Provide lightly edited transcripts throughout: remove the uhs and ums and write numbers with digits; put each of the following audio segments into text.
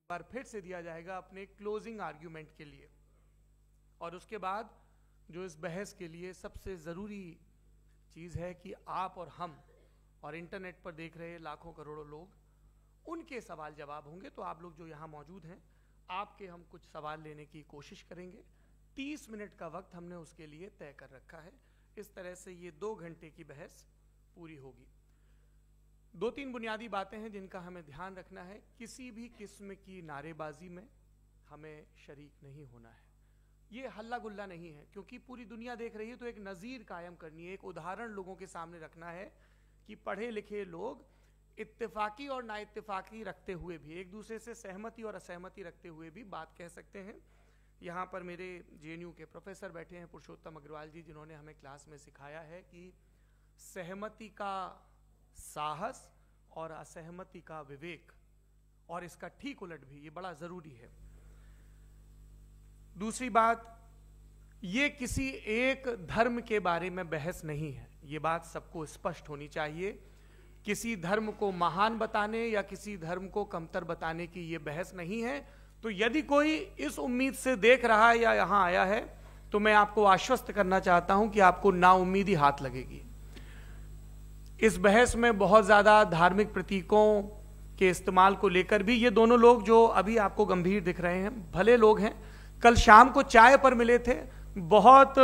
बार फिर से दिया जाएगा अपने क्लोजिंग आर्ग्यूमेंट के लिए। और उसके बाद जो इस बहस के लिए सबसे ज़रूरी चीज़ है कि आप और हम और इंटरनेट पर देख रहे लाखों करोड़ों लोग, उनके सवाल जवाब होंगे। तो आप लोग जो यहाँ मौजूद हैं, आपके हम कुछ सवाल लेने की कोशिश करेंगे। 30 मिनट का वक्त हमने उसके लिए तय कर रखा है। इस तरह से ये 2 घंटे की बहस पूरी होगी। 2-3 बुनियादी बातें हैं जिनका हमें ध्यान रखना है। किसी भी किस्म की नारेबाजी में हमें शरीक नहीं होना है। ये हल्ला गुल्ला नहीं है, क्योंकि पूरी दुनिया देख रही है, तो एक नज़ीर कायम करनी है, एक उदाहरण लोगों के सामने रखना है कि पढ़े लिखे लोग इत्तेफाकी और नाइत्तेफाकी रखते हुए भी, एक दूसरे से सहमति और असहमति रखते हुए भी बात कह सकते हैं। यहाँ पर मेरे JNU के प्रोफेसर बैठे हैं, पुरुषोत्तम अग्रवाल जी, जिन्होंने हमें क्लास में सिखाया है कि सहमति का साहस और असहमति का विवेक, और इसका ठीक उलट भी, ये बड़ा जरूरी है। दूसरी बात, ये किसी एक धर्म के बारे में बहस नहीं है, ये बात सबको स्पष्ट होनी चाहिए। किसी धर्म को महान बताने या किसी धर्म को कमतर बताने की ये बहस नहीं है। तो यदि कोई इस उम्मीद से देख रहा है या यहां आया है, तो मैं आपको आश्वस्त करना चाहता हूं कि आपको नाउम्मीदी हाथ लगेगी। इस बहस में बहुत ज्यादा धार्मिक प्रतीकों के इस्तेमाल को लेकर भी ये दोनों लोग जो अभी आपको गंभीर दिख रहे हैं, भले लोग हैं, कल शाम को चाय पर मिले थे, बहुत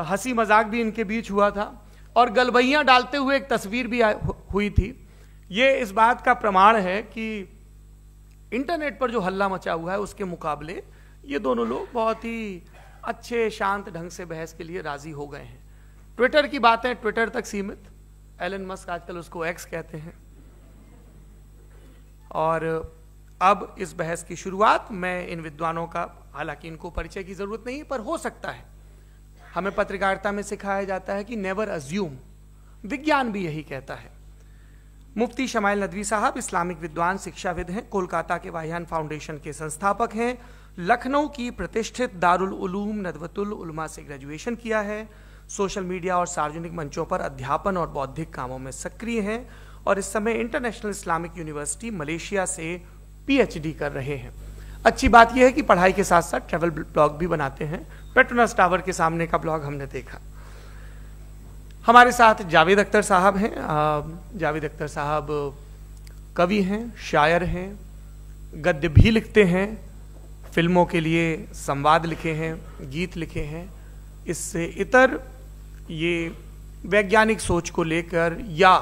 हंसी मजाक भी इनके बीच हुआ था, और गलबैयां डालते हुए एक तस्वीर भी हुई थी। ये इस बात का प्रमाण है कि इंटरनेट पर जो हल्ला मचा हुआ है उसके मुकाबले ये दोनों लोग बहुत ही अच्छे शांत ढंग से बहस के लिए राजी हो गए हैं। ट्विटर की बातें ट्विटर तक सीमित, एलन मस्क आजकल उसको एक्स कहते हैं। और अब इस बहस की शुरुआत, मैं इन विद्वानों का, हालांकि इनको परिचय की जरूरत नहीं, पर हो सकता है, हमें पत्रकारिता में सिखाया जाता है कि नेवर अज्यूम, विज्ञान भी यही कहता है। मुफ्ती शमाइल नदवी साहब इस्लामिक विद्वान, शिक्षाविद हैं, कोलकाता के वाहियान फाउंडेशन के संस्थापक हैं, लखनऊ की प्रतिष्ठित दारुल उलूम नदवतुल उलमा से ग्रेजुएशन किया है, सोशल मीडिया और सार्वजनिक मंचों पर अध्यापन और बौद्धिक कामों में सक्रिय हैं, और इस समय इंटरनेशनल इस्लामिक यूनिवर्सिटी मलेशिया से PhD कर रहे हैं। अच्छी बात यह है कि पढ़ाई के साथ साथ ट्रैवल ब्लॉग भी बनाते हैं। पेट्रोनस टावर के सामने का ब्लॉग हमने देखा। हमारे साथ जावेद अख्तर साहब हैं। जावेद अख्तर साहब कवि हैं, शायर हैं, गद्य भी लिखते हैं, फिल्मों के लिए संवाद लिखे हैं, गीत लिखे हैं। इससे इतर ये वैज्ञानिक सोच को लेकर या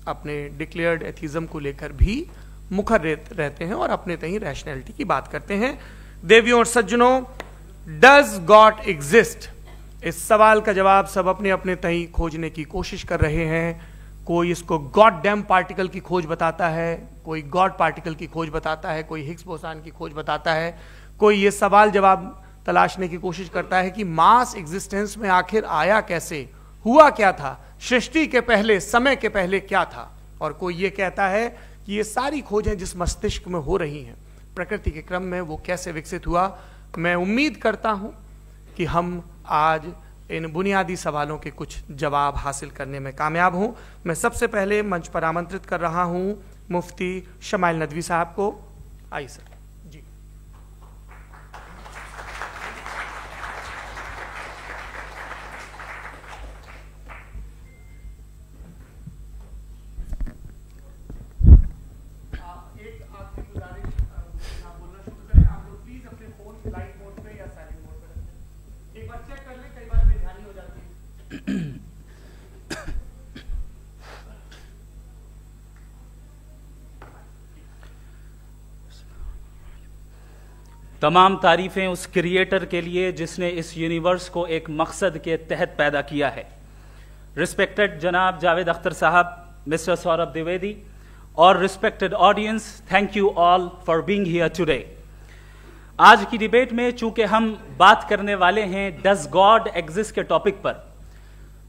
अपने डिक्लेयर्ड एथिज्म को लेकर भी मुखर रहते हैं और अपने तहीं रैशनैलिटी की बात करते हैं। देवियों और सज्जनों, डज गॉड एग्जिस्ट? इस सवाल का जवाब सब अपने अपने तहीं खोजने की कोशिश कर रहे हैं। कोई इसको गॉड डैम पार्टिकल की खोज बताता है, कोई गॉड पार्टिकल की खोज बताता है, कोई हिग्स बोसान की खोज बताता है, कोई ये सवाल जवाब तलाशने की कोशिश करता है कि मास एग्जिस्टेंस में आखिर आया कैसे, हुआ क्या था, सृष्टि के पहले, समय के पहले क्या था। और कोई ये कहता है कि ये सारी खोजें जिस मस्तिष्क में हो रही हैं प्रकृति के क्रम में, वो कैसे विकसित हुआ। मैं उम्मीद करता हूं कि हम आज इन बुनियादी सवालों के कुछ जवाब हासिल करने में कामयाब हों। मैं सबसे पहले मंच पर आमंत्रित कर रहा हूं मुफ्ती शमाइल नदवी साहब को। आइए सर। जी, तमाम तारीफ़ें उस क्रिएटर के लिए जिसने इस यूनिवर्स को एक मकसद के तहत पैदा किया है। रिस्पेक्टेड जनाब जावेद अख्तर साहब, मिस्टर सौरभ द्विवेदी, और respected audience, thank you all for being here today. आज की डिबेट में चूंकि हम बात करने वाले हैं डज गॉड एग्जिस्ट के टॉपिक पर,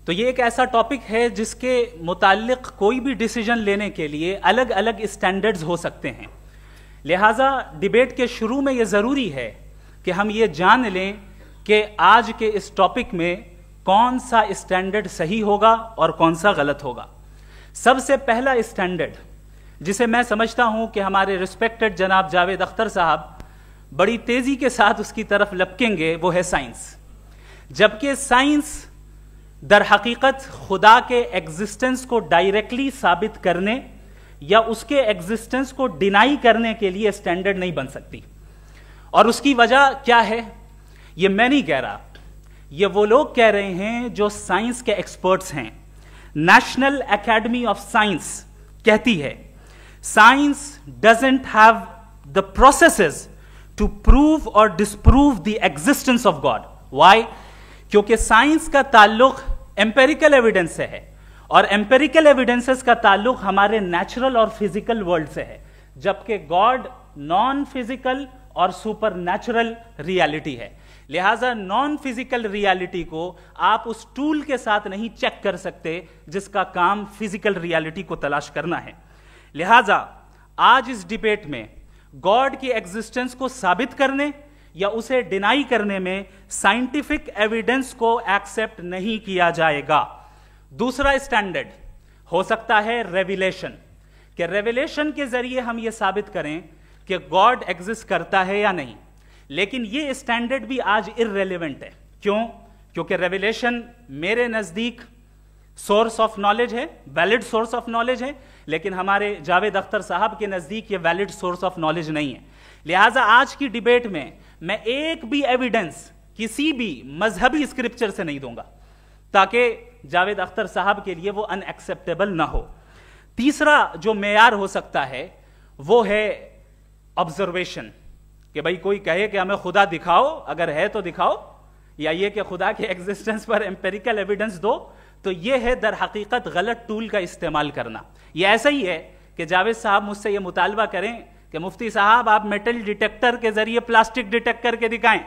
तो ये एक ऐसा टॉपिक है जिसके मुताल्लिक कोई भी डिसीजन लेने के लिए अलग अलग स्टैंडर्ड्स हो सकते हैं। लिहाजा डिबेट के शुरू में यह ज़रूरी है कि हम ये जान लें कि आज के इस टॉपिक में कौन सा स्टैंडर्ड सही होगा और कौन सा गलत होगा। सबसे पहला स्टैंडर्ड जिसे मैं समझता हूं कि हमारे रिस्पेक्टेड जनाब जावेद अख्तर साहब बड़ी तेजी के साथ उसकी तरफ लपकेंगे, वो है साइंस। जबकि साइंस दर हकीकत खुदा के एग्जिस्टेंस को डायरेक्टली साबित करने या उसके एग्जिस्टेंस को डिनाई करने के लिए स्टैंडर्ड नहीं बन सकती। और उसकी वजह क्या है, ये मैं नहीं कह रहा, ये वो लोग कह रहे हैं जो साइंस के एक्सपर्ट्स हैं। नेशनल एकेडमी ऑफ साइंस कहती है science doesn't have the processes to prove और disprove the existence of God. Why? क्योंकि साइंस का ताल्लुक एम्पेरिकल एविडेंस से है और एम्पेरिकल एविडेंसेस का ताल्लुक हमारे नेचुरल और फिजिकल वर्ल्ड से है, जबकि गॉड नॉन फिजिकल और सुपर नेचुरल रियलिटी है। लिहाजा नॉन फिजिकल रियलिटी को आप उस टूल के साथ नहीं चेक कर सकते जिसका काम फिजिकल रियलिटी को तलाश करना है। लिहाजा आज इस डिबेट में गॉड की एग्जिस्टेंस को साबित करने या उसे डिनाई करने में साइंटिफिक एविडेंस को एक्सेप्ट नहीं किया जाएगा। दूसरा स्टैंडर्ड हो सकता है रेविलेशन, कि रेविलेशन के जरिए हम यह साबित करें कि गॉड एग्जिस्ट करता है या नहीं। लेकिन यह स्टैंडर्ड भी आज इररेलेवेंट है। क्यों? क्योंकि रेविलेशन मेरे नजदीक सोर्स ऑफ नॉलेज है, वैलिड सोर्स ऑफ नॉलेज है, लेकिन हमारे जावेद अख्तर साहब के नजदीक ये वैलिड सोर्स ऑफ नॉलेज नहीं है। लिहाजा आज की डिबेट में मैं एक भी एविडेंस किसी भी मजहबी स्क्रिप्चर से नहीं दूंगा ताकि जावेद अख्तर साहब के लिए वो अनएक्सेप्टेबल ना हो। तीसरा जो मेयार हो सकता है वो है ऑब्जर्वेशन, कि भाई कोई कहे कि हमें खुदा दिखाओ, अगर है तो दिखाओ, या ये कि खुदा के एग्जिस्टेंस पर एम्पेरिकल एविडेंस दो, तो ये है दर हकीकत गलत टूल का इस्तेमाल करना। ये ऐसा ही है कि जावेद साहब मुझसे ये मुतालबा करें कि मुफ्ती साहब आप मेटल डिटेक्टर के जरिए प्लास्टिक डिटेक्ट करके दिखाएं।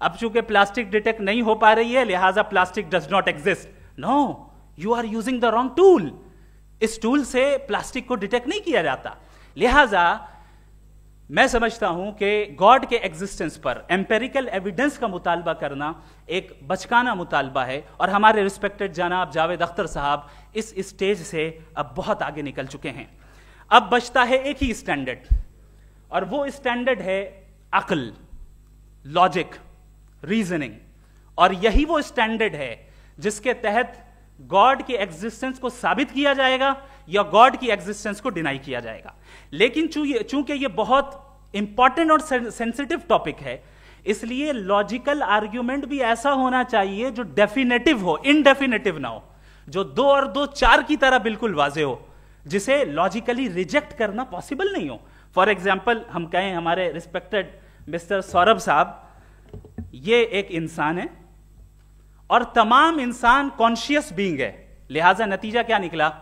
अब चूंकि प्लास्टिक डिटेक्ट नहीं हो पा रही है लिहाजा plastic does not exist. No, you are using the wrong tool. इस टूल से प्लास्टिक को डिटेक्ट नहीं किया जाता। लिहाजा मैं समझता हूं कि गॉड के एग्जिस्टेंस पर एम्पेरिकल एविडेंस का मुतालबा करना एक बचकाना मुतालबा है और हमारे रिस्पेक्टेड जनाब जावेद अख्तर साहब इस स्टेज से अब बहुत आगे निकल चुके हैं। अब बचता है एक ही स्टैंडर्ड, और वो स्टैंडर्ड है अक्ल, लॉजिक, रीजनिंग। और यही वो स्टैंडर्ड है जिसके तहत गॉड की एग्जिस्टेंस को साबित किया जाएगा या गॉड की एग्जिस्टेंस को डिनाई किया जाएगा। लेकिन चूंकि ये बहुत इंपॉर्टेंट और सेंसिटिव टॉपिक है, इसलिए लॉजिकल आर्ग्यूमेंट भी ऐसा होना चाहिए जो डेफिनेटिव हो, इनडेफिनेटिव ना हो, जो 2 और 2 4 की तरह बिल्कुल वाजे हो, जिसे लॉजिकली रिजेक्ट करना पॉसिबल नहीं हो। फॉर एग्जाम्पल हम कहें हमारे रिस्पेक्टेड मिस्टर सौरभ साहब, ये एक इंसान है और तमाम इंसान कॉन्शियस बीइंग है, लिहाजा नतीजा क्या निकला,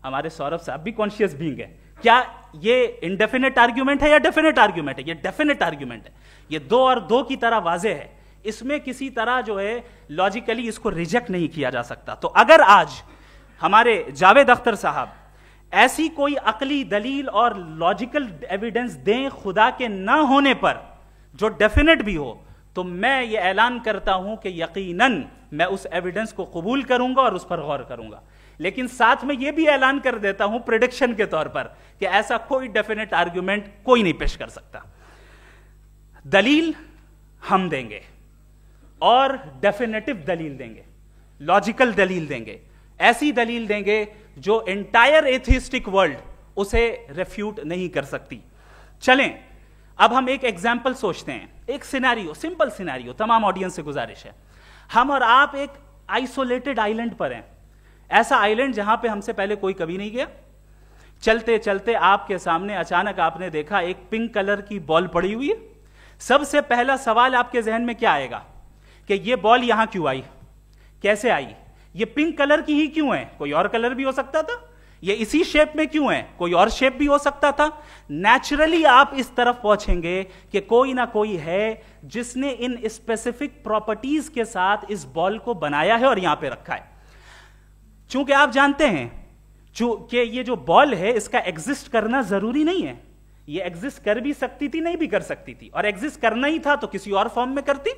हमारे सौरभ साहब भी कॉन्शियस बीइंग है। क्या ये इनडेफिनेट आर्ग्यूमेंट है या डेफिनेट आर्ग्यूमेंट है? ये डेफिनेट आर्ग्यूमेंट है। ये 2 और 2 की तरह वाजे है, इसमें किसी तरह जो है लॉजिकली इसको रिजेक्ट नहीं किया जा सकता। तो अगर आज हमारे जावेद अख्तर साहब ऐसी कोई अकली दलील और लॉजिकल एविडेंस दें खुदा के ना होने पर जो डेफिनेट भी हो, तो मैं ये ऐलान करता हूं कि यकीनन मैं उस एविडेंस को कबूल करूंगा और उस पर गौर करूंगा। लेकिन साथ में यह भी ऐलान कर देता हूं प्रेडिक्शन के तौर पर कि ऐसा कोई डेफिनेट आर्ग्यूमेंट कोई नहीं पेश कर सकता। दलील हम देंगे और डेफिनेटिव दलील देंगे, लॉजिकल दलील देंगे, ऐसी दलील देंगे जो एंटायर एथिस्टिक वर्ल्ड उसे रेफ्यूट नहीं कर सकती। चलें अब हम एक एग्जाम्पल सोचते हैं, एक सिनेरियो, सिंपल सिनेरियो, तमाम ऑडियंस से गुजारिश है, हम और आप एक आइसोलेटेड आइलैंड पर हैं, ऐसा आइलैंड जहां पे हमसे पहले कोई कभी नहीं गया। चलते चलते आपके सामने अचानक आपने देखा एक पिंक कलर की बॉल पड़ी हुई है। सबसे पहला सवाल आपके जहन में क्या आएगा कि ये बॉल यहां क्यों आई, कैसे आई, ये पिंक कलर की ही क्यों है, कोई और कलर भी हो सकता था, ये इसी शेप में क्यों है, कोई और शेप भी हो सकता था। नेचुरली आप इस तरफ पहुंचेंगे कि कोई ना कोई है जिसने इन स्पेसिफिक प्रॉपर्टीज के साथ इस बॉल को बनाया है और यहां पे रखा है। चूंकि आप जानते हैं कि ये जो बॉल है इसका एग्जिस्ट करना जरूरी नहीं है, ये एग्जिस्ट कर भी सकती थी, नहीं भी कर सकती थी, और एग्जिस्ट करना ही था तो किसी और फॉर्म में करती,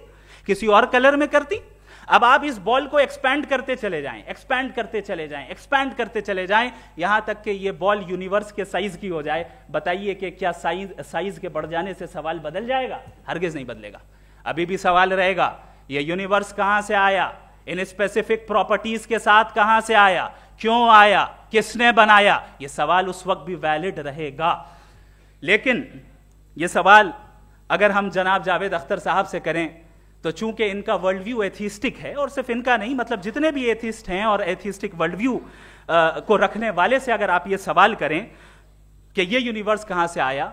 किसी और कलर में करती। अब आप इस बॉल को एक्सपैंड करते चले जाएं, एक्सपैंड करते चले जाएं, एक्सपैंड करते चले जाएं, यहां तक कि ये बॉल यूनिवर्स के साइज की हो जाए। बताइए कि क्या साइज के बढ़ जाने से सवाल बदल जाएगा? हरगिज नहीं बदलेगा। अभी भी सवाल रहेगा, ये यूनिवर्स कहां से आया, इन स्पेसिफिक प्रॉपर्टीज के साथ कहां से आया, क्यों आया, किसने बनाया, यह सवाल उस वक्त भी वैलिड रहेगा। लेकिन यह सवाल अगर हम जनाब जावेद अख्तर साहब से करें तो चूंकि इनका वर्ल्ड व्यू एथिस्टिक है, और सिर्फ इनका नहीं, मतलब जितने भी एथिस्ट हैं और एथिस्टिक वर्ल्ड व्यू को रखने वाले से अगर आप ये सवाल करें कि ये यूनिवर्स कहां से आया,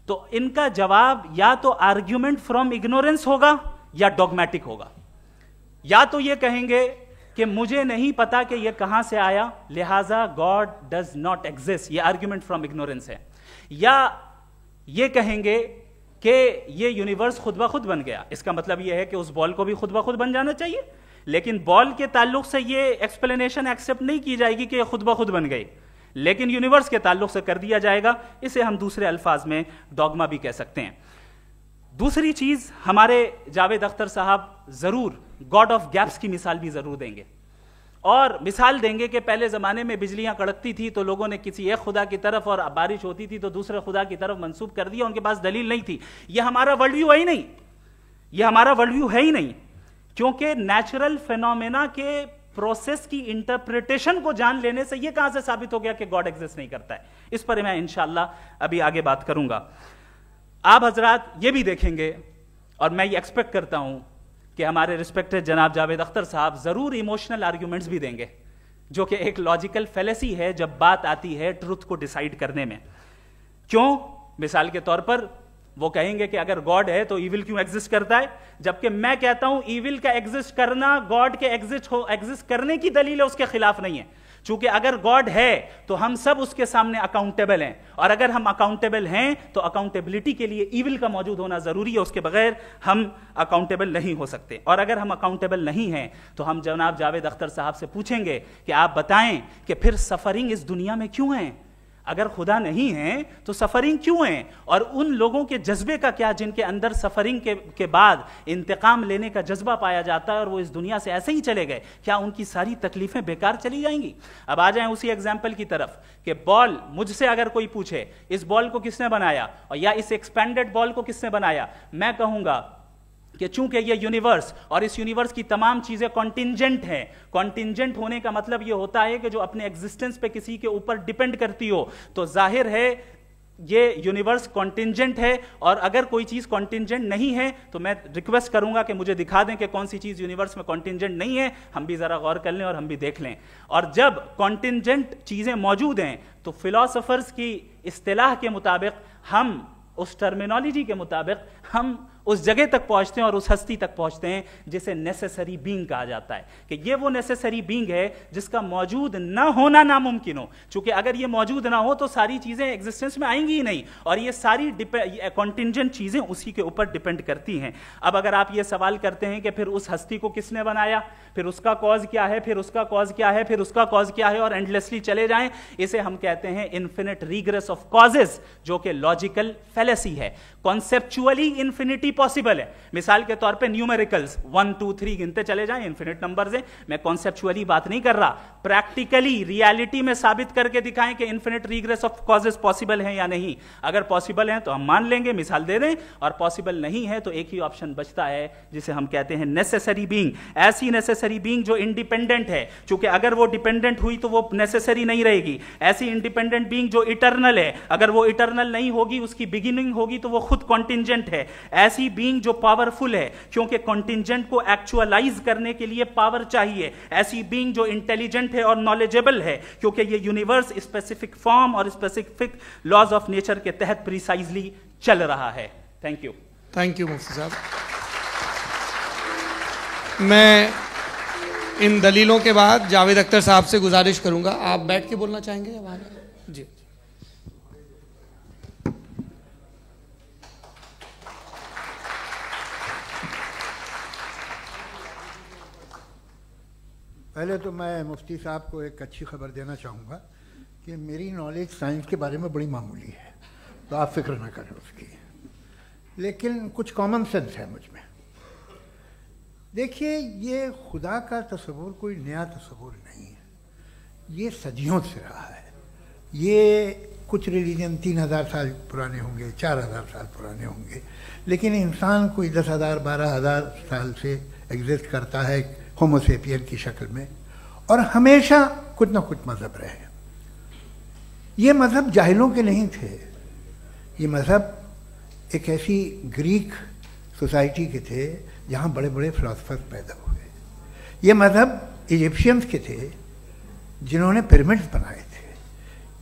तो इनका जवाब या तो आर्ग्यूमेंट फ्रॉम इग्नोरेंस होगा या डॉगमेटिक होगा। या तो ये कहेंगे कि मुझे नहीं पता कि ये कहां से आया, लिहाजा गॉड डज नॉट एग्जिस्ट, ये आर्ग्यूमेंट फ्रॉम इग्नोरेंस है। या ये कहेंगे कि ये यूनिवर्स खुद ब खुद बन गया, इसका मतलब ये है कि उस बॉल को भी खुद ब खुद बन जाना चाहिए, लेकिन बॉल के ताल्लुक से ये एक्सप्लेनेशन एक्सेप्ट नहीं की जाएगी कि ये खुद ब खुद बन गई, लेकिन यूनिवर्स के ताल्लुक से कर दिया जाएगा। इसे हम दूसरे अल्फाज में डॉगमा भी कह सकते हैं। दूसरी चीज, हमारे जावेद अख्तर साहब जरूर गॉड ऑफ गैप्स की मिसाल भी जरूर देंगे, और मिसाल देंगे कि पहले जमाने में बिजलियां कड़कती थी तो लोगों ने किसी एक खुदा की तरफ, और बारिश होती थी तो दूसरे खुदा की तरफ मंसूब कर दिया, उनके पास दलील नहीं थी। यह हमारा वर्ल्ड व्यू है ही नहीं, यह हमारा वर्ल्ड व्यू है ही नहीं, क्योंकि नेचुरल फेनोमेना के प्रोसेस की इंटरप्रिटेशन को जान लेने से यह कहां से साबित हो गया कि गॉड एग्जिस्ट नहीं करता है। इस पर मैं इंशाअल्लाह अभी आगे बात करूंगा। आप हजरात ये भी देखेंगे, और मैं ये एक्सपेक्ट करता हूं कि हमारे रिस्पेक्टेड जनाब जावेद अख्तर साहब जरूर इमोशनल आर्ग्यूमेंट्स भी देंगे, जो कि एक लॉजिकल फेलेसी है जब बात आती है ट्रुथ को डिसाइड करने में। क्यों? मिसाल के तौर पर वो कहेंगे कि अगर गॉड है तो ईविल क्यों एग्जिस्ट करता है, जबकि मैं कहता हूं ईविल का एग्जिस्ट करना गॉड के एग्जिस्ट करने की दलील है, उसके खिलाफ नहीं है। चूंकि अगर गॉड है तो हम सब उसके सामने अकाउंटेबल हैं, और अगर हम अकाउंटेबल हैं तो अकाउंटेबिलिटी के लिए ईविल का मौजूद होना जरूरी है, उसके बगैर हम अकाउंटेबल नहीं हो सकते। और अगर हम अकाउंटेबल नहीं हैं तो हम जनाब जावेद अख्तर साहब से पूछेंगे कि आप बताएं कि फिर सफरिंग इस दुनिया में क्यों है? अगर खुदा नहीं है तो सफरिंग क्यों है? और उन लोगों के जज्बे का क्या जिनके अंदर सफरिंग के बाद इंतकाम लेने का जज्बा पाया जाता है और वो इस दुनिया से ऐसे ही चले गए, क्या उनकी सारी तकलीफें बेकार चली जाएंगी? अब आ जाएं उसी एग्जाम्पल की तरफ कि बॉल, मुझसे अगर कोई पूछे इस बॉल को किसने बनाया और या इस एक्सपेंडेड बॉल को किसने बनाया, मैं कहूंगा कि चूंकि ये यूनिवर्स और इस यूनिवर्स की तमाम चीजें कॉन्टिंजेंट हैं। कॉन्टिंजेंट होने का मतलब ये होता है कि जो अपने एग्जिस्टेंस पे किसी के ऊपर डिपेंड करती हो, तो जाहिर है ये यूनिवर्स कॉन्टिंजेंट है। और अगर कोई चीज कॉन्टिंजेंट नहीं है तो मैं रिक्वेस्ट करूंगा कि मुझे दिखा दें कि कौन सी चीज यूनिवर्स में कॉन्टिंजेंट नहीं है, हम भी जरा गौर कर लें और हम भी देख लें। और जब कॉन्टिंजेंट चीजें मौजूद हैं तो फिलोसोफर्स की इस्तिलाह के मुताबिक, हम उस टर्मिनोलॉजी के मुताबिक हम उस जगह तक पहुंचते हैं और उस हस्ती तक पहुंचते हैं जिसे नेसेसरी बीइंग कहा जाता है, कि ये वो नेसेसरी बीइंग है जिसका मौजूद ना होना नामुमकिन हो। क्योंकि अगर ये मौजूद ना हो तो सारी चीजें एग्जिस्टेंस में आएंगी ही नहीं, और ये सारी कॉन्टिंजेंट चीजें उसी के ऊपर डिपेंड करती हैं। अब अगर आप ये सवाल करते हैं कि फिर उस हस्ती को किसने बनाया, फिर उसका कॉज क्या है, फिर उसका कॉज क्या है, फिर उसका कॉज क्या है, और एंडलेसली चले जाएं, इसे हम कहते हैं इन्फिनिट रिग्रेस ऑफ कॉजेज, जो कि लॉजिकल फेलेसी है। कॉन्सेप्चुअली इंफिनिटी पॉसिबल है। मिसाल के तौर पे न्यूमेरिकल्स 1 2 3 गिनते चले जाएं, इन्फिनिट नंबर्स हैं। मैं कॉन्सेप्चुअली बात नहीं कर रहा, प्रैक्टिकली रियलिटी में साबित करके दिखाएं कि infinite regress of causes possible हैं या नहीं। अगर पॉसिबल हैं तो हम मान लेंगे, मिसाल दे दें, और पॉसिबल नहीं है तो एक ही ऑप्शन बचता है जिसे हम कहते हैं नेसेसरी बीइंग। ऐसी नेसेसरी बीइंग जो इंडिपेंडेंट है, क्योंकि अगर वो डिपेंडेंट हुई तो वो नेसेसरी नहीं रहेगी। ऐसी इंडिपेंडेंट बीइंग जो इटर्नल है, अगर वो इटर्नल नहीं होगी, उसकी बिगिनिंग होगी तो वो खुद कॉन्टिंजेंट है। ऐसी बीइंग जो पावरफुल है, क्योंकि कॉन्टिंजेंट को एक्चुअलाइज करने के लिए पावर चाहिए। ऐसी बीइंग जो इंटेलिजेंट है और नॉलेजेबल है, क्योंकि ये यूनिवर्स स्पेसिफिक फॉर्म और स्पेसिफिक लॉज ऑफ नेचर के तहत प्रिसाइजली चल रहा है। Thank you. थैंक यू मुफ्ती साहब। मैं इन दलीलों के बाद जावेद अख्तर साहब से गुजारिश करूंगा, आप बैठ के बोलना चाहेंगे या बाहर? जी। पहले तो मैं मुफ्ती साहब को एक अच्छी खबर देना चाहूँगा कि मेरी नॉलेज साइंस के बारे में बड़ी मामूली है, तो आप फिक्र ना करें उसकी, लेकिन कुछ कॉमन सेंस है मुझ में। देखिए, ये खुदा का तस्वुर कोई नया तस्वुर नहीं है, ये सदियों से रहा है। ये कुछ रिलीजन 3000 साल पुराने होंगे, 4000 साल पुराने होंगे, लेकिन इंसान कोई 10,000 12,000 साल से एग्जिस्ट करता है होमोसेपियन की शक्ल में, और हमेशा कुछ ना कुछ मज़हब रहे। ये मज़हब जाहिलों के नहीं थे, ये मज़हब एक ऐसी ग्रीक सोसाइटी के थे जहाँ बड़े बड़े फिलोसफर पैदा हुए। ये मज़हब इजिप्शियंस के थे जिन्होंने पिरामिड्स बनाए थे।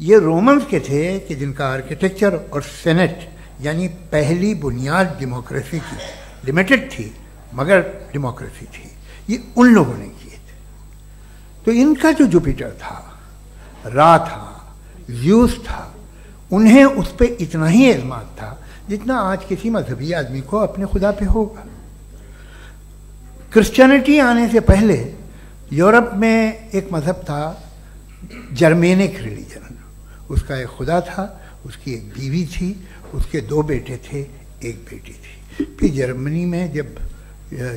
ये रोमन्स के थे कि जिनका आर्किटेक्चर और सेनेट यानी पहली बुनियाद डेमोक्रेसी की लिमिटेड थी, मगर डेमोक्रेसी थी, ये उन लोगों ने किए थे। तो इनका जो जुपिटर था, रा था, ज़्यूस था, उन्हें उस पर इतना ही एतमाद था जितना आज किसी मजहबी आदमी को अपने खुदा पे होगा। क्रिश्चियनिटी आने से पहले यूरोप में एक मज़हब था जर्मेनिक रिलीजन। उसका एक खुदा था, उसकी एक बीवी थी, उसके 2 बेटे थे, एक बेटी थी। फिर जर्मनी में जब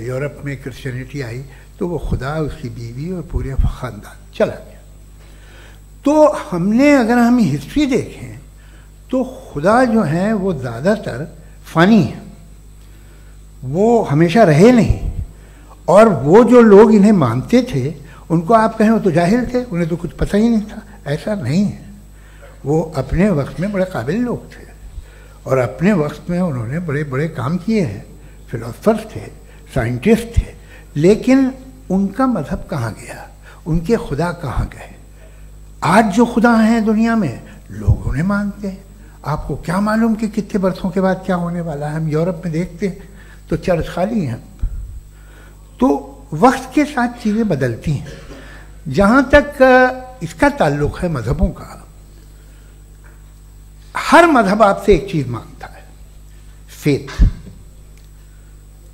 यूरोप में क्रिश्चियनिटी आई तो वो खुदा, उसकी बीवी और पूरे ख़ानदान चला गया। तो हमने, अगर हम हिस्ट्री देखें तो खुदा जो हैं वो ज़्यादातर फ़नी हैं, वो हमेशा रहे नहीं। और वो जो लोग इन्हें मानते थे उनको आप कहें वो तो जाहिल थे, उन्हें तो कुछ पता ही नहीं था, ऐसा नहीं है। वो अपने वक्त में बड़े काबिल लोग थे और अपने वक्त में उन्होंने बड़े बड़े काम किए हैं, फिलोसफर्स थे, साइंटिस्ट थे, लेकिन उनका मज़हब कहाँ गया, उनके खुदा कहाँ गए? आज जो खुदा हैं दुनिया में लोग उन्हें मानते हैं। आपको क्या मालूम कि कितने बरसों के बाद क्या होने वाला है? हम यूरोप में देखते हैं तो चर्च खाली हैं। तो वक्त के साथ चीज़ें बदलती हैं। जहाँ तक इसका ताल्लुक़ है मज़हबों का, हर मज़हब आपसे एक चीज़ मांगता है, फेथ।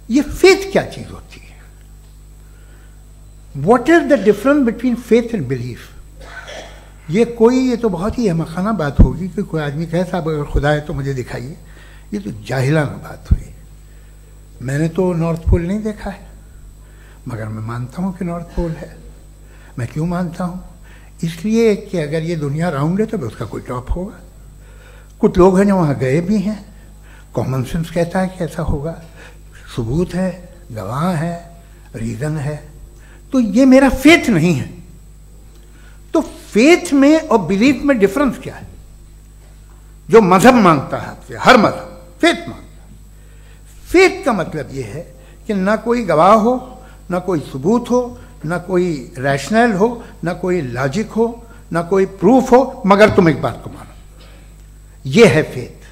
ये फेथ क्या चीज़ होती है? What is the difference between faith and belief? ये तो बहुत ही अहमखाना बात होगी कि कोई आदमी कहे साहब अगर खुदा है तो मुझे दिखाइए। ये तो जाहिलाना बात हुई। मैंने तो नॉर्थ पोल नहीं देखा है, मगर मैं मानता हूँ कि नॉर्थ पोल है। मैं क्यों मानता हूँ? इसलिए कि अगर ये दुनिया राउंड है तो उसका कोई टॉप होगा। कुछ लोग हैं जो वहाँ गए भी हैं, कॉमन सेंस कहता है कि ऐसा होगा, सबूत है, गवाह है, रीज़न है। तो ये मेरा फेथ नहीं है। तो फेथ में और बिलीफ में डिफरेंस क्या है? जो मजहब मांगता है आपसे, हर मजहब फेथ मांगता है। फेथ का मतलब ये है कि ना कोई गवाह हो, ना कोई सबूत हो, ना कोई रैशनल हो, ना कोई लॉजिक हो, ना कोई प्रूफ हो, मगर तुम एक बात को मानो। ये है फेथ।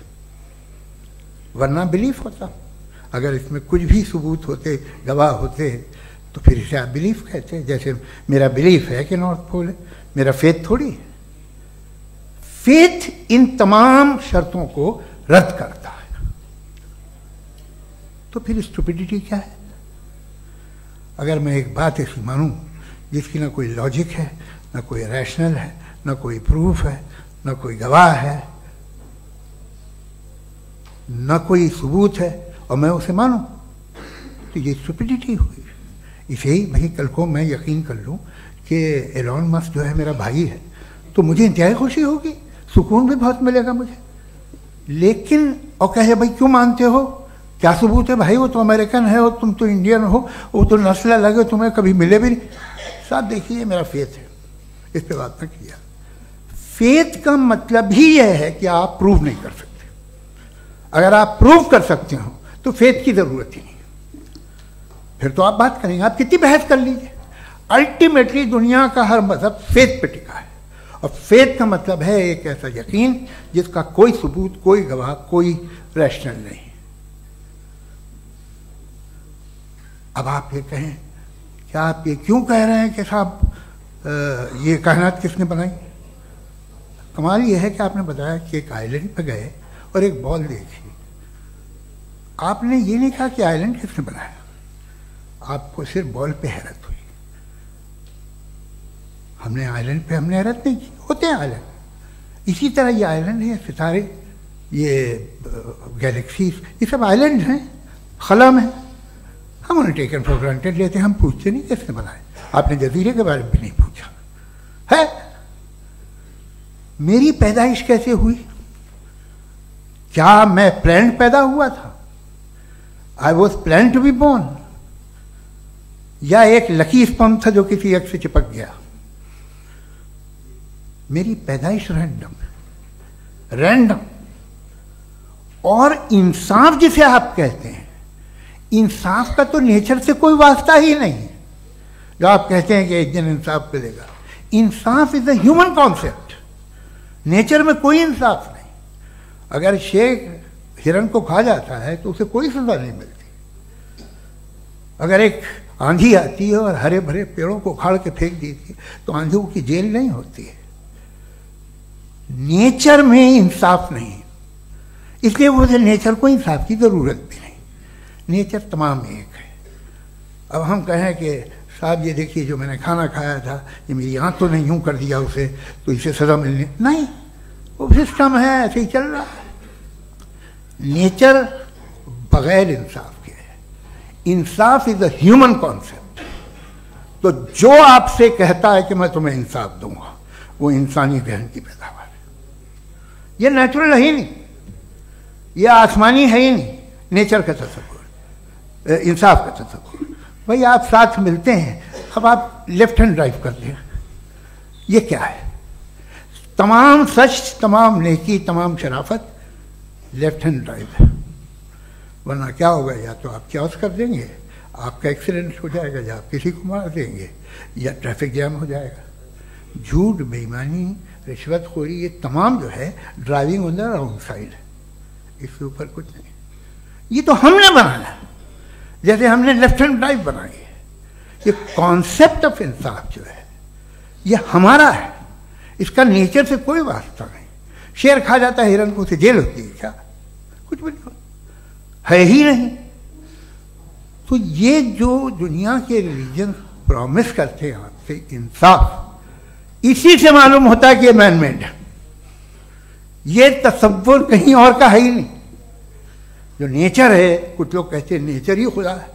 वरना बिलीफ होता। अगर इसमें कुछ भी सबूत होते, गवाह होते, तो फिर इसे आप बिलीफ कहते। जैसे मेरा बिलीफ है कि नॉर्थ पोल है, मेरा फेथ थोड़ी है। फेथ इन तमाम शर्तों को रद्द करता है। तो फिर स्टुपिडिटी क्या है? अगर मैं एक बात ऐसी मानूं जिसकी ना कोई लॉजिक है, ना कोई रैशनल है, ना कोई प्रूफ है, ना कोई गवाह है, ना कोई सबूत है, और मैं उसे मानूं, तो ये स्टुपिडिटी हुई। इसे ही भाई कल को मैं यकीन कर लूं कि एलोन मस्क जो है मेरा भाई है, तो मुझे इंतहाई खुशी होगी, सुकून भी बहुत मिलेगा मुझे। लेकिन और कहे भाई क्यों मानते हो, क्या सबूत है? भाई वो तो अमेरिकन है और तुम तो इंडियन हो, वो तो नस्ल अलग है, तुम्हें कभी मिले भी नहीं। साहब देखिए मेरा फेथ है, इस पर बात न किया। फेथ का मतलब ही यह है कि आप प्रूव नहीं कर सकते। अगर आप प्रूव कर सकते हो तो फेथ की जरूरत ही नहीं, फिर तो आप बात करेंगे, आप कितनी बहस कर लीजिए। अल्टीमेटली दुनिया का हर मजहब फेथ पे टिका है, और फेथ का मतलब है एक ऐसा यकीन जिसका कोई सबूत, कोई गवाह, कोई रैशनल नहीं। अब आप ये कहें, क्या आप ये क्यों कह रहे हैं कि साहब ये कायनात किसने बनाई? कमाल ये है कि आपने बताया कि एक आइलैंड पे गए और एक बॉल देखी। आपने ये नहीं कहा कि आइलैंड किसने बनाया, आपको सिर्फ बॉल पे हैरत हुई। हमने आइलैंड पे हमने हैरत नहीं की, होते हैं आइलैंड। इसी तरह ये आइलैंड है, सितारे, ये गैलेक्सीज, ये सब आइलैंड हैं, खला में। हम उन्हें टेकन फॉर ग्रांटेड लेते हैं, हम पूछते नहीं किसने बनाए। आपने जजीरे के बारे में भी नहीं पूछा है। मेरी पैदाइश कैसे हुई? क्या मैं प्लान्ड पैदा हुआ था? I was plan to be born, या एक लकी स्पर्म था जो किसी एक से चिपक गया? मेरी पैदाइश रैंडम। और इंसाफ जिसे आप कहते हैं, इंसाफ का तो नेचर से कोई वास्ता ही नहीं। जो आप कहते हैं कि एक दिन इंसाफ मिलेगा, इंसाफ is a human concept, nature में कोई इंसाफ नहीं। अगर शेर हिरन को खा जाता है तो उसे कोई सजा नहीं मिलती। अगर एक आंधी आती है और हरे भरे पेड़ों को उखाड़ के फेंक देती है तो आंधियों की जेल नहीं होती है। नेचर में इंसाफ नहीं, इसलिए मुझे नेचर को इंसाफ की जरूरत भी नहीं। नेचर तमाम एक है। अब हम कहें कि साहब ये देखिए जो मैंने खाना खाया था ये मेरी आंख तो नहीं यूं कर दिया उसे, तो इसे सजा मिलनी नहीं, वो सिस्टम है, ऐसे ही चल रहा है। नेचर बगैर इंसाफ के है। इंसाफ इज अ ह्यूमन कॉन्सेप्ट। तो जो आपसे कहता है कि मैं तुम्हें इंसाफ दूंगा, वो इंसानी जहन की पैदावार है। ये नेचुरल है ही नहीं, ये आसमानी है ही नहीं। नेचर का तसव्वुर, इंसाफ का तसव्वुर। भाई आप साथ मिलते हैं, अब आप लेफ्ट हैंड ड्राइव करते हैं, ये क्या है? तमाम सच, तमाम नेकी, तमाम शराफत लेफ्ट हैंड ड्राइव है। वरना क्या होगा, या तो आप क्रॉस कर देंगे, आपका एक्सीडेंट हो जाएगा, या आप किसी को मार देंगे, या ट्रैफिक जैम हो जाएगा। झूठ, बेईमानी, रिश्वतखोरी, ये तमाम जो है driving on the wrong side है। इसके ऊपर कुछ नहीं। ये तो हमने बनाया, जैसे हमने लेफ्ट हैंड ड्राइव बनाई है। ये कॉन्सेप्ट ऑफ इंसाफ जो है ये हमारा है, इसका नेचर से कोई वास्ता नहीं। शेर खा जाता है हिरन को, उसे जेल होती है क्या? कुछ भी नहीं, है ही नहीं। तो ये जो दुनिया के रिलीजन प्रॉमिस करते हैं आपसे इंसाफ, इसी से मालूम होता है कि ये मैन मेड है। ये तसव्वुर कहीं और का है ही नहीं। जो नेचर है, कुछ लोग कहते हैं नेचर ही खुदा है,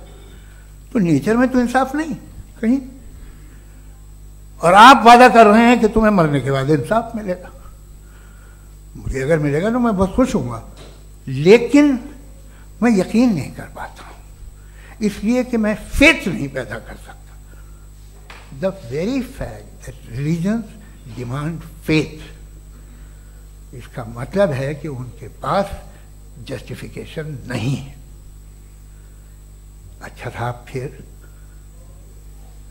तो नेचर में तो इंसाफ नहीं कहीं। और आप वादा कर रहे हैं कि तुम्हें मरने के बाद इंसाफ मिलेगा। मुझे अगर मिलेगा तो मैं बहुत खुश होऊंगा, लेकिन मैं यकीन नहीं कर पाता हूं, इसलिए कि मैं फेथ नहीं पैदा कर सकता। The very fact that religions demand faith, इसका मतलब है कि उनके पास जस्टिफिकेशन नहीं है। अच्छा था, फिर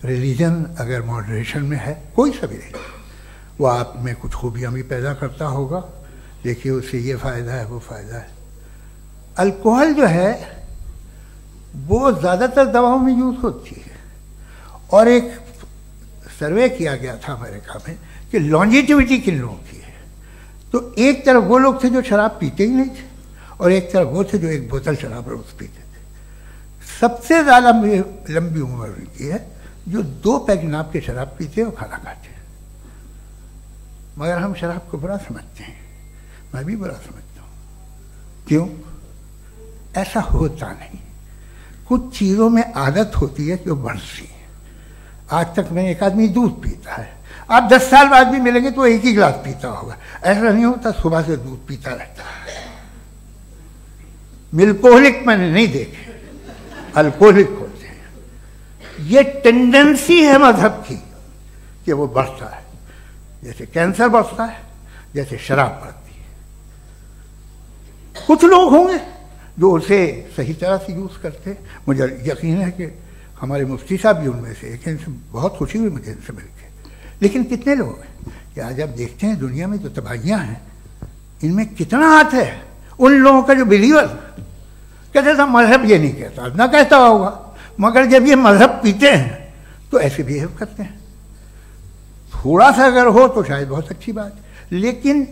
रिलीजन अगर मॉडरेशन में है, कोई सा भी नहीं, वो आप में कुछ खूबियां भी पैदा करता होगा। देखिए उससे ये फ़ायदा है, वो फ़ायदा है। अल्कोहल जो है वो ज़्यादातर दवाओं में यूज़ होती है, और एक सर्वे किया गया था अमेरिका में कि लॉन्जिटिविटी किन लोगों की है। तो एक तरफ वो लोग थे जो शराब पीते ही नहीं थे, और एक तरफ वो थे जो एक बोतल शराब रोज पीते थे। सबसे ज़्यादा लंबी उम्र उनकी है जो 2 पैक नाप के शराब पीते हैं और खाना खाते हैं। मगर हम शराब को बुरा समझते हैं, मैं भी बुरा समझता हूँ। क्यों? ऐसा होता नहीं। कुछ चीज़ों में आदत होती है कि वो बढ़ती है। आज तक में एक आदमी दूध पीता है, आप 10 साल बाद भी मिलेंगे तो एक ही गिलास पीता होगा। ऐसा नहीं होता, सुबह से दूध पीता रहता है। मिल्कोहलिक मैंने नहीं देखे, अल्कोहलिक होते हैं। ये टेंडेंसी है मजहब की कि वो बढ़ता है, जैसे कैंसर बढ़ता है, जैसे शराब बढ़ती है। कुछ लोग होंगे जो उसे सही तरह से यूज़ करते हैं। मुझे यकीन है कि हमारे मुफ्ती साहब भी उनमें से एक, इनसे बहुत खुशी हुई मुझे इनसे मिलकर। लेकिन कितने लोग हैं कि आज आप देखते हैं दुनिया में जो तबाहियाँ हैं, इनमें कितना हाथ है उन लोगों का जो बिलीवर कहते था मजहब ये नहीं कहता, ना कहता होगा, मगर जब ये मजहब पीते हैं तो ऐसे बिहेव करते हैं। थोड़ा सा अगर हो तो शायद बहुत अच्छी बात, लेकिन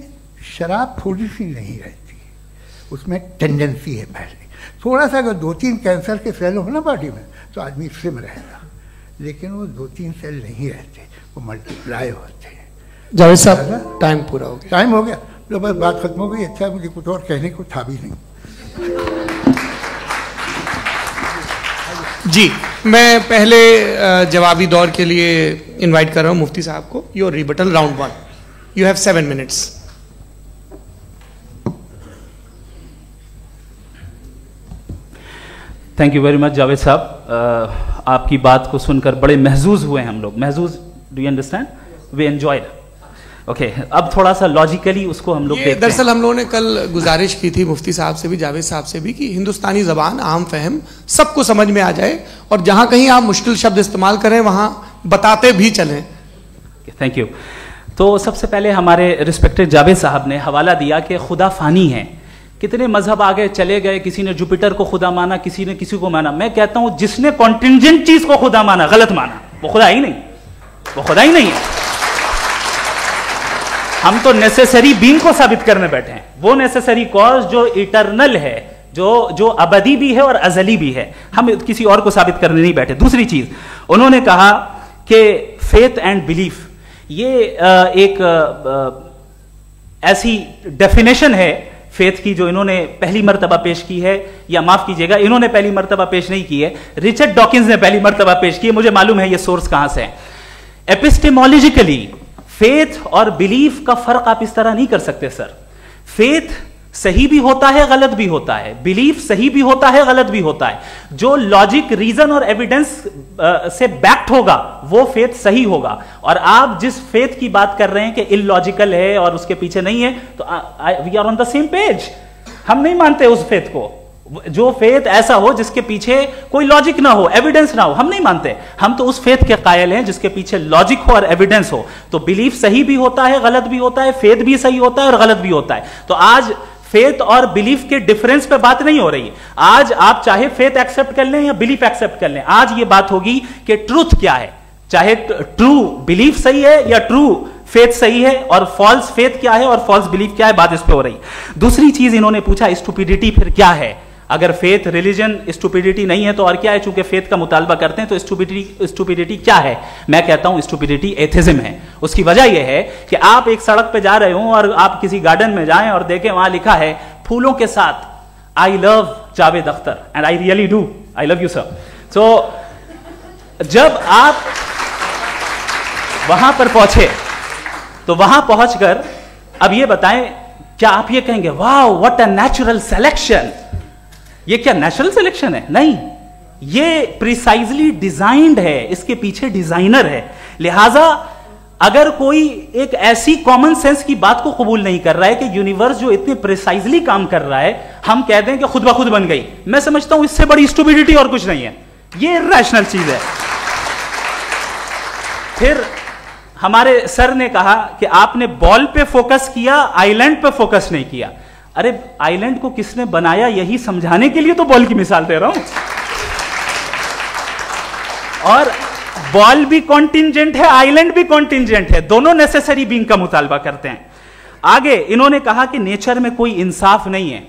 शराब थोड़ी सी नहीं रहती, उसमें टेंडेंसी है पहले। थोड़ा सा अगर 2-3 कैंसर के सेल हो ना बॉडी में तो आदमी स्लिम रहेगा, लेकिन वो 2-3 सेल नहीं रहते, वो मल्टीप्लाई होते हैं। जावेद साहब टाइम पूरा हो गया। टाइम हो गया तो बस बात खत्म हो गई। अच्छा, मुझे कुछ और कहने को था भी नहीं। जी, मैं पहले जवाबी दौर के लिए इनवाइट कर रहा हूं मुफ्ती साहब को। Your rebuttal round 1, you have 7 minutes। Thank you very much Javed साहब, आपकी बात को सुनकर बड़े महजूज हुए हम लोग। महजूज, do you understand? We enjoyed. Okay, अब थोड़ा सा लॉजिकली उसको हम लोग देखते हैं। दरअसल हम लोगों ने कल गुजारिश की थी मुफ्ती साहब से भी, जावेद साहब से भी, कि हिंदुस्तानी जबान आम फहम सबको समझ में आ जाए और जहां कहीं आप मुश्किल शब्द इस्तेमाल करें वहां बताते भी चलें। Thank you. तो सबसे पहले हमारे रिस्पेक्टेड जावेद साहब ने हवाला दिया कि खुदा फानी है। कितने मजहब आगे चले गए, किसी ने जुपिटर को खुदा माना, किसी ने किसी को माना। मैं कहता हूं जिसने कॉन्टिंजेंट चीज को खुदा माना, गलत माना, वो खुदा ही नहीं, वो खुदा ही नहीं है। हम तो नेसेसरी बीइंग को साबित करने बैठे हैं, वो नेसेसरी कॉज जो इटरनल है, जो अबदी भी है और अजली भी है। हम किसी और को साबित करने नहीं बैठे। दूसरी चीज उन्होंने कहा कि फेथ एंड बिलीफ, ये एक ऐसी डेफिनेशन है फेथ की जो इन्होंने पहली मर्तबा पेश की है, या माफ कीजिएगा इन्होंने पहली मर्तबा पेश नहीं की है, रिचर्ड डॉकिंस ने पहली मर्तबा पेश की है। मुझे मालूम है ये सोर्स कहां से है। एपिस्टेमोलॉजिकली फेथ और बिलीफ का फर्क आप इस तरह नहीं कर सकते सर। फेथ सही भी होता है, गलत भी होता है। बिलीफ सही भी होता है, गलत भी होता है। जो लॉजिक, रीजन और एविडेंस से बैक्ड होगा वो फेथ सही होगा। और आप जिस फेथ की बात कर रहे हैं कि इलॉजिकल है और उसके पीछे नहीं है, तो we are on the same page. हम नहीं मानते उस फेथ को, जो फेथ ऐसा हो जिसके पीछे कोई लॉजिक ना हो, एविडेंस ना हो, हम नहीं मानते। हम तो उस फेथ के कायल हैं जिसके पीछे लॉजिक हो और एविडेंस हो। तो बिलीफ सही भी होता है, गलत भी होता है, फेथ भी सही होता है और गलत भी होता है। तो आज फेथ और बिलीफ के डिफरेंस पे बात नहीं हो रही है। आज आप चाहे फेथ एक्सेप्ट कर लें या बिलीफ एक्सेप्ट कर लें, आज ये बात होगी कि ट्रूथ क्या है, चाहे ट्रू बिलीफ सही है या ट्रू फेथ सही है, और फॉल्स फेथ क्या है और फॉल्स बिलीफ क्या है, बात इस पे हो रही। दूसरी चीज इन्होंने पूछा स्टुपिडिटी फिर क्या है। अगर फेथ रिलीजन स्टुपिडिटी नहीं है तो और क्या है? चूंकि फेथ का मुतालबा करते हैं तो स्टुपिडिटी क्या है? मैं कहता हूं स्टुपिडिटी एथिज्म है। उसकी वजह यह है कि आप एक सड़क पे जा रहे हो और आप किसी गार्डन में जाएं और देखें वहां लिखा है फूलों के साथ I love Javed Akhtar, and I really do, I love you sir. So जब आप वहां पर पहुंचे तो वहां पहुंचकर अब ये बताएं, क्या आप ये कहेंगे वाह व्हाट अ नेचुरल सिलेक्शन? ये क्या नेचुरल सिलेक्शन है? नहीं, ये प्रिसाइजली डिजाइंड है, इसके पीछे डिजाइनर है। लिहाजा अगर कोई एक ऐसी कॉमन सेंस की बात को कबूल नहीं कर रहा है कि यूनिवर्स जो इतने प्रिसाइजली काम कर रहा है, हम कह दें कि खुद ब खुद बन गई, मैं समझता हूं इससे बड़ी स्टुपिडिटी और कुछ नहीं है। ये इरैशनल चीज है। फिर हमारे सर ने कहा कि आपने बॉल पे फोकस किया, आइलैंड पे फोकस नहीं किया। अरे आइलैंड को किसने बनाया यही समझाने के लिए तो बॉल की मिसाल दे रहा हूं। और बॉल भी कॉन्टिंजेंट है, आइलैंड भी कॉन्टिंजेंट है, दोनों नेसेसरी बीइंग का मुतालबा करते हैं। आगे इन्होंने कहा कि नेचर में कोई इंसाफ नहीं है।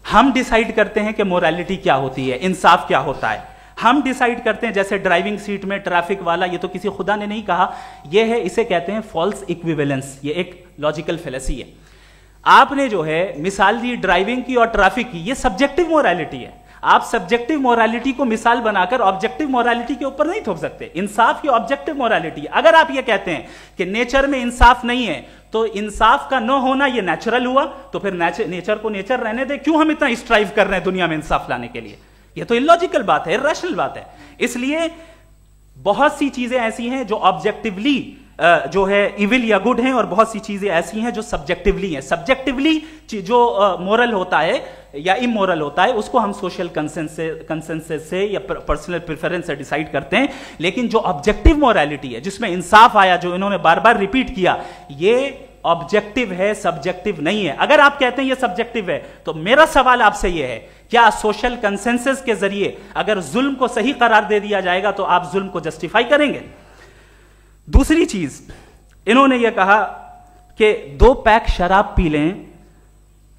हम डिसाइड करते हैं कि मोरालिटी क्या होती है, इंसाफ क्या होता है। हम डिसाइड करते हैं, जैसे ड्राइविंग सीट में ट्रैफिक वाला, ये तो किसी खुदा ने नहीं कहा, ये है, इसे कहते हैं फॉल्स इक्विवेलेंस। ये एक लॉजिकल फेलेसी है। आपने जो है मिसाल दी ड्राइविंग की और ट्रैफिक की, ये सब्जेक्टिव मोरालिटी है। आप सब्जेक्टिव मोरालिटी को मिसाल बनाकर ऑब्जेक्टिव मोरालिटी के ऊपर नहीं थोप सकते। इंसाफ की ऑब्जेक्टिव मोरालिटी। अगर आप ये कहते हैं कि नेचर में इंसाफ नहीं है तो इंसाफ का न होना ये नेचुरल हुआ, तो फिर नेचर को नेचर रहने दे, क्यों हम इतना स्ट्राइव कर रहे हैं दुनिया में इंसाफ लाने के लिए? ये तो इलॉजिकल बात है, इरैशनल बात है। इसलिए बहुत सी चीजें ऐसी हैं जो ऑब्जेक्टिवली जो है इविल या गुड हैं, और बहुत सी चीजें ऐसी हैं जो सब्जेक्टिवली हैं। सब्जेक्टिवली जो मोरल होता है या इमोरल होता है उसको हम सोशल कंसेंसस से या पर्सनल प्रेफरेंस से डिसाइड करते हैं। लेकिन जो ऑब्जेक्टिव मोरालिटी है जिसमें इंसाफ आया, जो इन्होंने बार बार रिपीट किया, ये ऑब्जेक्टिव है, सब्जेक्टिव नहीं है। अगर आप कहते हैं ये सब्जेक्टिव है तो मेरा सवाल आपसे ये है, क्या सोशल कंसेंसस के जरिए अगर जुल्म को सही करार दे दिया जाएगा तो आप जुल्म को जस्टिफाई करेंगे? दूसरी चीज इन्होंने यह कहा कि 2 पैक शराब पी लें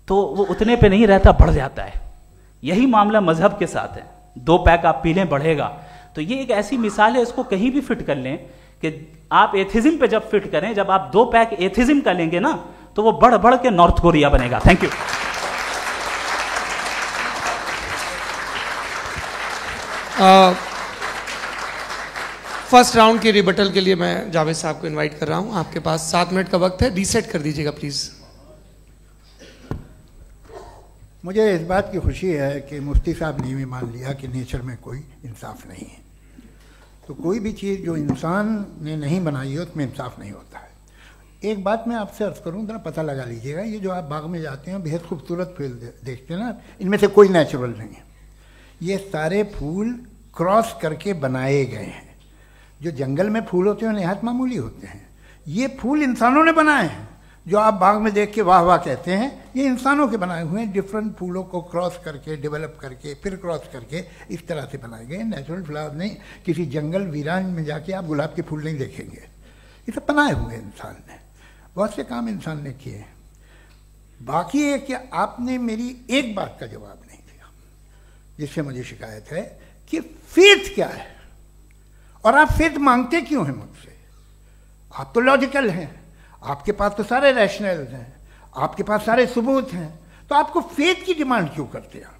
तो वो उतने पे नहीं रहता, बढ़ जाता है। यही मामला मजहब के साथ है। 2 पैक आप पी लें बढ़ेगा, तो ये एक ऐसी मिसाल है, इसको कहीं भी फिट कर लें कि आप एथिज्म पे जब फिट करें, जब आप 2 पैक एथिज्म का लेंगे ना तो वो बढ़ बढ़ के नॉर्थ कोरिया बनेगा। Thank you. फर्स्ट राउंड के रिबटल के लिए मैं जावेद साहब को इनवाइट कर रहा हूं। आपके पास 7 मिनट का वक्त है, रीसेट कर दीजिएगा प्लीज। मुझे इस बात की खुशी है कि मुफ्ती साहब ने भी मान लिया कि नेचर में कोई इंसाफ नहीं है। तो कोई भी चीज़ जो इंसान ने नहीं बनाई है उसमें इंसाफ नहीं होता है। एक बात मैं आपसे अर्ज़ करूँ, जरा पता लगा लीजिएगा, ये जो आप बाग में जाते हैं बेहद खूबसूरत फूल देखते हैं ना, इनमें से कोई नेचुरल नहीं है। ये सारे फूल क्रॉस करके बनाए गए हैं। जो जंगल में फूल होते हैं नहायत मामूली होते हैं, ये फूल इंसानों ने बनाए हैं। जो आप बाग में देख के वाह वाह कहते हैं, ये इंसानों के बनाए हुए हैं। डिफरेंट फूलों को क्रॉस करके, डेवलप करके, फिर क्रॉस करके इस तरह से बनाए गए। नेचुरल फ्लावर नहीं। किसी जंगल वीरान में जाके आप गुलाब के फूल नहीं देखेंगे। ये सब बनाए हुए इंसान ने, बहुत से काम इंसान ने किए हैं। बाकी है कि आपने मेरी एक बात का जवाब नहीं दिया, जिससे मुझे शिकायत है कि फेथ क्या है और आप फेथ मांगते क्यों हैं मुझसे। आप तो लॉजिकल हैं, आपके पास तो सारे रैशनल्स हैं, आपके पास सारे सबूत हैं, तो आपको फेथ की डिमांड क्यों करते हैं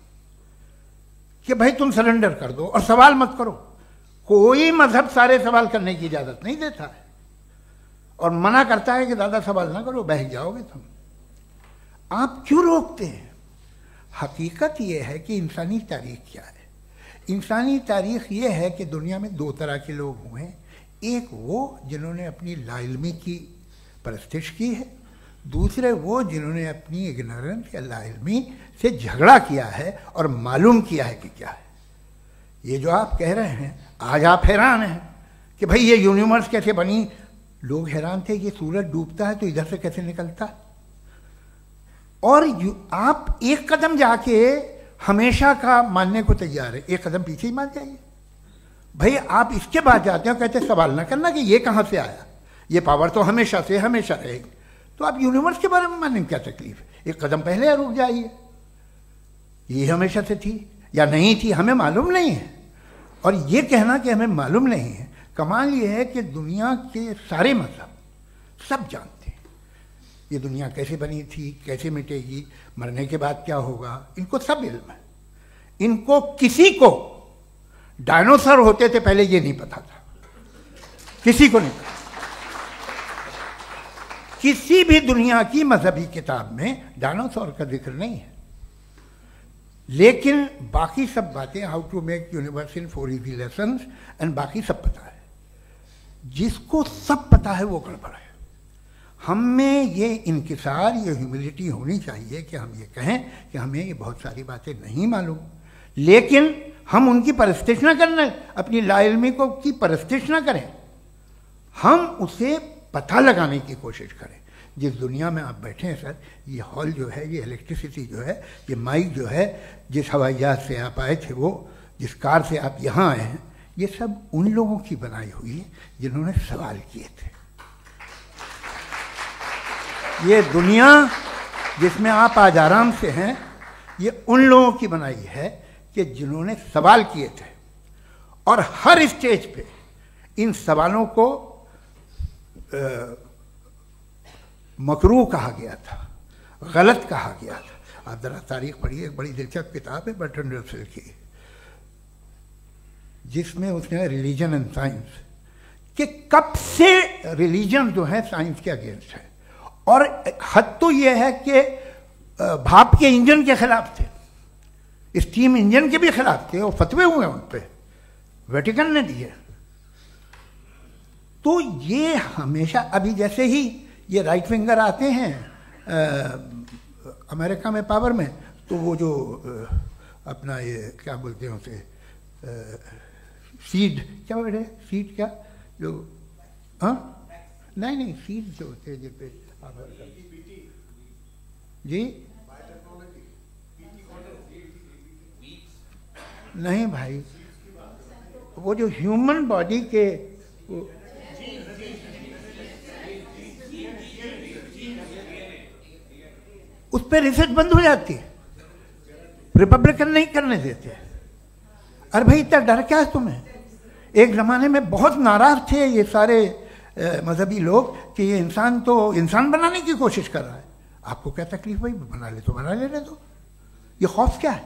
कि भाई तुम सरेंडर कर दो और सवाल मत करो। कोई मजहब सारे सवाल करने की इजाजत नहीं देता है और मना करता है कि ज़्यादा सवाल ना करो, बह जाओगे तुम। आप क्यों रोकते हैं? हकीकत यह है कि इंसानी तारीख क्या है। इंसानी तारीख ये है कि दुनिया में 2 तरह के लोग हुए हैं। एक वो जिन्होंने अपनी लाइल्मी की परस्तिश की है, दूसरे वो जिन्होंने अपनी इग्नोरेंस या लाइल्मी से झगड़ा किया है और मालूम किया है कि क्या है। ये जो आप कह रहे हैं, आज आप हैरान हैं कि भाई ये यूनिवर्स कैसे बनी। लोग हैरान थे कि सूरज डूबता है तो इधर से कैसे निकलता। और आप एक कदम जाके हमेशा का मानने को तैयार है, एक कदम पीछे ही मान जाइए। भाई आप इसके बाद जाते हो, कहते सवाल ना करना कि ये कहाँ से आया, ये पावर तो हमेशा से हमेशा रहेगी। तो आप यूनिवर्स के बारे में मानने में क्या तकलीफ है? एक कदम पहले रुक जाइए। ये हमेशा से थी या नहीं थी, हमें मालूम नहीं है। और ये कहना कि हमें मालूम नहीं है, कमाल ये है कि दुनिया के सारे मजहब सब जानते हैं ये दुनिया कैसे बनी थी, कैसे मिटेगी, मरने के बाद क्या होगा, इनको सब इल्म है। इनको किसी को डायनासोर होते थे पहले ये नहीं पता था, किसी को नहीं पता। किसी भी दुनिया की मजहबी किताब में डायनासोर का जिक्र नहीं है। लेकिन बाकी सब बातें, how to make universe in 4 easy lessons and बाकी सब पता है। जिसको सब पता है वो गड़बड़ है। हम में ये इंकिसार, ये ह्यूमिलिटी होनी चाहिए कि हम ये कहें कि हमें ये बहुत सारी बातें नहीं मालूम, लेकिन हम उनकी परस्तिश न करें, अपनी लाइल्मी को की परस्तिश न करें, हम उसे पता लगाने की कोशिश करें। जिस दुनिया में आप बैठे हैं सर, ये हॉल जो है, ये इलेक्ट्रिसिटी जो है, ये माइक जो है, जिस हवाई जहाज से आप आए थे, वो जिस कार से आप यहाँ आए हैं, ये सब उन लोगों की बनाई हुई है जिन्होंने सवाल किए थे। ये दुनिया जिसमें आप आज आराम से हैं, ये उन लोगों की बनाई है कि जिन्होंने सवाल किए थे। और हर स्टेज पे इन सवालों को मकरूह कहा गया था, गलत कहा गया था। आप जरा तारीख पढ़िए, एक बड़ी दिलचस्प किताब है बर्ट्रैंड रसेल की, जिसमें उसने रिलीजन एंड साइंस कि कब से रिलीजन जो है साइंस के अगेंस्ट है। और हद तो यह है कि भाप के इंजन के खिलाफ थे, स्टीम इंजन के भी खिलाफ थे, और फतवे हुए उन पे, वेटिकन ने दिए। तो ये हमेशा, अभी जैसे ही ये राइट विंगर आते हैं अमेरिका में पावर में, तो वो जो अपना ये क्या बोलते हैं उसे, सीड क्या बोलते हैं, सीड क्या जो, हाँ नहीं सीड जो होते हैं जिस पे जी नहीं भाई, वो जो ह्यूमन बॉडी के उस पर रिसर्च बंद हो जाती है, रिपब्लिकन नहीं करने देते। अरे भाई इतना डर क्या है तुम्हें? एक ज़माने में बहुत नाराज थे ये सारे मजहबी लोग कि ये इंसान तो इंसान बनाने की कोशिश कर रहा है। आपको क्या तकलीफ भाई, बना ले तो बना लेने दो, ये खौफ क्या है?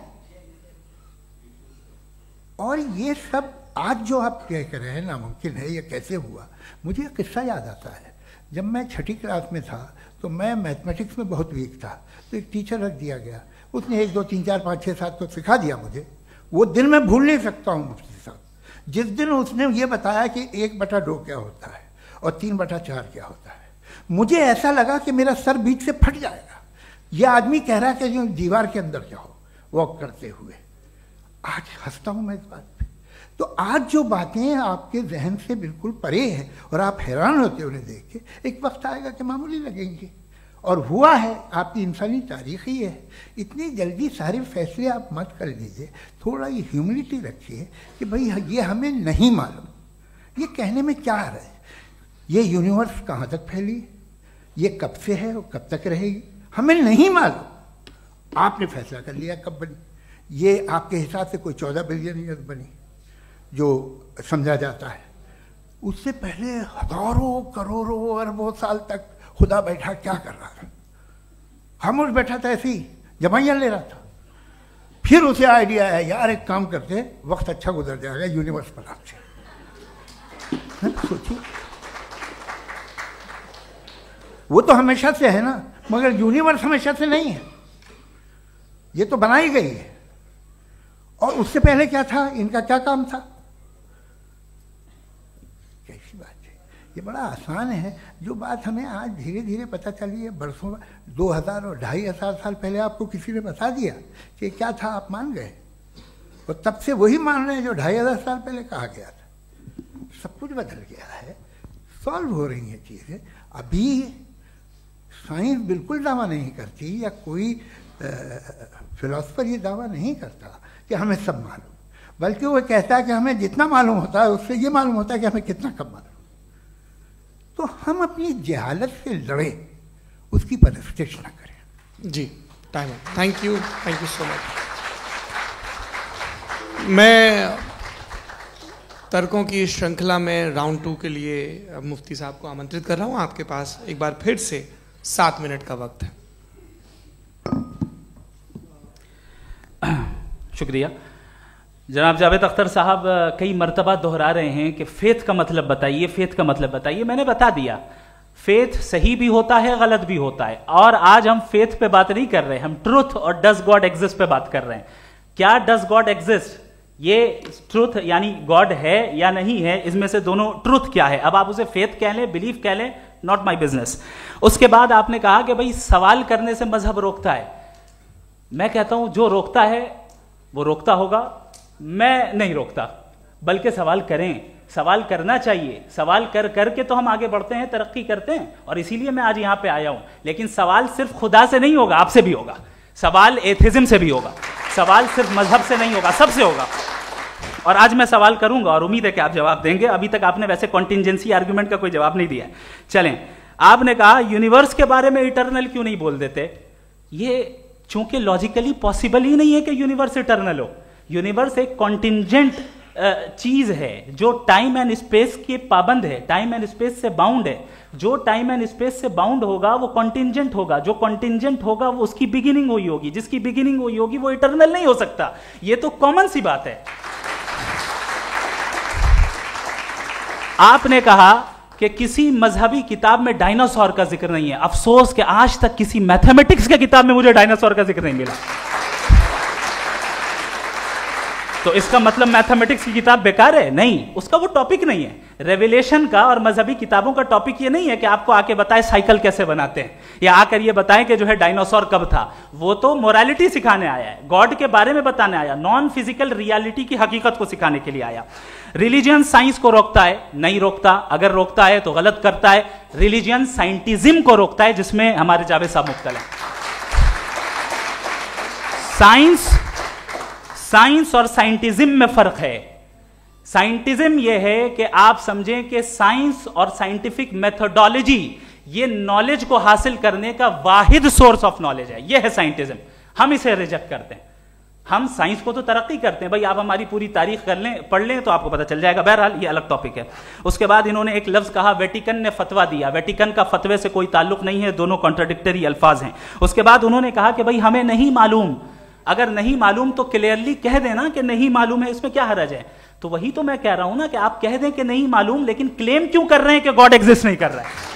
और ये सब आज जो आप कह रहे हैं नामुमकिन है, ये कैसे हुआ, मुझे एक किस्सा याद आता है। जब मैं 6ठी क्लास में था तो मैं मैथमेटिक्स में बहुत वीक था, तो एक टीचर रख दिया गया, उसने 1 2 3 4 5 6 7 को सिखा दिया मुझे। वो दिन मैं भूल नहीं सकता हूँ मुफ्ती साहब, जिस दिन उसने ये बताया कि 1/2 क्या होता है और 3/4 क्या होता है, मुझे ऐसा लगा कि मेरा सर बीच से फट जाएगा। ये आदमी कह रहा है कि जो दीवार के अंदर जाओ वॉक करते हुए। आज हंसता हूँ मैं इस बात पे। तो आज जो बातें आपके जहन से बिल्कुल परे हैं और आप हैरान होते उन्हें देख के, एक वक्त आएगा कि मामूली लगेंगे। और हुआ है, आपकी इंसानी तारीख ही है। इतनी जल्दी सारे फैसले आप मत कर लीजिए, थोड़ा ये ह्यूमिलिटी रखिए कि भाई ये हमें नहीं मालूम। ये कहने में क्या है, ये यूनिवर्स कहाँ तक फैली, ये कब से है और कब तक रहेगी, हमें नहीं मालूम। आपने फैसला कर लिया कब बनी, ये आपके हिसाब से कोई 14 बिलियन ईयर बनी जो समझा जाता है। उससे पहले हजारों करोड़ों अरबों साल तक खुदा बैठा क्या कर रहा था, खामोश बैठा था, ऐसे ही जमाइयाँ ले रहा था। फिर उसे आइडिया है, यार एक काम करते, वक्त अच्छा गुजर जाएगा, यूनिवर्स पर आपसे सोचिए। वो तो हमेशा से है ना, मगर यूनिवर्स हमेशा से नहीं है, ये तो बनाई गई है। और उससे पहले क्या था, इनका क्या काम था, कैसी बात है। ये बड़ा आसान है, जो बात हमें आज धीरे धीरे पता चली है। बरसों 2000 और 2500 साल पहले आपको किसी ने बता दिया कि क्या था, आप मान गए, और तब से वही मान रहे हैं जो 2500 साल पहले कहा गया था। सब कुछ बदल गया है, सॉल्व हो रही हैं चीज़ें। अभी साइंस बिल्कुल दावा नहीं करती, या कोई फिलोसफर ये दावा नहीं करता कि हमें सब मालूम, बल्कि वो कहता है कि हमें जितना मालूम होता है उससे ये मालूम होता है कि हमें कितना कम मालूम। तो हम अपनी जहालत से लड़े, उसकी परस्तिश न करें। जी, time. Thank you so much. मैं तर्कों की श्रृंखला में राउंड 2 के लिए मुफ्ती साहब को आमंत्रित कर रहा हूँ। आपके पास एक बार फिर से 7 मिनट का वक्त है। शुक्रिया। जनाब जावेद अख्तर साहब कई मर्तबा दोहरा रहे हैं कि फेथ का मतलब बताइए, फेथ का मतलब बताइए। मैंने बता दिया, फेथ सही भी होता है, गलत भी होता है। और आज हम फेथ पे बात नहीं कर रहे, हम ट्रुथ और डज गॉड एग्जिस्ट पे बात कर रहे हैं। क्या डज गॉड एग्जिस्ट, ये ट्रुथ यानी गॉड है या नहीं है, इसमें से दोनों ट्रुथ क्या है। अब आप उसे फेथ कह लें, बिलीफ कह लें, नॉट माई बिजनेस। उसके बाद आपने कहा कि भाई सवाल करने से मजहब रोकता है। मैं कहता हूं जो रोकता है वो रोकता होगा, मैं नहीं रोकता, बल्कि सवाल करें, सवाल करना चाहिए। सवाल कर करके तो हम आगे बढ़ते हैं, तरक्की करते हैं, और इसीलिए मैं आज यहां पे आया हूं। लेकिन सवाल सिर्फ खुदा से नहीं होगा, आपसे भी होगा। सवाल एथिज्म से भी होगा, सवाल सिर्फ मजहब से नहीं होगा, सबसे होगा। और आज मैं सवाल करूंगा और उम्मीद है कि आप जवाब देंगे। अभी तक आपने वैसे कॉन्टिंजेंसी आर्गुमेंट का कोई जवाब नहीं दिया। चलें, आपने कहा यूनिवर्स के बारे में इटर्नल क्यों नहीं बोल देते। ये चूंकि लॉजिकली पॉसिबल ही नहीं है कि यूनिवर्स इटर्नल हो। यूनिवर्स एक कॉन्टिंजेंट चीज है जो टाइम एंड स्पेस के पाबंद है, टाइम एंड स्पेस से बाउंड है। जो टाइम एंड स्पेस से बाउंड होगा वो कॉन्टिंजेंट होगा, जो कॉन्टिंजेंट होगा वो उसकी बिगिनिंग हुई होगी, जिसकी बिगिनिंग हुई होगी वो इटर्नल नहीं हो सकता। ये तो कॉमन सी बात है। आपने कहा कि किसी मजहबी किताब में डायनासोर का जिक्र नहीं है। अफसोस कि आज तक किसी मैथमेटिक्स के किताब में मुझे डायनासोर का जिक्र नहीं मिला। तो इसका मतलब मैथमेटिक्स की किताब बेकार है? नहीं, उसका वो टॉपिक नहीं है। रेवलेशन का और मजहबी किताबों का टॉपिक ये नहीं है कि आपको आके बताए साइकिल कैसे बनाते हैं, या आकर ये बताएं कि जो है डायनासोर कब था। वो तो मोरालिटी सिखाने आया है, गॉड के बारे में बताने आया, नॉन फिजिकल रियलिटी की हकीकत को सिखाने के लिए आया। रिलीजियन साइंस को रोकता है? नहीं रोकता। अगर रोकता है तो गलत करता है। रिलीजियन साइंटिज्म को रोकता है, जिसमें हमारे जावेद साहब मुब्तला हैं। साइंस और साइंटिज्म में फर्क है। साइंटिज्म यह है कि आप समझें कि साइंस और साइंटिफिक मेथोडोलॉजी ये नॉलेज को हासिल करने का वाहिद सोर्स ऑफ नॉलेज है। यह है साइंटिज्म। हम इसे रिजेक्ट करते हैं। हम साइंस को तो तरक्की करते हैं, भाई आप हमारी पूरी तारीख कर लें, पढ़ लें तो आपको पता चल जाएगा। बहरहाल ये अलग टॉपिक है। उसके बाद इन्होंने एक लफ्ज कहा, वेटिकन ने फतवा दिया। वेटिकन का फतवे से कोई ताल्लुक नहीं है, दोनों कॉन्ट्राडिक्टरी अल्फाज हैं। उसके बाद उन्होंने कहा कि भाई हमें नहीं मालूम। अगर नहीं मालूम तो क्लियरली कह देना कि नहीं मालूम है, इसमें क्या हरज है। तो वही तो मैं कह रहा हूं ना कि आप कह दें कि नहीं मालूम, लेकिन क्लेम क्यों कर रहे हैं कि गॉड एग्जिस्ट नहीं कर रहा है?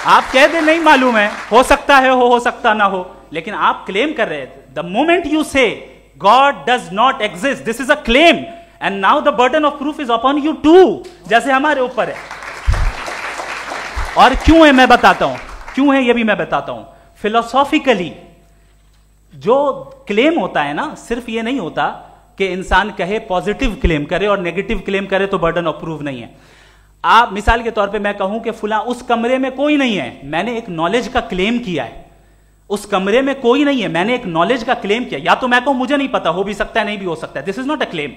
आप कह दें नहीं मालूम है, हो सकता है हो सकता ना हो, लेकिन आप क्लेम कर रहे हैं। The moment you say God does not exist, this is a claim, and now the burden of proof is upon you too, जैसे हमारे ऊपर है। और क्यों है मैं बताता हूं, क्यों है ये भी मैं बताता हूं। फिलोसॉफिकली जो क्लेम होता है ना, सिर्फ ये नहीं होता कि इंसान कहे पॉजिटिव क्लेम करे और नेगेटिव क्लेम करे तो बर्डन ऑफ प्रूफ नहीं है। आप मिसाल के तौर पे मैं कहूं कि फुला उस कमरे में कोई नहीं है, मैंने एक नॉलेज का क्लेम किया है। उस कमरे में कोई नहीं है, मैंने एक नॉलेज का क्लेम किया। या तो मैं कहूं मुझे नहीं पता, हो भी सकता है नहीं भी हो सकता है, this is not a claim.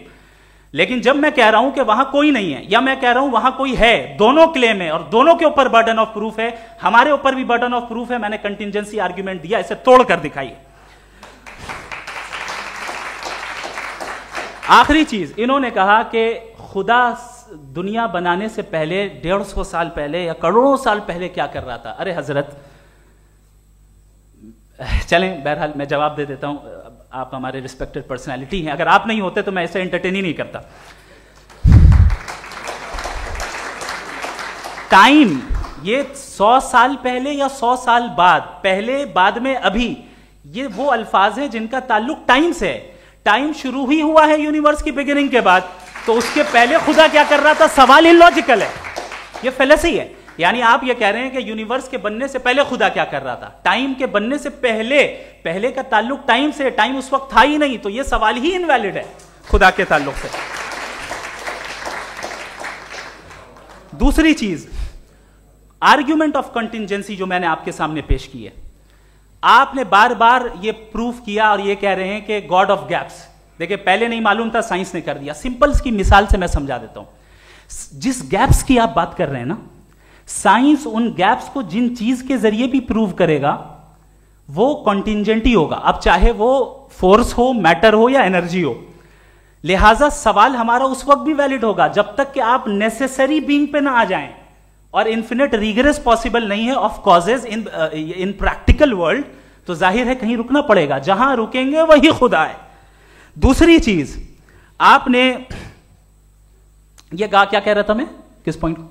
लेकिन जब मैं कह रहा हूं कि वहां कोई नहीं है या मैं कह रहा हूं वहां कोई है, दोनों क्लेम है और दोनों के ऊपर बर्डन ऑफ प्रूफ है। हमारे ऊपर भी बर्डन ऑफ प्रूफ है, मैंने कंटिजेंसी आर्ग्यूमेंट दिया, इसे तोड़कर दिखाइए। आखिरी चीज, इन्होंने कहा कि खुदा दुनिया बनाने से पहले 150 साल पहले या करोड़ों साल पहले क्या कर रहा था। अरे हजरत, चलें बहरहाल मैं जवाब दे देता हूं, आप हमारे रिस्पेक्टेड पर्सनालिटी हैं, अगर आप नहीं होते तो मैं ऐसे एंटरटेन ही नहीं करता। टाइम, ये 100 साल पहले या 100 साल बाद, पहले बाद में अभी, ये वो अल्फाज हैं जिनका ताल्लुक टाइम से है। टाइम शुरू ही हुआ है यूनिवर्स की बिगिनिंग के बाद, तो उसके पहले खुदा क्या कर रहा था, सवाल इलॉजिकल है, ये फेलेसी है। यानी आप ये कह रहे हैं कि यूनिवर्स के बनने से पहले खुदा क्या कर रहा था, टाइम के बनने से पहले, पहले का ताल्लुक टाइम से, टाइम उस वक्त था ही नहीं, तो ये सवाल ही इनवैलिड है खुदा के ताल्लुक से। दूसरी चीज, आर्ग्यूमेंट ऑफ कंटिजेंसी जो मैंने आपके सामने पेश की है, आपने बार बार ये प्रूफ किया और ये कह रहे हैं कि गॉड ऑफ गैप्स। देखिए पहले नहीं मालूम था, साइंस ने कर दिया। सिंपल की मिसाल से मैं समझा देता हूं। जिस गैप्स की आप बात कर रहे हैं ना, साइंस उन गैप्स को जिन चीज के जरिए भी प्रूव करेगा वो कॉन्टिंजेंट ही होगा, अब चाहे वो फोर्स हो, मैटर हो या एनर्जी हो। लिहाजा सवाल हमारा उस वक्त भी वैलिड होगा जब तक कि आप नेसेसरी बीइंग पे ना आ जाएं, और इन्फिनिट रिगरेस पॉसिबल नहीं है of causes in practical world, तो जाहिर है कहीं रुकना पड़ेगा, जहां रुकेंगे वही खुदा है। दूसरी चीज, आपने ये कहा, क्या कह रहा था मैं, किस पॉइंट को?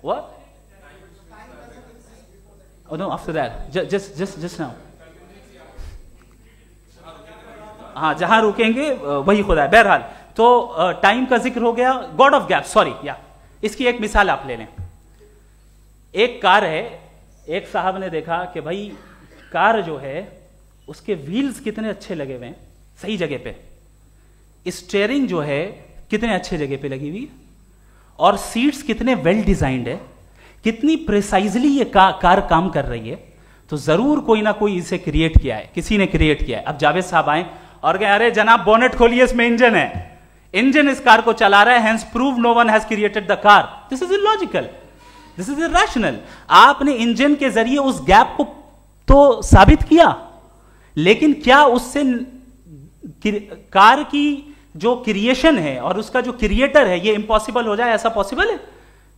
What? Oh no, after that, just now. हाँ, जहां रुकेंगे वही खुदा है। बहरहाल, तो टाइम का जिक्र हो गया, गॉड ऑफ गैप, सॉरी, या इसकी एक मिसाल आप ले लें। एक कार है, एक साहब ने देखा कि भाई कार जो है उसके व्हील्स कितने अच्छे लगे हुए हैं, सही जगह पे, स्टीयरिंग जो है कितने अच्छे जगह पे लगी हुई, और सीट्स कितने वेल डिजाइंड है, कितनी प्रिसाइजली ये कार काम कर रही है, तो जरूर कोई ना कोई इसे क्रिएट किया है, किसी ने क्रिएट किया है। अब जावेद साहब आए और कहे अरे जनाब बोनेट खोलिए, इसमें इंजन है, इंजन इस कार को चला रहा है, hence prove no one has created the car. This is illogical, this is irrational. आपने इंजन के जरिए उस गैप को तो साबित किया, लेकिन क्या उससे कार की जो क्रिएशन है और उसका जो क्रिएटर है ये इम्पॉसिबल हो जाए, ऐसा पॉसिबल है?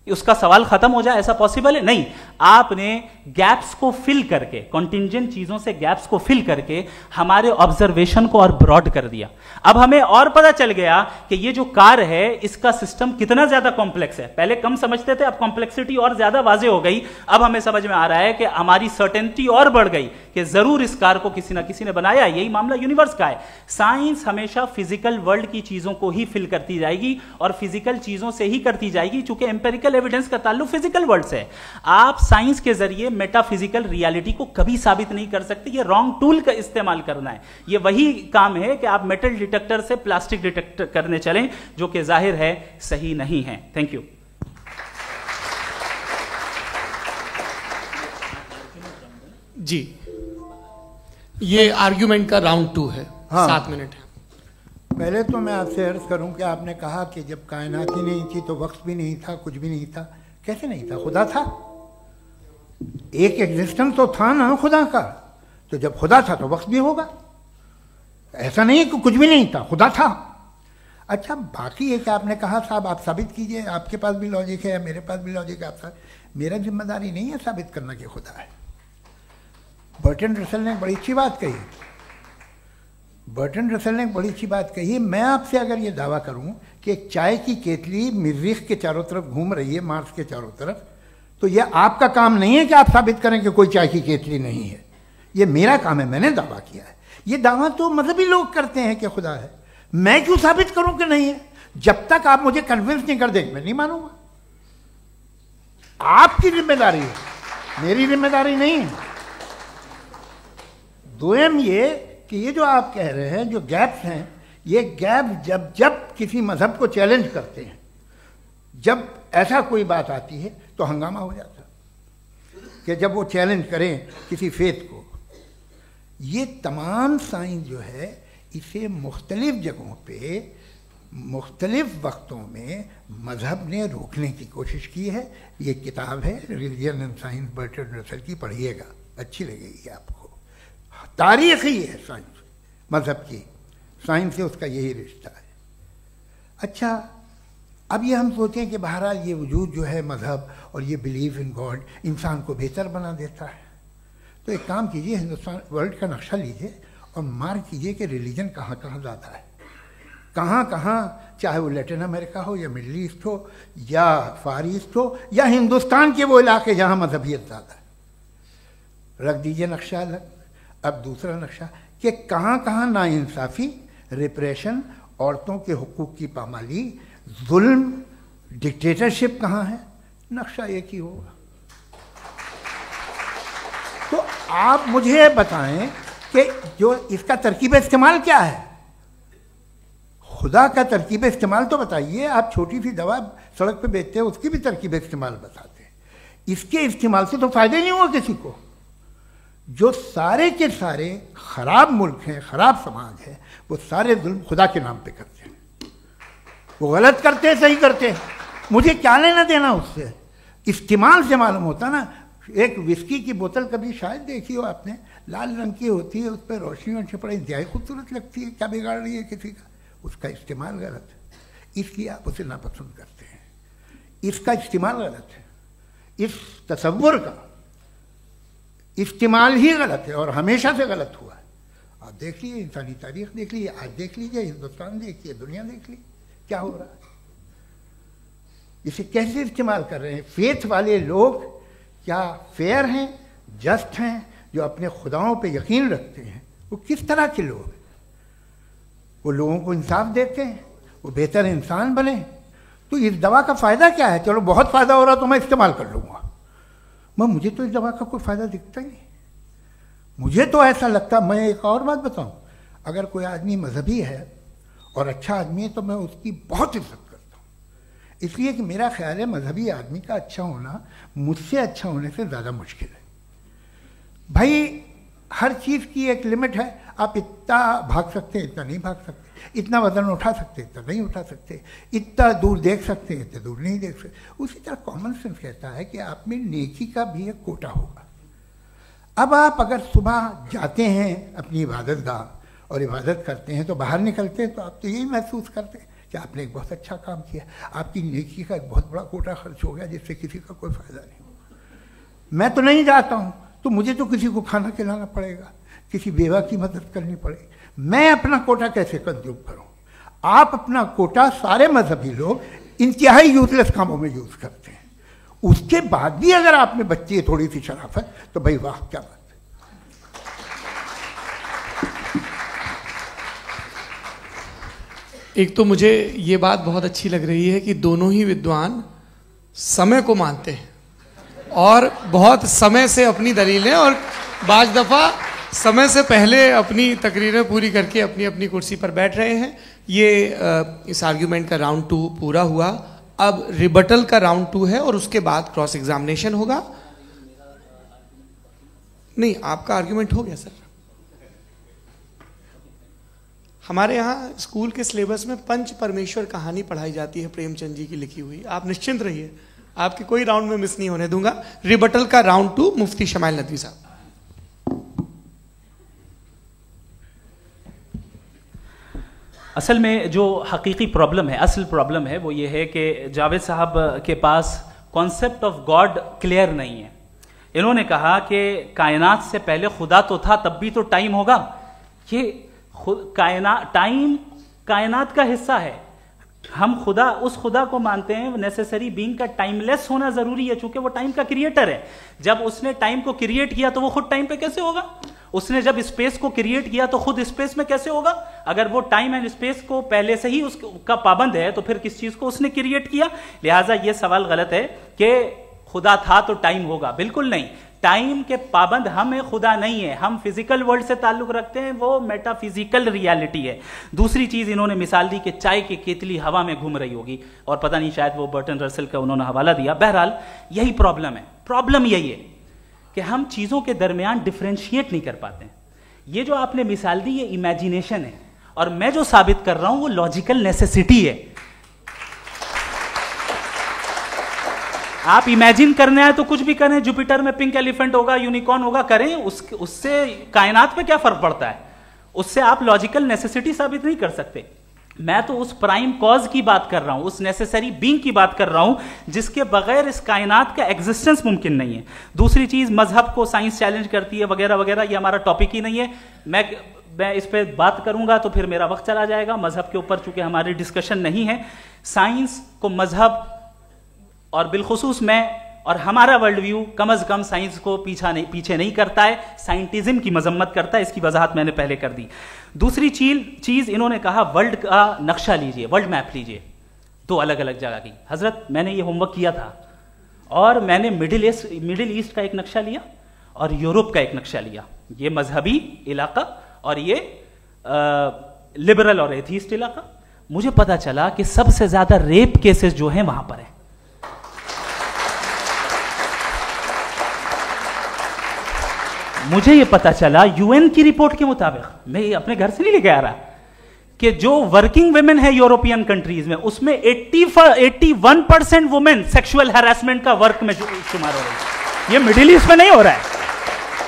उसका सवाल खत्म हो जाए, ऐसा पॉसिबल है? नहीं। आपने गैप्स को फिल करके, कॉन्टिंजेंट चीजों से गैप्स को फिल करके हमारे ऑब्जर्वेशन को और ब्रॉड कर दिया। अब हमें और पता चल गया कि ये जो कार है इसका सिस्टम कितना ज्यादा कॉम्प्लेक्स है। पहले कम समझते थे, अब कॉम्प्लेक्सिटी और ज्यादा वाजे हो गई। अब हमें समझ में आ रहा है कि हमारी सर्टेनिटी और बढ़ गई कि जरूर इस कार को किसी ना किसी ने बनाया। यही मामला यूनिवर्स का है। साइंस हमेशा फिजिकल वर्ल्ड की चीजों को ही फिल करती जाएगी और फिजिकल चीजों से ही करती जाएगी, चूंकि एम्पेरिकल एविडेंस का ताल्लुक फिजिकल वर्ल्ड से है। आप साइंस के जरिए मेटाफिजिकल रियलिटी को कभी साबित नहीं कर सकते। ये रॉन्ग टूल का इस्तेमाल करना है। ये वही काम है कि आप मेटल डिटेक्टर से प्लास्टिक डिटेक्टर करने चलें, जो कि जाहिर है सही नहीं है। Thank you. जी, ये आर्ग्यूमेंट का राउंड 2 है। हाँ। 7 मिनट है। पहले तो मैं आपसे अर्ज करूं कि आपने कहा कि जब कायनात ही नहीं थी तो वक्त भी नहीं था, कुछ भी नहीं था। कैसे नहीं था? खुदा था। एक एग्जिस्टेंस तो था ना खुदा का। तो जब खुदा था तो वक्त भी होगा। ऐसा नहीं है कि कुछ भी नहीं था, खुदा था। अच्छा, बाकी एक आपने कहा साहब आप साबित कीजिए, आपके पास भी लॉजिक है या मेरे पास भी लॉजिक है। मेरा जिम्मेदारी नहीं है साबित करना कि खुदा है। बर्टन रसल ने बड़ी अच्छी बात कही, बर्टन रसल ने बड़ी अच्छी बात कही। मैं आपसे अगर ये दावा करूं कि एक चाय की केतली मरीख के चारों तरफ घूम रही है, मार्स के चारों तरफ, तो ये आपका काम नहीं है कि आप साबित करें कि कोई चाय की केतली नहीं है। ये मेरा काम है, मैंने दावा किया है। ये दावा तो मजहबी लोग करते हैं कि खुदा है, मैं क्यों साबित करूं कि नहीं है? जब तक आप मुझे कन्विंस नहीं कर देंगे मैं नहीं मानूंगा। आपकी जिम्मेदारी है, मेरी जिम्मेदारी नहीं है। दोयम ये कि ये जो आप कह रहे हैं, जो गैप्स हैं, ये गैप जब जब किसी मजहब को चैलेंज करते हैं, जब ऐसा कोई बात आती है तो हंगामा हो जाता है कि जब वो चैलेंज करें किसी फेथ को। ये तमाम साइंस जो है इसे मुख्तलिफ जगहों पे मुख्तलिफ वक्तों में मजहब ने रोकने की कोशिश की है। ये किताब है religion and science, Burton Russell की, पढ़िएगा, अच्छी लगेगी आपको। तारीख ही है साइंस, मजहब की साइंस से उसका यही रिश्ता है। अच्छा, अब ये हम सोचें कि बहरहाल ये वजूद जो है मजहब और ये बिलीव इन गॉड इंसान को बेहतर बना देता है, तो एक काम कीजिए, हिंदुस्तान वर्ल्ड का नक्शा लीजिए और मार्क कीजिए कि रिलीजन कहाँ कहाँ ज़्यादा है, कहाँ कहाँ, चाहे वो लैटिन अमेरिका हो या मिडल ईस्ट हो या फार ईस्ट हो या हिंदुस्तान के वो इलाके जहाँ मजहबियत ज़्यादा है। रख दीजिए नक्शा अलग। अब दूसरा नक्शा कि कहाँ कहाँ नाइंसाफ़ी, रिप्रेशन, औरतों के हुकूक की पामाली, जुल्म, डिक्टेटरशिप कहाँ है, नक्शा एक ही होगा। तो आप मुझे बताएं कि जो इसका तरकीब इस्तेमाल क्या है, खुदा का तरकीब इस्तेमाल तो बताइए। आप छोटी सी दवा सड़क पे बेचते हैं, उसकी भी तरकीब इस्तेमाल बताते हैं। इसके इस्तेमाल से तो फायदा नहीं हुआ किसी को। जो सारे के सारे खराब मुल्क हैं, खराब समाज है, वो सारे जुल्म खुदा के नाम पे करते हैं। वो गलत करते हैं, सही करते हैं, मुझे क्या लेना देना उससे। इस्तेमाल से मालूम होता ना। एक विस्की की बोतल कभी शायद देखी हो आपने, लाल रंग की होती है, उस पर रोशनी और छिपड़े इंतहाई खूबसूरत लगती है, क्या बिगाड़ रही है किसी का? उसका इस्तेमाल गलत है, इसलिए आप उसे नापसंद करते हैं। इसका इस्तेमाल गलत है, इस तसव्वुर का इस्तेमाल ही गलत है और हमेशा से गलत हुआ है। आप देख लीजिए, इंसानी तारीख देख लीजिए, आज देख लीजिए, हिंदुस्तान देखिए, दुनिया देख लीजिए, क्या हो रहा है। इसे कैसे इस्तेमाल कर रहे हैं? फेथ वाले लोग क्या फेयर हैं, जस्ट हैं, जो अपने खुदाओं पे यकीन रखते हैं, वो किस तरह के लोग हैं? वो लोगों को इंसाफ देते हैं, वो बेहतर इंसान बने। तो इस दवा का फ़ायदा क्या है? चलो बहुत फ़ायदा हो रहा तो मैं इस्तेमाल कर लूँगा, मैं मुझे तो इस दवा का कोई फ़ायदा दिखता ही नहीं। मुझे तो ऐसा लगता, मैं एक और बात बताऊँ, अगर कोई आदमी मजहबी है और अच्छा आदमी है तो मैं उसकी बहुत इज्जत करता हूँ, इसलिए कि मेरा ख्याल है मजहबी आदमी का अच्छा होना मुझसे अच्छा होने से ज़्यादा मुश्किल है। भाई हर चीज़ की एक लिमिट है। आप इतना भाग सकते हैं, इतना नहीं भाग सकते, इतना वजन उठा सकते, इतना नहीं उठा सकते, इतना दूर देख सकते हैं, इतना दूर नहीं देख सकते। उसी तरह कॉमन सेंस कहता है कि आप में नेकी का भी एक कोटा होगा। अब आप अगर सुबह जाते हैं अपनी इबादत गाह और इबादत करते हैं तो बाहर निकलते हैं तो आप तो यही महसूस करते हैं कि आपने एक बहुत अच्छा काम किया, आपकी नेकी का एक बहुत बड़ा कोटा खर्च हो गया जिससे किसी का कोई फ़ायदा नहीं। मैं तो नहीं जाता हूँ तो मुझे तो किसी को खाना खिलाना पड़ेगा, किसी बेवा की मदद करनी पड़ेगी, मैं अपना कोटा कैसे कंज्यूम करूं? आप अपना कोटा, सारे मजहबी लोग इंतहाई यूजलेस कामों में यूज करते हैं। उसके बाद भी अगर आप में बच्ची है थोड़ी सी शराफत, तो भाई वाह क्या बात है। एक तो मुझे ये बात बहुत अच्छी लग रही है कि दोनों ही विद्वान समय को मानते हैं और बहुत समय से अपनी दलीलें और बाज़ दफ़ा समय से पहले अपनी तकरीरें पूरी करके अपनी अपनी कुर्सी पर बैठ रहे हैं। ये इस आर्ग्यूमेंट का राउंड 2 पूरा हुआ। अब रिबटल का राउंड 2 है और उसके बाद क्रॉस एग्जामिनेशन होगा। नहीं, आपका आर्ग्यूमेंट हो गया सर। हमारे यहाँ स्कूल के सिलेबस में पंच परमेश्वर कहानी पढ़ाई जाती है, प्रेमचंद जी की लिखी हुई। आप निश्चिंत रहिए, आपके कोई राउंड में मिस नहीं होने दूंगा। रिबटल का राउंड 2, मुफ्ती शमाइल नदवी साहब। असल में जो हकीकी प्रॉब्लम है, असल प्रॉब्लम है, वो ये है कि जावेद साहब के पास कॉन्सेप्ट ऑफ गॉड क्लियर नहीं है। इन्होंने कहा कि कायनात से पहले खुदा तो था, तब भी तो टाइम होगा। ये टाइम कायनात का हिस्सा है। हम खुदा, उस खुदा को मानते हैं, नेसेसरी बीइंग का टाइमलेस होना जरूरी है, चूंकि वो टाइम का क्रिएटर है। जब उसने टाइम को क्रिएट किया तो वो खुद टाइम पे कैसे होगा? उसने जब स्पेस को क्रिएट किया तो खुद स्पेस में कैसे होगा? अगर वो टाइम एंड स्पेस को पहले से ही उसका पाबंद है तो फिर किस चीज को उसने क्रिएट किया? लिहाजा ये सवाल गलत है कि खुदा था तो टाइम होगा। बिल्कुल नहीं, टाइम के पाबंद हम है, खुदा नहीं है। हम फिजिकल वर्ल्ड से ताल्लुक रखते हैं, वो मेटाफिजिकल रियलिटी है। दूसरी चीज इन्होंने मिसाल दी कि चाय की केतली हवा में घूम रही होगी, और पता नहीं शायद वो बर्टन रसल का उन्होंने हवाला दिया। बहरहाल यही प्रॉब्लम है। प्रॉब्लम यही है कि हम चीजों के दरमियान डिफरेंशिएट नहीं कर पाते। ये जो आपने मिसाल दी ये इमेजिनेशन है, और मैं जो साबित कर रहा हूं वो लॉजिकल नेसेसिटी है। आप इमेजिन करने आए तो कुछ भी करें, जुपिटर में पिंक एलिफेंट होगा, यूनिकॉर्न होगा, करें, उससे कायनात पे क्या फर्क पड़ता है? उससे आप लॉजिकल नेसेसिटी साबित नहीं कर सकते। मैं तो उस प्राइम कॉज की बात कर रहा हूं, उस नेसेसरी बीइंग की बात कर रहा हूं जिसके बगैर इस कायनात का एग्जिस्टेंस मुमकिन नहीं है। दूसरी चीज, मजहब को साइंस चैलेंज करती है वगैरह वगैरह, ये हमारा टॉपिक ही नहीं है। मैं इस पे बात करूंगा तो फिर मेरा वक्त चला जाएगा। मजहब के ऊपर चूंकि हमारी डिस्कशन नहीं है, साइंस को मजहब और बिलखुसूस मैं और हमारा वर्ल्ड व्यू कम अज कम साइंस को पीछे नहीं करता है, साइंटिज्म की मजम्मत करता है। इसकी वजाहत मैंने पहले कर दी। दूसरी चीज इन्होंने कहा वर्ल्ड का नक्शा लीजिए, वर्ल्ड मैप लीजिए, दो अलग अलग जगह की। हजरत, मैंने ये होमवर्क किया था और मैंने मिडिल ईस्ट का एक नक्शा लिया और यूरोप का एक नक्शा लिया। ये मजहबी इलाका और ये लिबरल और एथीस्ट इलाका। मुझे पता चला कि सबसे ज्यादा रेप केसेस जो हैं वहां पर है। मुझे ये पता चला यूएन की रिपोर्ट के मुताबिक, मैं ये अपने घर से नहीं लेके आ रहा, कि जो वर्किंग वुमेन है यूरोपियन कंट्रीज में, उसमें 81% वुमेन सेक्सुअल हैरेसमेंट का वर्क में शुमार हो रही है। ये मिडिल ईस्ट में नहीं हो रहा है,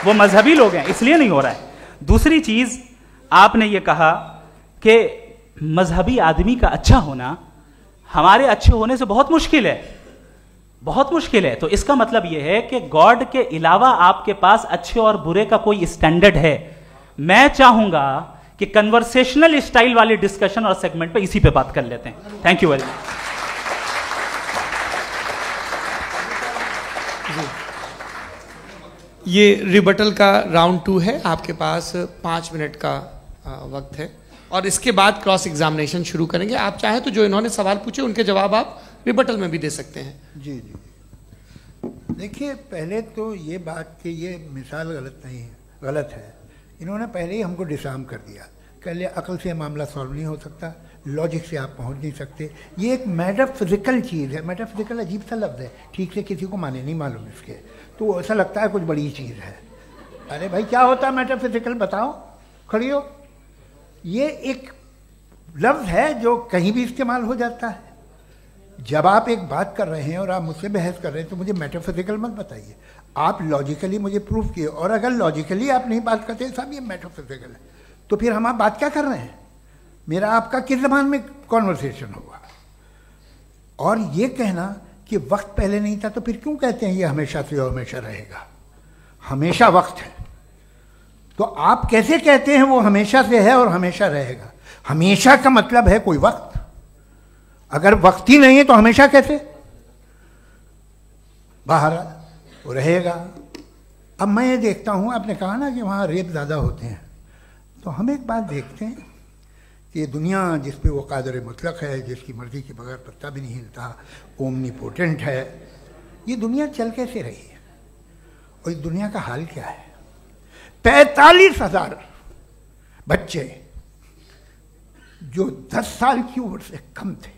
वो मजहबी लोग हैं इसलिए नहीं हो रहा है। दूसरी चीज, आपने ये कहा कि मजहबी आदमी का अच्छा होना हमारे अच्छे होने से बहुत मुश्किल है, बहुत मुश्किल है। तो इसका मतलब यह है कि गॉड के अलावा आपके पास अच्छे और बुरे का कोई स्टैंडर्ड है। मैं चाहूंगा कि कन्वर्सेशनल स्टाइल वाली डिस्कशन और सेगमेंट पे इसी पे बात कर लेते हैं। Thank you very much. ये रिबटल का राउंड 2 है। आपके पास 5 मिनट का वक्त है और इसके बाद क्रॉस एग्जामिनेशन शुरू करेंगे। आप चाहें तो जो इन्होंने सवाल पूछे उनके जवाब आप रिबटल में भी दे सकते हैं। जी जी, देखिए, पहले तो ये बात कि ये मिसाल गलत नहीं है, गलत है। इन्होंने पहले ही हमको डिसार्म कर दिया। कह लिया अकल से मामला सॉल्व नहीं हो सकता, लॉजिक से आप पहुंच नहीं सकते। ये एक मेटाफिजिकल चीज़ है। मेटाफिजिकल अजीब सा लफ्ज़ है, ठीक से किसी को माने नहीं मालूम इसके, तो ऐसा लगता है कुछ बड़ी चीज़ है। अरे भाई, क्या होता है मेटाफिजिकल, बताओ, खड़ी हो। ये एक लफ्ज़ है जो कहीं भी इस्तेमाल हो जाता है। जब आप एक बात कर रहे हैं और आप मुझसे बहस कर रहे हैं तो मुझे मेटाफिजिकल मत बताइए, आप लॉजिकली मुझे प्रूफ किए। और अगर लॉजिकली आप नहीं बात करते साहब ये मेटाफिजिकल है, तो फिर हम आप बात क्या कर रहे हैं? मेरा आपका किस ज़बान में कॉन्वर्सेशन होगा? और ये कहना कि वक्त पहले नहीं था, तो फिर क्यों कहते हैं ये हमेशा से और हमेशा रहेगा? हमेशा वक्त है, तो आप कैसे कहते हैं वो हमेशा से है और हमेशा रहेगा? हमेशा का मतलब है कोई वक्त, अगर वक्त ही नहीं है तो हमेशा कैसे? बाहर वो रहेगा। अब मैं ये देखता हूँ, आपने कहा ना कि वहाँ रेप ज़्यादा होते हैं, तो हम एक बात देखते हैं कि ये दुनिया जिस पे वो कादर मुतलक है, जिसकी मर्जी के बगैर पत्ता भी नहीं हिलता, ओमनीपोटेंट है, ये दुनिया चल कैसे रही है? और इस दुनिया का हाल क्या है? 45,000 बच्चे जो 10 साल की उम्र से कम थे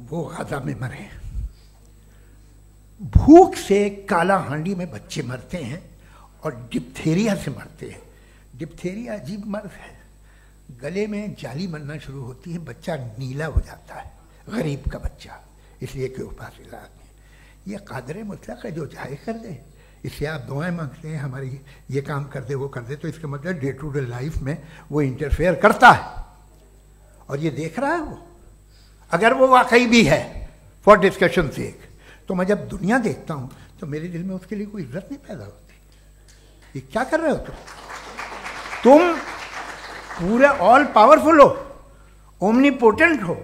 वो गाजा में मरे। भूख से काला हांडी में बच्चे मरते हैं और डिप्थेरिया से मरते हैं। डिप्थेरिया अजीब मर्ज है, गले में जाली बनना शुरू होती है, बच्चा नीला हो जाता है, गरीब का बच्चा, इसलिए कि वो पास इलाज नहीं। ये कादर मुतलक है, जो चाहे कर दे। इसलिए आप दुआएं मांगते हैं हमारी, ये काम कर दे वो कर दे, तो इसका मतलब डे टू डे लाइफ में वो इंटरफेयर करता है और ये देख रहा है वो। अगर वो वाकई भी है फॉर डिस्कशन सेक, तो मैं जब दुनिया देखता हूँ तो मेरे दिल में उसके लिए कोई इज्जत नहीं पैदा होती। ये क्या कर रहे हो तुम पूरे ऑल पावरफुल हो, ओमनीपोटेंट हो,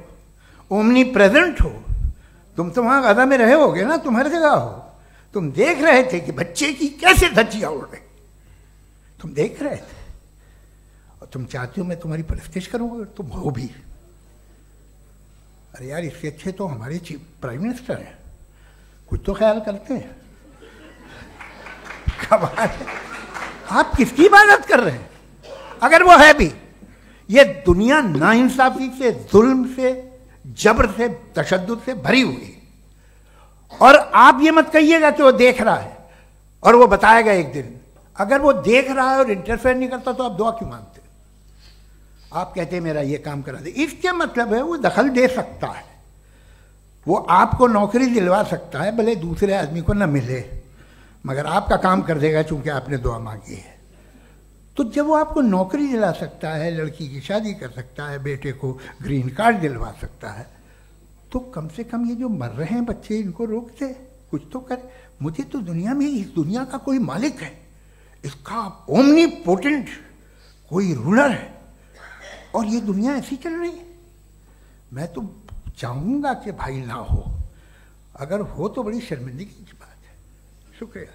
ओमनी प्रेजेंट हो। तुम तो वहां गादा में रहे होगे ना, तुम हर जगह हो। तुम देख रहे थे कि बच्चे की कैसे धज्जियां उड़ रही, तुम देख रहे थे, और तुम चाहते हो मैं तुम्हारी परस्तिश करूंगा, तुम हो भी। अरे यार, इसके अच्छे तो हमारे चीफ प्राइम मिनिस्टर हैं, कुछ तो ख्याल करते हैं। कमाल है, आप किसकी इबादत कर रहे हैं? अगर वो है भी, ये दुनिया नाइंसाफी से, जुल्म से, जबर से, तशद्दुद से भरी हुई। और आप ये मत कहिएगा कि वो देख रहा है और वो बताएगा एक दिन। अगर वो देख रहा है और इंटरफेयर नहीं करता तो आप दुआ क्यों मांगते? आप कहते हैं मेरा ये काम करा दे, इसके मतलब है वो दखल दे सकता है, वो आपको नौकरी दिलवा सकता है, भले दूसरे आदमी को न मिले, मगर आपका काम कर देगा चूंकि आपने दुआ मांगी है। तो जब वो आपको नौकरी दिला सकता है, लड़की की शादी कर सकता है, बेटे को ग्रीन कार्ड दिलवा सकता है, तो कम से कम ये जो मर रहे हैं बच्चे, इनको रोक दे, कुछ तो करे। मुझे तो दुनिया में, इस दुनिया का कोई मालिक है, इसका ओमनीपोटेंट कोई रूलर है, और ये दुनिया ऐसी चल रही है। मैं तो चाहूंगा कि भाई ना हो, अगर हो तो बड़ी शर्मिंदगी की बात है। शुक्रिया।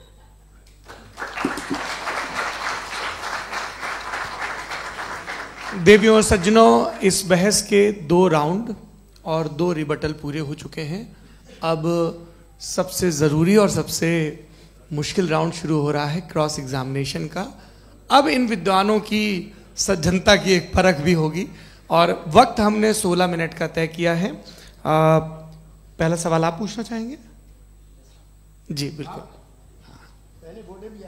देवियों और सज्जनों, इस बहस के 2 राउंड और 2 रिबटल पूरे हो चुके हैं। अब सबसे ज़रूरी और सबसे मुश्किल राउंड शुरू हो रहा है, क्रॉस एग्जामिनेशन का। अब इन विद्वानों की सज्जनता की एक परख भी होगी, और वक्त हमने 16 मिनट का तय किया है। पहला सवाल आप पूछना चाहेंगे? जी बिल्कुल। पहले बोले भी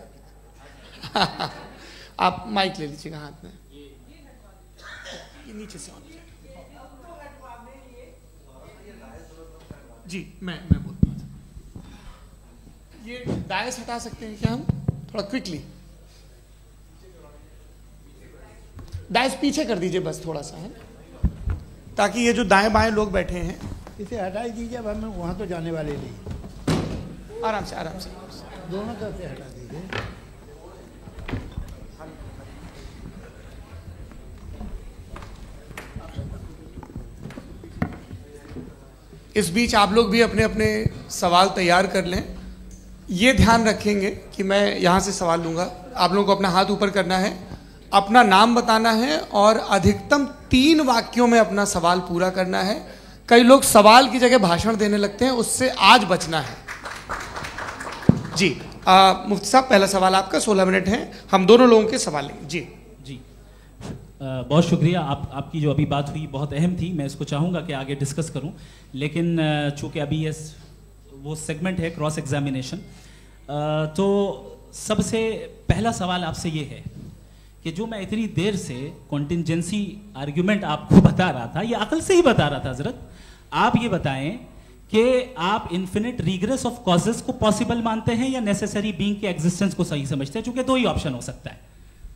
आप माइक ले लीजिएगा हाथ में, ये नीचे से ऑन जी। मैं बोलता हूँ, ये डायस हटा सकते हैं क्या हम थोड़ा क्विकली? डायस पीछे कर दीजिए बस थोड़ा सा, है, ताकि ये जो दाएं बाएं लोग बैठे हैं, इसे हटा ही दीजिए। अब हम वहां तो जाने वाले नहीं। आराम से आराम से दोनों तरफ से हटा दीजिए। इस बीच आप लोग भी अपने अपने सवाल तैयार कर लें। ये ध्यान रखेंगे कि मैं यहाँ से सवाल लूँगा, आप लोगों को अपना हाथ ऊपर करना है, अपना नाम बताना है, और अधिकतम 3 वाक्यों में अपना सवाल पूरा करना है। कई लोग सवाल की जगह भाषण देने लगते हैं, उससे आज बचना है। जी मुफ्ती साहब, पहला सवाल आपका, 16 मिनट हैं, हम दोनों लोगों के सवाल लेंगे। जी जी बहुत शुक्रिया। आपकी जो अभी बात हुई बहुत अहम थी, मैं इसको चाहूँगा कि आगे डिस्कस करूँ, लेकिन चूँकि अभी ये वो सेगमेंट है क्रॉस एग्जामिनेशन, तो सबसे पहला सवाल आपसे ये है कि जो मैं इतनी देर से कॉन्टिंजेंसी आर्ग्यूमेंट आपको बता रहा था, ये अकल से ही बता रहा था हजरत, आप ये बताएं कि आप इन्फिनिट रिग्रेस ऑफ कॉजेस को पॉसिबल मानते हैं या नेसेसरी बीइंग के एग्जिस्टेंस को सही समझते हैं, चूंकि 2 ही ऑप्शन हो सकता है,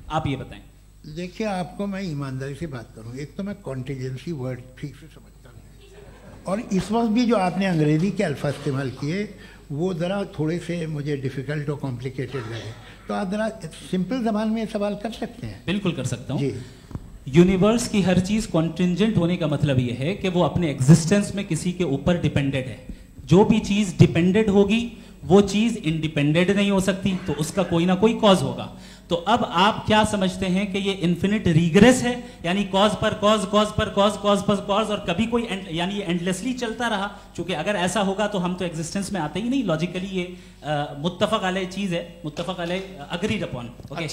आप ये बताएं। देखिए, आपको मैं ईमानदारी से बात करूं, एक तो मैं कॉन्टिजेंसी वर्ड ठीक से समझता नहीं, और इस वक्त भी जो आपने अंग्रेजी के अल्फाज इस्तेमाल किए वो ज़रा थोड़े से मुझे डिफ़िकल्ट और कॉम्प्लिकेटेड लगे, तो आप ज़रा सिंपल ज़बान में सवाल कर सकते हैं? बिल्कुल कर सकता हूँ जी। यूनिवर्स की हर चीज़ कॉन्टिंजेंट होने का मतलब ये है कि वो अपने एग्जिस्टेंस में किसी के ऊपर डिपेंडेड है। जो भी चीज़ डिपेंडेड होगी वो चीज़ इंडिपेंडेंट नहीं हो सकती, तो उसका कोई ना कोई कॉज होगा। तो अब आप क्या समझते हैं कि ये इन्फिनिट रिग्रेस है, यानी कॉज पर कॉज, कॉज पर कॉज, कॉज पर कॉज, और कभी कोई यानी ये एंडलेसली चलता रहा? क्योंकि अगर ऐसा होगा तो हम तो एग्जिस्टेंस में आते ही नहीं, लॉजिकली ये मुत्तफक अलैह चीज़ है, मुत्तफक अलैह अग्रीड अपॉन। ओके,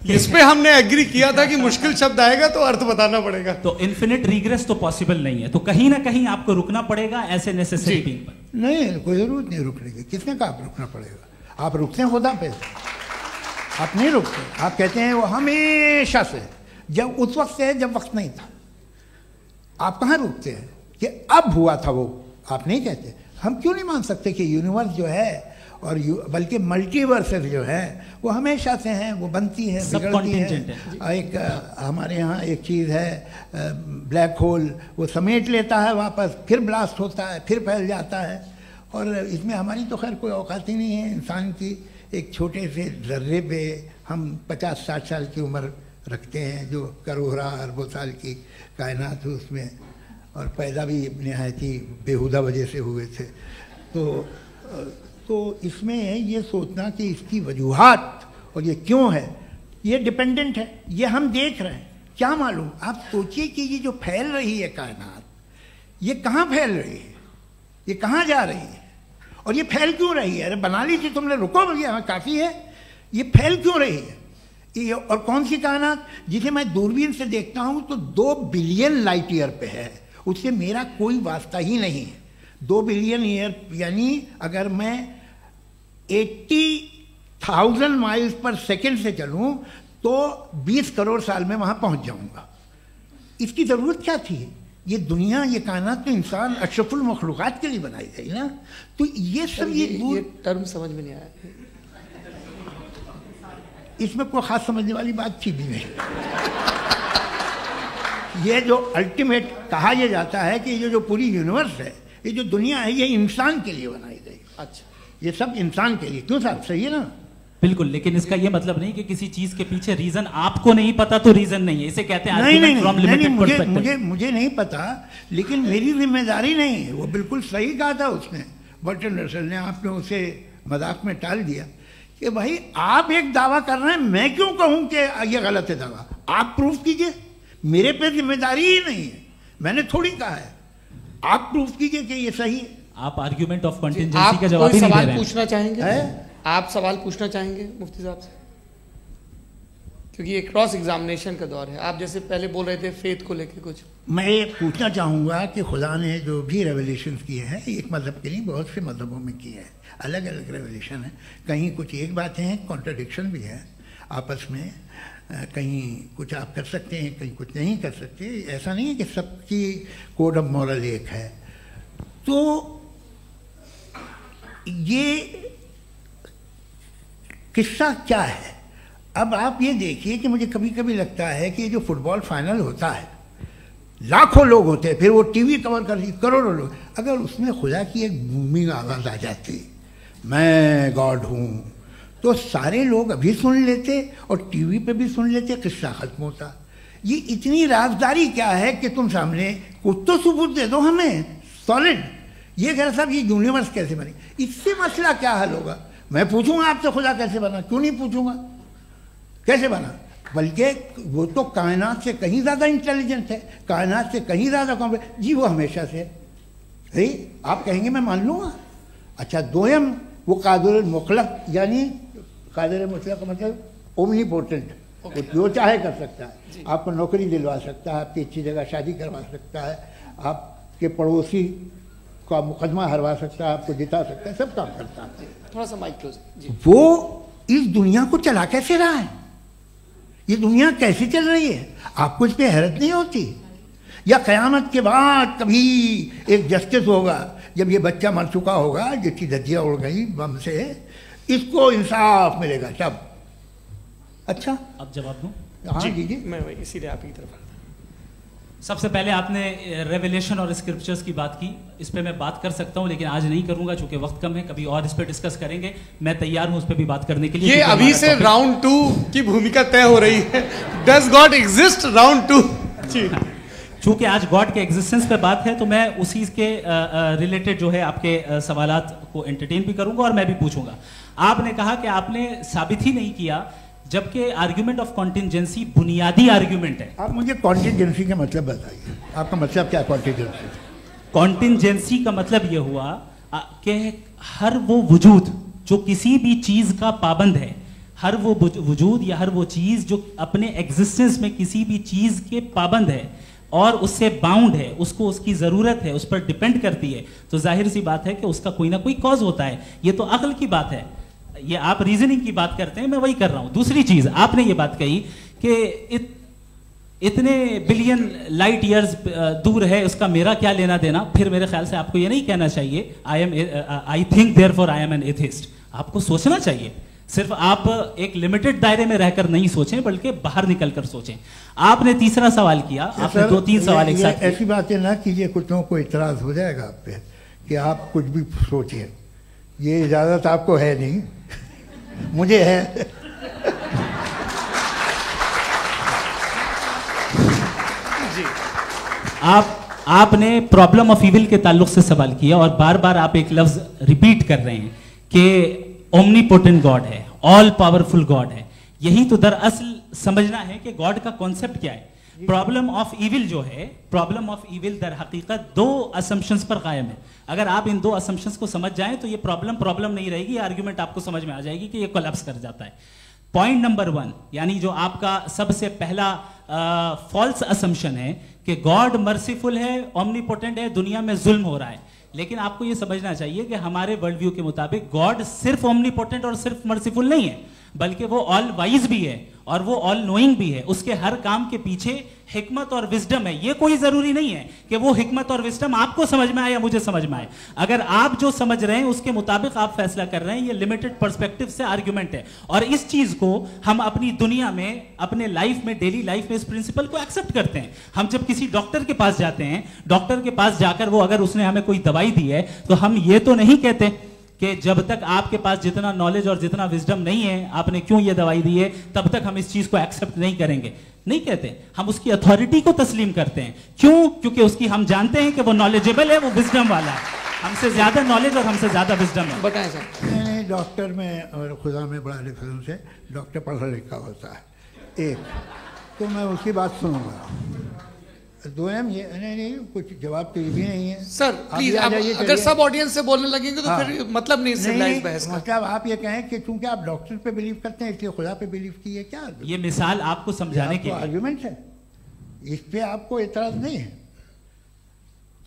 इस पे हमने एग्री किया था कि मुश्किल शब्द आएगा तो अर्थ बताना पड़ेगा। तो इन्फिनिट रिग्रेस तो पॉसिबल नहीं है, तो कहीं ना कहीं आपको रुकना पड़ेगा ऐसे नेसेसरी बीइंग पर। नहीं, कोई जरूरत नहीं रुकने की। किसने कहा आप रुकना पड़ेगा? आप रुकते हैं खुदा पे, आप नहीं रुकते। आप कहते हैं वो हमेशा से, जब उस वक्त से जब वक्त नहीं था। आप कहाँ रुकते हैं कि अब हुआ था वो? आप नहीं कहते। हम क्यों नहीं मान सकते कि यूनिवर्स जो है और बल्कि मल्टीवर्सेस जो है वो हमेशा से हैं, वो बनती है, बिगड़ती है। एक हमारे यहाँ एक चीज़ है ब्लैक होल, वो समेट लेता है वापस, फिर ब्लास्ट होता है, फिर फैल जाता है। और इसमें हमारी तो खैर कोई औकात ही नहीं है। इंसान की एक छोटे से ज़र्रे पे हम 50-60 साल की उम्र रखते हैं, जो करोड़ों अरबों साल की कायनात है उसमें, और पैदा भी नहायत ही बेहुदा वजह से हुए थे। तो इसमें ये सोचना कि इसकी वजूहात और ये क्यों है, ये डिपेंडेंट है, ये हम देख रहे हैं, क्या मालूम। आप सोचिए कि ये जो फैल रही है कायनात, ये कहाँ फैल रही है, ये कहाँ जा रही है, और ये फैल क्यों रही है। अरे बना ली थी तुमने, रुको भैया, काफ़ी है। ये फैल क्यों रही है, ये और कौन सी कायनात जिसे मैं दूरबीन से देखता हूँ तो 2 बिलियन लाइट ईयर पे है, उससे मेरा कोई वास्ता ही नहीं है। 2 बिलियन ईयर यानी अगर मैं 80,000 माइल्स पर सेकेंड से चलूं तो 20 करोड़ साल में वहां पहुंच जाऊंगा। इसकी ज़रूरत क्या थी। ये दुनिया, ये कायनात तो इंसान अशरफुल मखलूक़ात के लिए बनाई गई ना। तो ये सब ये टर्म समझ में नहीं आया, इसमें कोई खास समझने वाली बात थी भी नहीं। ये जो अल्टीमेट कहा यह जाता है कि ये जो पूरी यूनिवर्स है, ये जो दुनिया है, ये इंसान के लिए बनाई गई। अच्छा, ये सब इंसान के लिए। क्यों साहब, सही है ना। बिल्कुल, लेकिन इसका ये मतलब नहीं कि किसी चीज के पीछे रीजन आपको नहीं पता तो रीजन नहीं है, इसे कहते हैं नहीं, मुझे नहीं पता, लेकिन मेरी जिम्मेदारी नहीं है। वो बिल्कुल सही कहा था उसने, बर्टन रसल ने। आपने उसे मजाक में टाल दिया कि भाई आप एक दावा कर रहे हैं, मैं क्यों कहूं कि ये गलत है दावा, आप प्रूफ कीजिए, मेरे पे जिम्मेदारी ही नहीं है, मैंने थोड़ी कहा है, आप प्रूफ कीजिए कि ये सही है। आप आर्ग्यूमेंट ऑफ कंटिजेंसी का जवाब ही नहीं दे रहे हैं। पूछना चाहेंगे आप सवाल पूछना चाहेंगे मुफ्ती साहब से, क्योंकि ये क्रॉस एग्जामिनेशन का दौर है। आप जैसे पहले बोल रहे थे फेथ को लेके कुछ, मैं ये पूछना चाहूँगा कि खुदा ने जो भी रेवलेशन किए हैं, एक मज़हब के लिए बहुत से मज़हबों में किए हैं, अलग अलग रेवलेशन है। कहीं कुछ एक बातें हैं, कॉन्ट्रडिक्शन भी है आपस में, कहीं कुछ आप कर सकते हैं, कहीं कुछ नहीं कर सकते। ऐसा नहीं है कि सबकी कोड ऑफ मॉरल एक है। तो ये किस्सा क्या है। अब आप ये देखिए कि मुझे कभी कभी लगता है कि जो फुटबॉल फाइनल होता है, लाखों लोग होते हैं, फिर वो टीवी कवर कर, करोड़ों लोग, अगर उसमें खुदा की एक बूमिंग आवाज़ आ जाती, मैं गॉड हूँ, तो सारे लोग अभी सुन लेते और टीवी पे भी सुन लेते, किस्सा खत्म होता। ये इतनी राजदारी क्या है कि तुम सामने कुछ तो सबूत दे दो हमें सॉलिड। ये कह साहब ये यूनिवर्स कैसे बनी, इससे मसला क्या हल होगा। मैं पूछूंगा आपसे खुदा कैसे बना, क्यों नहीं पूछूंगा कैसे बना, बल्कि वो तो कायनात से कहीं ज़्यादा इंटेलिजेंट है, कायनात से कहीं ज़्यादा कॉम्प्लेक्स। जी वो हमेशा से सही, आप कहेंगे मैं मान लूँगा। अच्छा, दोयम वो कादिर मुतलक, यानी कादिर मुतलक का मतलब ओमनीपोटेंट, वो जो चाहे कर सकता है, आपको नौकरी दिलवा सकता है, आपकी अच्छी जगह शादी करवा सकता है, आपके पड़ोसी का मुकदमा हरवा सकता है, आपको जिता सकता है, सब काम करता है। थोड़ा सा माइक क्लोज जी। वो इस दुनिया को चला कैसे रहा है, ये दुनिया कैसे चल रही है, आपको इस पर हैरत नहीं होती। या क़यामत के बाद कभी एक जस्टिस होगा, जब ये बच्चा मर चुका होगा, जिसकी धज्जियाँ उड़ गई बम से, इसको इंसाफ मिलेगा तब। अच्छा, अब जवाब दूं? हाँ जी, मैं इसीलिए आप की तरफ। सबसे पहले आपने रेवलेशन और स्क्रिप्चर्स की बात की, इस पे मैं बात कर सकता हूं, लेकिन आज नहीं करूंगा चूंकि वक्त कम है, कभी और इस पे डिस्कस करेंगे। मैं तैयार हूं उस पे भी बात करने के लिए। ये अभी से राउंड 2 की भूमिका तय हो रही है। Does God exist round 2। चूंकि आज गॉड के एग्जिस्टेंस पे बात है, तो मैं उसी के रिलेटेड जो है आपके सवालात को एंटरटेन भी करूंगा और मैं भी पूछूंगा। आपने कहा कि आपने साबित ही नहीं किया, जबकि आर्ग्यूमेंट ऑफ कॉन्टिजेंसी बुनियादी आर्ग्यूमेंट है। आप मुझे कॉन्टिजेंसी का मतलब बताइए, आपका मतलब क्या है कॉन्टिजेंसी? कॉन्टिजेंसी का मतलब यह हुआ कि हर वो वजूद जो किसी भी चीज का पाबंद है, हर वो वजूद या हर वो चीज जो अपने एग्जिस्टेंस में किसी भी चीज के पाबंद है और उससे बाउंड है, उसको उसकी जरूरत है, उस पर डिपेंड करती है, तो जाहिर सी बात है कि उसका कोई ना कोई कॉज होता है। ये तो अक्ल की बात है। ये आप रीजनिंग की बात करते हैं, मैं वही कर रहा हूं। दूसरी चीज, आपने ये बात कही कि इतने बिलियन लाइट ईयर्स दूर है, उसका मेरा क्या लेना देना। फिर मेरे ख्याल से आपको ये नहीं कहना चाहिए I think therefore I am an atheist. आपको सोचना चाहिए, सिर्फ आप एक लिमिटेड दायरे में रहकर नहीं सोचें, बल्कि बाहर निकलकर सोचें। आपने तीसरा सवाल किया, आपने 2-3 सवाल एक साथ। ऐसी बातें ना कीजिए, कुछ लोगों को इतराज हो जाएगा आप पे कि आप कुछ भी सोचिए, ये इजाज़त आपको है नहीं, मुझे है। आपने प्रॉब्लम ऑफ इविल के ताल्लुक से सवाल किया और बार बार आप एक लफ्ज रिपीट कर रहे हैं कि ओमनीपोटेंट गॉड है, ऑल पावरफुल गॉड है। यही तो दरअसल समझना है कि गॉड का कॉन्सेप्ट क्या है। प्रॉब्लम ऑफ इविल जो है, प्रॉब्लम ऑफ इविल दर हकीकत दो असम्पशंस पर कायम है। अगर आप इन दो असम्पशंस को समझ जाएं तो ये प्रॉब्लम नहीं रहेगी, आर्ग्यूमेंट आपको समझ में आ जाएगी कि ये कोलैप्स कर जाता है। पॉइंट नंबर 1, यानी जो आपका सबसे पहला फॉल्स असम्पशन है कि गॉड मर्सीफुल है, ओमनीपोटेंट है, दुनिया में जुल्म हो रहा है। लेकिन आपको यह समझना चाहिए कि हमारे वर्ल्ड व्यू के मुताबिक गॉड सिर्फ ओमनीपोटेंट और सिर्फ मर्सीफुल नहीं है, बल्कि वो ऑल वाइज भी है और वो ऑल नोइंग भी है। उसके हर काम के पीछे हिकमत और विजडम है। ये कोई जरूरी नहीं है कि वो हिकमत और विजडम आपको समझ में आए या मुझे समझ में आए। अगर आप जो समझ रहे हैं उसके मुताबिक आप फैसला कर रहे हैं, ये लिमिटेड पर्सपेक्टिव से आर्ग्यूमेंट है। और इस चीज को हम अपनी दुनिया में, अपने लाइफ में, डेली लाइफ में इस प्रिंसिपल को एक्सेप्ट करते हैं। हम जब किसी डॉक्टर के पास जाते हैं, डॉक्टर के पास जाकर वो अगर उसने हमें कोई दवाई दी है तो हम ये तो नहीं कहते कि जब तक आपके पास जितना नॉलेज और जितना विजडम नहीं है, आपने क्यों ये दवाई दी है, तब तक हम इस चीज को एक्सेप्ट नहीं करेंगे। नहीं कहते, हम उसकी अथॉरिटी को तस्लीम करते हैं। क्यों? क्योंकि उसकी हम जानते हैं कि वो नॉलेजेबल है, वो विजडम वाला है, हमसे ज्यादा नॉलेज और हमसे ज्यादा विजडम है। बताएं सर। नहीं, डॉक्टर में और खुदा में बड़ा डिफरेंस है। डॉक्टर पढ़ा लिखा होता है एक, तो मैं उसकी बात सुनूंगा। दो ये नहीं कुछ जवाब तो ये भी नहीं है। सर प्लीज, आप अगर सब ऑडियंस से बोलने लगेंगे तो फिर मतलब नहीं सिविलाइज बहस का। मतलब आप ये कहें कि चूंकि आप डॉक्टर पे बिलीव करते हैं इसलिए खुदा पे बिलीव किए, क्या ये मिसाल आपको समझाने के आर्ग्यूमेंट है, इस पे आपको एतराज नहीं है।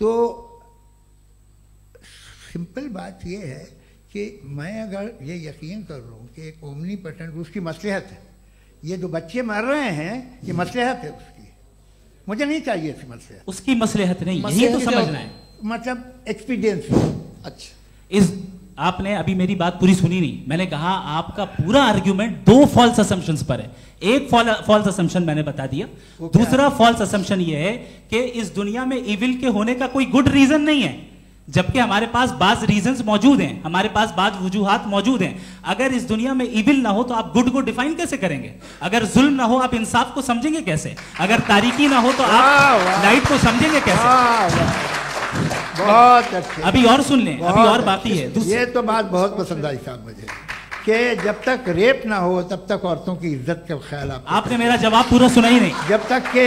तो सिंपल बात ये है कि मैं अगर ये यकीन कर लूँ कि एक ओमनीपोटेंट, उसकी मसलहत है, ये जो बच्चे मर रहे हैं ये मसलहत है उसकी, मुझे नहीं चाहिए इसकी मसलहत। उसकी मसलहत नहीं, यही तो समझना है, मतलब एक्सपीरियंस। अच्छा, इस आपने अभी मेरी बात पूरी सुनी नहीं। मैंने कहा आपका पूरा आर्ग्यूमेंट दो फॉल्स असम्पशंस पर है। एक फॉल्स असम्पशन मैंने बता दिया, दूसरा फॉल्स असम्पशन ये है कि इस दुनिया में इविल के होने का कोई गुड रीजन नहीं है, जबकि हमारे पास बाज रीजंस मौजूद हैं, हमारे पास बाज वजूहात मौजूद हैं। अगर इस दुनिया में इविल ना हो तो आप गुड को डिफाइन कैसे करेंगे? अगर जुल्म ना हो आप इंसाफ को समझेंगे कैसे? अगर तारीकी ना हो तो आप लाइट को समझेंगे कैसे? बहुत अच्छे। अभी और सुन लें, अभी और बाकी है। ये तो बात बहुत पसंद आई साहब मुझे, कि जब तक रेप ना हो तब तक औरतों की इज्जत का ख्याल आपने मेरा जवाब पूरा सुना ही नहीं। जब तक के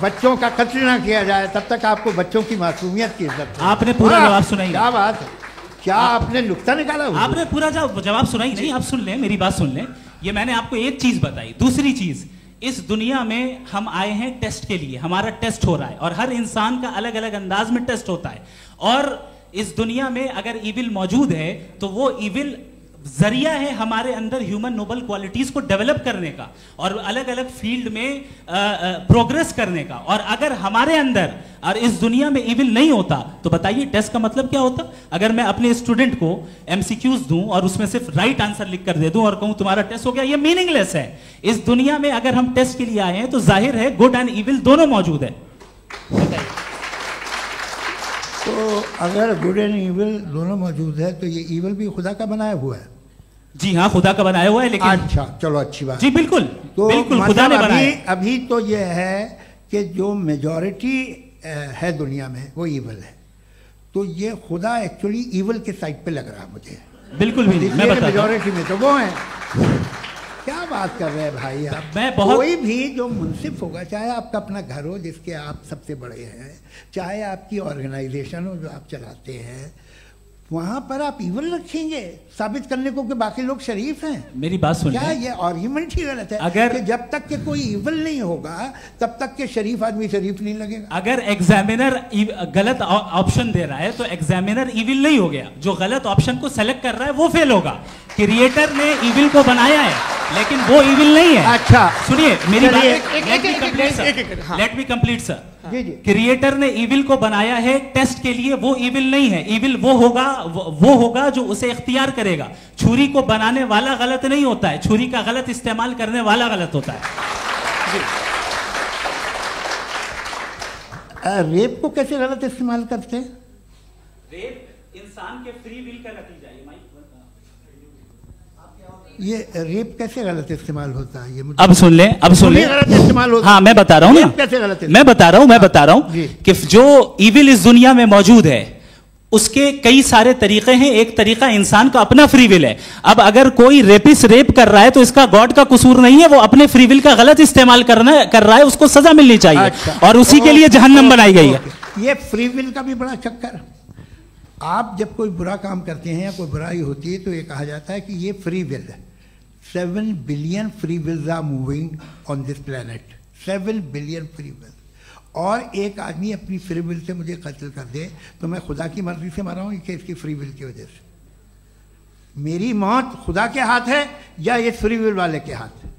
बच्चों का कत्ल ना किया जाए तब तक आपको बच्चों की मासूमियत की इज्जत। आपने पूरा जवाब सुना ही नहीं। क्या बात है, क्या आपने नुक्ता निकाला? आपने पूरा जवाब सुना ही नहीं। आप सुन लें, मेरी बात सुन लें। ये मैंने आपको एक चीज बताई। दूसरी चीज, इस दुनिया में हम आए हैं टेस्ट के लिए, हमारा टेस्ट हो रहा है और हर इंसान का अलग अलग अंदाज में टेस्ट होता है। और इस दुनिया में अगर इविल मौजूद है तो वो इविल जरिया है हमारे अंदर ह्यूमन नोबल क्वालिटीज को डेवलप करने का और अलग अलग फील्ड में प्रोग्रेस करने का। और अगर हमारे अंदर और इस दुनिया में इविल नहीं होता तो बताइए टेस्ट का मतलब क्या होता? अगर मैं अपने स्टूडेंट को एमसीक्यूज दूं और उसमें सिर्फ राइट आंसर लिख कर दे दूं और कहूं तुम्हारा टेस्ट हो गया, ये मीनिंगलेस है। इस दुनिया में अगर हम टेस्ट के लिए आए हैं तो जाहिर है गुड एंड इविल दोनों मौजूद है। बताइए। तो अगर गुड एंड इविल दोनों मौजूद है तो ये इविल भी खुदा का बनाया हुआ है? जी हाँ, खुदा का बनाया हुआ है। लेकिन अच्छा, चलो अच्छी बात। जी बिल्कुल, तो बिल्कुल खुदा ने बनाया। अभी तो ये है कि जो मेजॉरिटी है दुनिया में वो इविल है, तो ये खुदा एक्चुअली इविल के साइड पे लग रहा है मुझे। बिल्कुल भी नहीं, मैं बताता हूं। मेजॉरिटी में तो वो है। क्या बात कर रहे हैं भाई आप? कोई भी जो मुंसिफ होगा, चाहे आपका अपना घर हो जिसके आप सबसे बड़े हैं, चाहे आपकी ऑर्गेनाइजेशन हो जो आप चलाते हैं, वहां पर आप इविल रखेंगे साबित करने को कि बाकी लोग शरीफ हैं? मेरी बात सुनिए। क्या ये आर्ग्यूमेंट ही गलत है? अगर कि जब तक के कोई इविल नहीं होगा तब तक के शरीफ आदमी शरीफ नहीं लगेगा। अगर एग्जामिनर गलत ऑप्शन दे रहा है तो एग्जामिनर इविल नहीं हो गया, जो गलत ऑप्शन को सेलेक्ट कर रहा है वो फेल होगा। क्रिएटर ने इविल को बनाया है लेकिन वो इविल नहीं है। अच्छा सुनिए मेरी बात, let me complete sir. Creator ने इविल को बनाया है टेस्ट के लिए, वो इविल नहीं है। इविल वो होगा जो उसे इख्तियार करेगा। छुरी को बनाने वाला गलत नहीं होता है, छुरी का गलत इस्तेमाल करने वाला गलत होता है। रेप को कैसे गलत इस्तेमाल करते हैं? इंसान के फ्री विल का नतीजा ये रेप कैसे गलत इस्तेमाल होता है? ये मुझे अब सुन लें, अब सुन लें। गलत इस्तेमाल होता हाँ मैं बता रहा हूँ ना, कैसे गलत मैं बता रहा हूँ जी। कि जो इविल इस दुनिया में मौजूद है उसके कई सारे तरीके हैं। एक तरीका इंसान का अपना फ्री विल है। अब अगर कोई रेपिस्ट रेप कर रहा है तो इसका गॉड का कसूर नहीं है, वो अपने फ्री विल का गलत इस्तेमाल कर रहा है, उसको सजा मिलनी चाहिए। अच्छा। और उसी के लिए जहन्नम बनाई गई है। ये फ्री विल का भी बड़ा चक्कर। आप जब कोई बुरा काम करते हैं या कोई बुराई होती है तो ये कहा जाता है कि ये फ्री विल है। 7 billion free wills are moving on this planet. 7 billion free will. और एक आदमी अपनी फ्री विल से मुझे कत्ल कर दे तो मैं खुदा की मर्जी से मरा हूं कि इसकी फ्री विल की वजह से? मेरी मौत खुदा के हाथ है या ये फ्री विल वाले के हाथ है?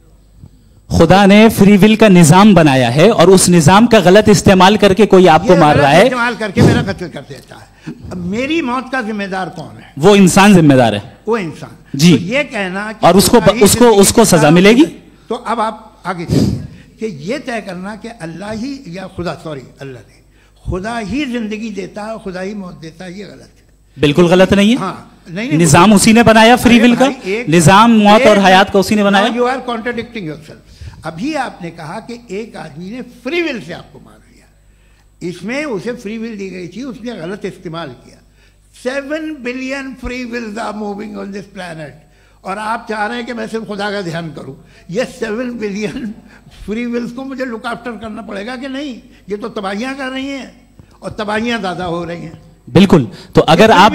खुदा ने फ्री विल का निजाम बनाया है और उस निजाम का गलत इस्तेमाल करके कोई आपको मार रहा है, इस्तेमाल करके मेरा कत्ल कर देता है। अब मेरी मौत का जिम्मेदार कौन है? वो इंसान जिम्मेदार है। वो इंसान जी। तो ये कहना कि और उसको सजा मिलेगी। तो अब आप आगे चलिए कि ये तय करना कि अल्लाह ही या अल्लाह ने खुदा ही जिंदगी देता है, खुदा ही मौत देता है, ये गलत है। बिल्कुल गलत नहीं है। हाँ, नहीं, निजाम उसी ने बनाया फ्री विल का, निजाम मौत और हयात का उसी ने बनाया। You are contradicting yourself. अभी आपने कहा कि एक आदमी ने फ्री विल से आपको मार दिया, इसमें उसे फ्री विल दी गई थी, उसने गलत इस्तेमाल किया। 7 billion free wills are moving on this planet और आप चाह रहे हैं कि मैं सिर्फ खुदा का ध्यान करूं। ये 7 बिलियन फ्री विल्स को मुझे लुक आफ्टर करना पड़ेगा कि नहीं? ये तो तबाहियां कर रही हैं और तबाहियां ज्यादा हो रही हैं। बिल्कुल। तो अगर आप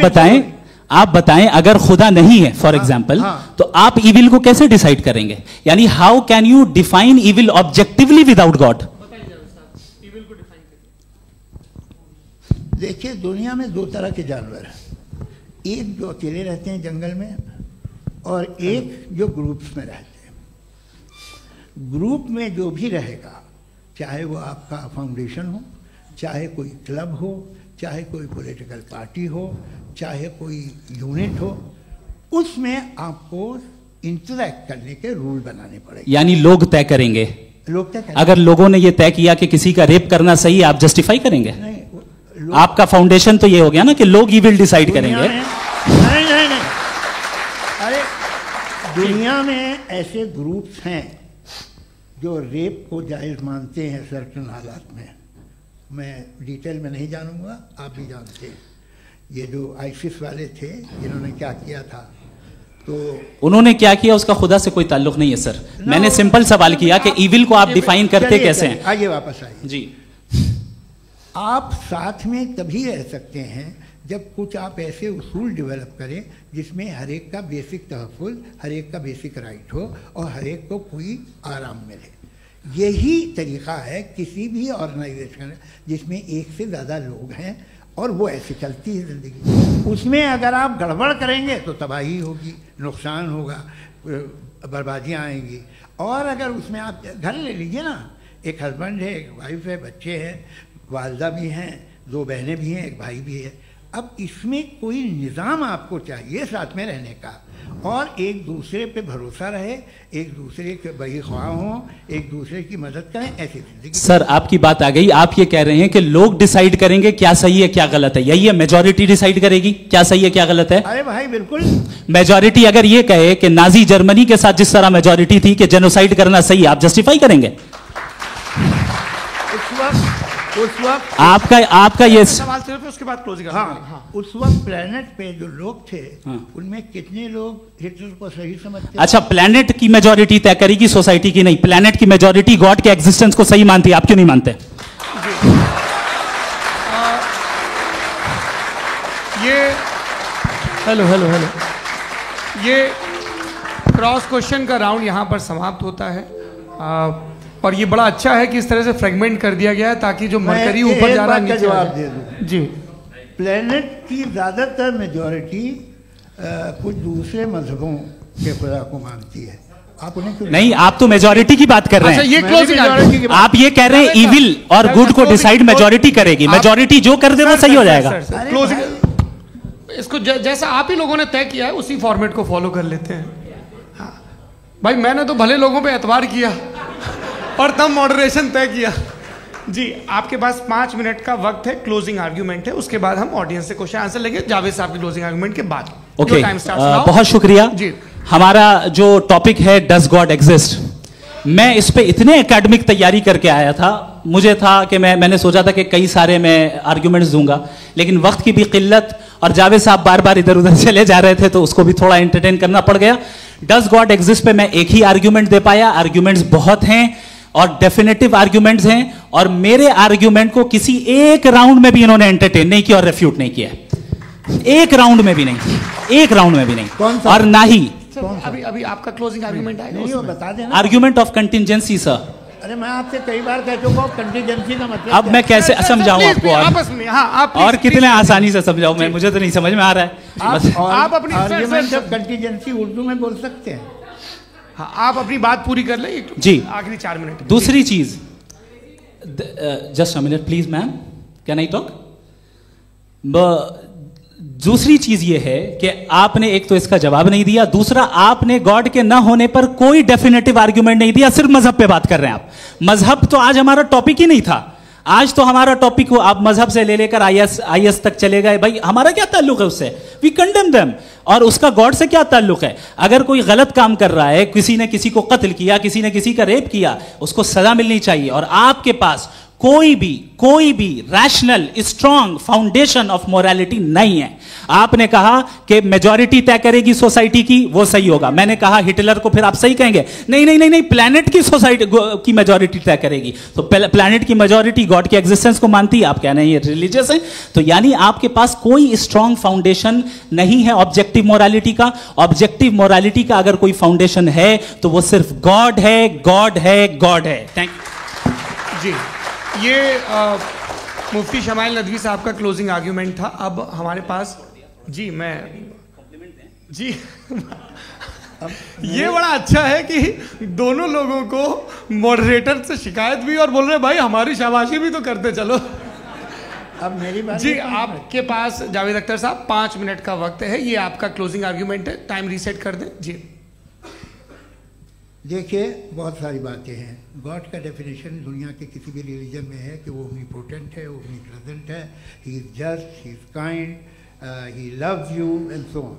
बताएं अगर खुदा नहीं है फॉर एग्जाम्पल, तो आप इविल को कैसे डिसाइड करेंगे? यानी how can you define evil objectively without God? देखिए, दुनिया में 2 तरह के जानवर हैं। एक जो अकेले रहते हैं जंगल में और एक जो ग्रुप्स में रहते हैं। ग्रुप में जो भी रहेगा, चाहे वो आपका फाउंडेशन हो, चाहे कोई क्लब हो, चाहे कोई पॉलिटिकल पार्टी हो, चाहे कोई यूनिट हो, उसमें आपको इंटरैक्ट करने के रूल बनाने पड़ेंगे। यानी लोग तय करेंगे। लोग तय करेंगे। अगर लोगों ने ये तय किया कि किसी का रेप करना सही है, आप जस्टिफाई करेंगे? नहीं, आपका फाउंडेशन तो ये हो गया ना कि लोग ही विल डिसाइड करेंगे। नहीं। अरे दुनिया में ऐसे ग्रुप्स हैं जो रेप को जायज़ मानते हैं सर्टन हालात में। मैं डिटेल में नहीं जानूंगा, आप भी जानते हैं। ये जो आईसिस वाले थे जिन्होंने क्या किया था, तो उन्होंने क्या किया उसका खुदा से कोई ताल्लुक नहीं है सर। मैंने सिंपल सवाल किया कि इविल को आप डिफाइन करते कैसे हैं? आइए वापस आइए जी। आप साथ में तभी रह सकते हैं जब कुछ आप ऐसे उसूल डेवलप करें जिसमें हर एक का बेसिक तहफ़्फ़ुज़, हर एक का बेसिक राइट हो और हर एक को कोई आराम मिले। यही तरीक़ा है किसी भी ऑर्गेनाइजेशन जिसमें एक से ज़्यादा लोग हैं और वो ऐसे चलती है ज़िंदगी। उसमें अगर आप गड़बड़ करेंगे तो तबाही होगी, नुकसान होगा, बर्बादियाँ आएंगी। और अगर उसमें आप घर ले लीजिए ना, एक हस्बैंड है, एक वाइफ है, बच्चे हैं, वालदा भी हैं, 2 बहनें भी हैं, एक भाई भी है। अब इसमें कोई निज़ाम आपको चाहिए साथ में रहने का और एक दूसरे पे भरोसा रहे, एक दूसरे के बहीख्वाह हों, एक दूसरे की मदद करें, ऐसी जिंदगी। सर आपकी बात आ गई। आप ये कह रहे हैं कि लोग डिसाइड करेंगे क्या सही है क्या गलत है, यही है? मेजॉरिटी डिसाइड करेगी क्या सही है क्या गलत है? अरे भाई बिल्कुल। मेजॉरिटी अगर ये कहे कि नाजी जर्मनी के साथ जिस तरह मेजॉरिटी थी कि जेनोसाइड करना सही, आप जस्टिफाई करेंगे? उस वक्त आपका ये सवाल सिर्फ उसके बाद क्लोजिंग। हाँ, उस वक्त प्लेनेट पे जो लोग थे उनमें कितने लोग हिटलर को सही समझते? अच्छा, प्लेनेट की मेजॉरिटी तय करेगी, सोसाइटी की नहीं। प्लेनेट की मेजॉरिटी गॉड के एग्जिस्टेंस को सही मानती है, आप क्यों नहीं मानते? हेलो ये क्रॉस क्वेश्चन का राउंड यहाँ पर समाप्त होता है। और ये बड़ा अच्छा है कि इस तरह से फ्रेगमेंट कर दिया गया है ताकि जो मरकरी ऊपर जा रहा है नीचे जवाब दे दूं जी। प्लेनेट की ज़्यादातर मेजॉरिटी कुछ दूसरे मजहबों के खुदा को मानती है। आप उन्हें क्यों नहीं? आप तो मेजॉरिटी की बात कर रहे हैं। ये क्लोजिंग आप ये कह रहे हैं इविल और गुड को डिसाइड मेजॉरिटी करेगी। मेजॉरिटी जो कर दे वो सही हो जाएगा। क्लोजिंग इसको जैसा आप ही लोगों ने तय किया है उसी फॉर्मेट को फॉलो कर लेते हैं। हाँ भाई, मैंने तो भले लोगों पे एतबार किया और तब मॉडरेशन तय किया। जी, आपके पास 5 मिनट का वक्त है, क्लोजिंग आर्ग्यूमेंट है, उसके बाद हम ऑडियंस से क्वेश्चन आंसर लेंगे जावेद साहब के क्लोजिंग आर्ग्यूमेंट के बाद। ओके, बहुत शुक्रिया जी। हमारा जो टॉपिक है डज गॉड एग्जिस्ट, मैं इस पे इतने एकेडमिक तैयारी करके आया था, मुझे था कि मैंने सोचा था कि कई सारे मैं आर्ग्यूमेंट्स दूंगा, लेकिन वक्त की भी किल्लत और जावेद साहब बार बार इधर उधर चले जा रहे थे तो उसको भी थोड़ा एंटरटेन करना पड़ गया। डज गॉड एग्जिस्ट पे मैं एक ही आर्ग्यूमेंट दे पाया, आर्ग्यूमेंट्स बहुत हैं और डेफिनेटिव आर्ग्यूमेंट्स हैं, और मेरे आर्ग्यूमेंट को किसी एक राउंड में भी इन्होंने एंटरटेन नहीं किया और रेफ्यूट नहीं किया, एक राउंड में भी नहीं, एक राउंड में भी नहीं, और ना ही अभी आपका क्लोजिंग आर्ग्यूमेंट आएगा, नहीं वो बता देना। Argument of contingency sir. अरे मैं आपसे कई बार कह चुका हूं कंटिजेंसी का मतलब अब मैं कैसे समझाऊं आपको, आप और कितने आसानी से समझाऊं मैं, मुझे तो नहीं समझ में आ रहा है। आप अपनी आर्ग्यूमेंट ऑफ कंटिजेंसी उर्दू में बोल सकते हैं। हाँ, आप अपनी बात पूरी कर लें जी, आखिरी 4 मिनट। दूसरी चीज, just a minute please ma'am, can I talk? दूसरी चीज ये है कि आपने एक तो इसका जवाब नहीं दिया, दूसरा आपने गॉड के ना होने पर कोई डेफिनेटिव आर्ग्यूमेंट नहीं दिया, सिर्फ मजहब पे बात कर रहे हैं आप। मजहब तो आज हमारा टॉपिक ही नहीं था, आज तो हमारा टॉपिक हो, आप मजहब से ले लेकर आईएस तक चले गए, भाई हमारा क्या ताल्लुक है उससे, वी कंडेम देम, और उसका गॉड से क्या ताल्लुक है? अगर कोई गलत काम कर रहा है, किसी ने किसी को कत्ल किया, किसी ने किसी का रेप किया, उसको सजा मिलनी चाहिए, और आपके पास कोई भी rational strong foundation of morality नहीं है। आपने कहा कि मेजॉरिटी तय करेगी सोसाइटी की, वो सही होगा, मैंने कहा हिटलर को फिर आप सही कहेंगे, नहीं नहीं नहीं नहीं, प्लैनेट की सोसाइटी की मेजॉरिटी तय करेगी, तो प्लैनेट की मेजॉरिटी गॉड के एग्जिस्टेंस को मानती है, आप कह रहे हैं ये रिलीजियस है, तो यानी आपके पास कोई स्ट्रॉन्ग फाउंडेशन नहीं है ऑब्जेक्टिव मोरालिटी का। ऑब्जेक्टिव मोरालिटी का अगर कोई फाउंडेशन है तो वो सिर्फ गॉड है, गॉड है, गॉड है। थैंक यू जी। ये मुफ्ती शमाइल नदवी साहब का क्लोजिंग आर्ग्यूमेंट था। अब हमारे पास जी, मैं जी ये बड़ा अच्छा है कि दोनों लोगों को मॉडरेटर से शिकायत भी और बोल रहे भाई हमारी शाबाशी भी तो करते चलो। अब मेरी बात जी, आपके पास जावेद अख्तर साहब 5 मिनट का वक्त है, ये आपका क्लोजिंग आर्ग्यूमेंट है, टाइम रीसेट कर दें जी। देखिए, बहुत सारी बातें हैं। गॉड का डेफिनेशन दुनिया के किसी भी रिलीजन में है कि वो ओमनीपोटेंट है, ओमनीप्रेजेंट है, he is just, he is kind, he loves you and so on.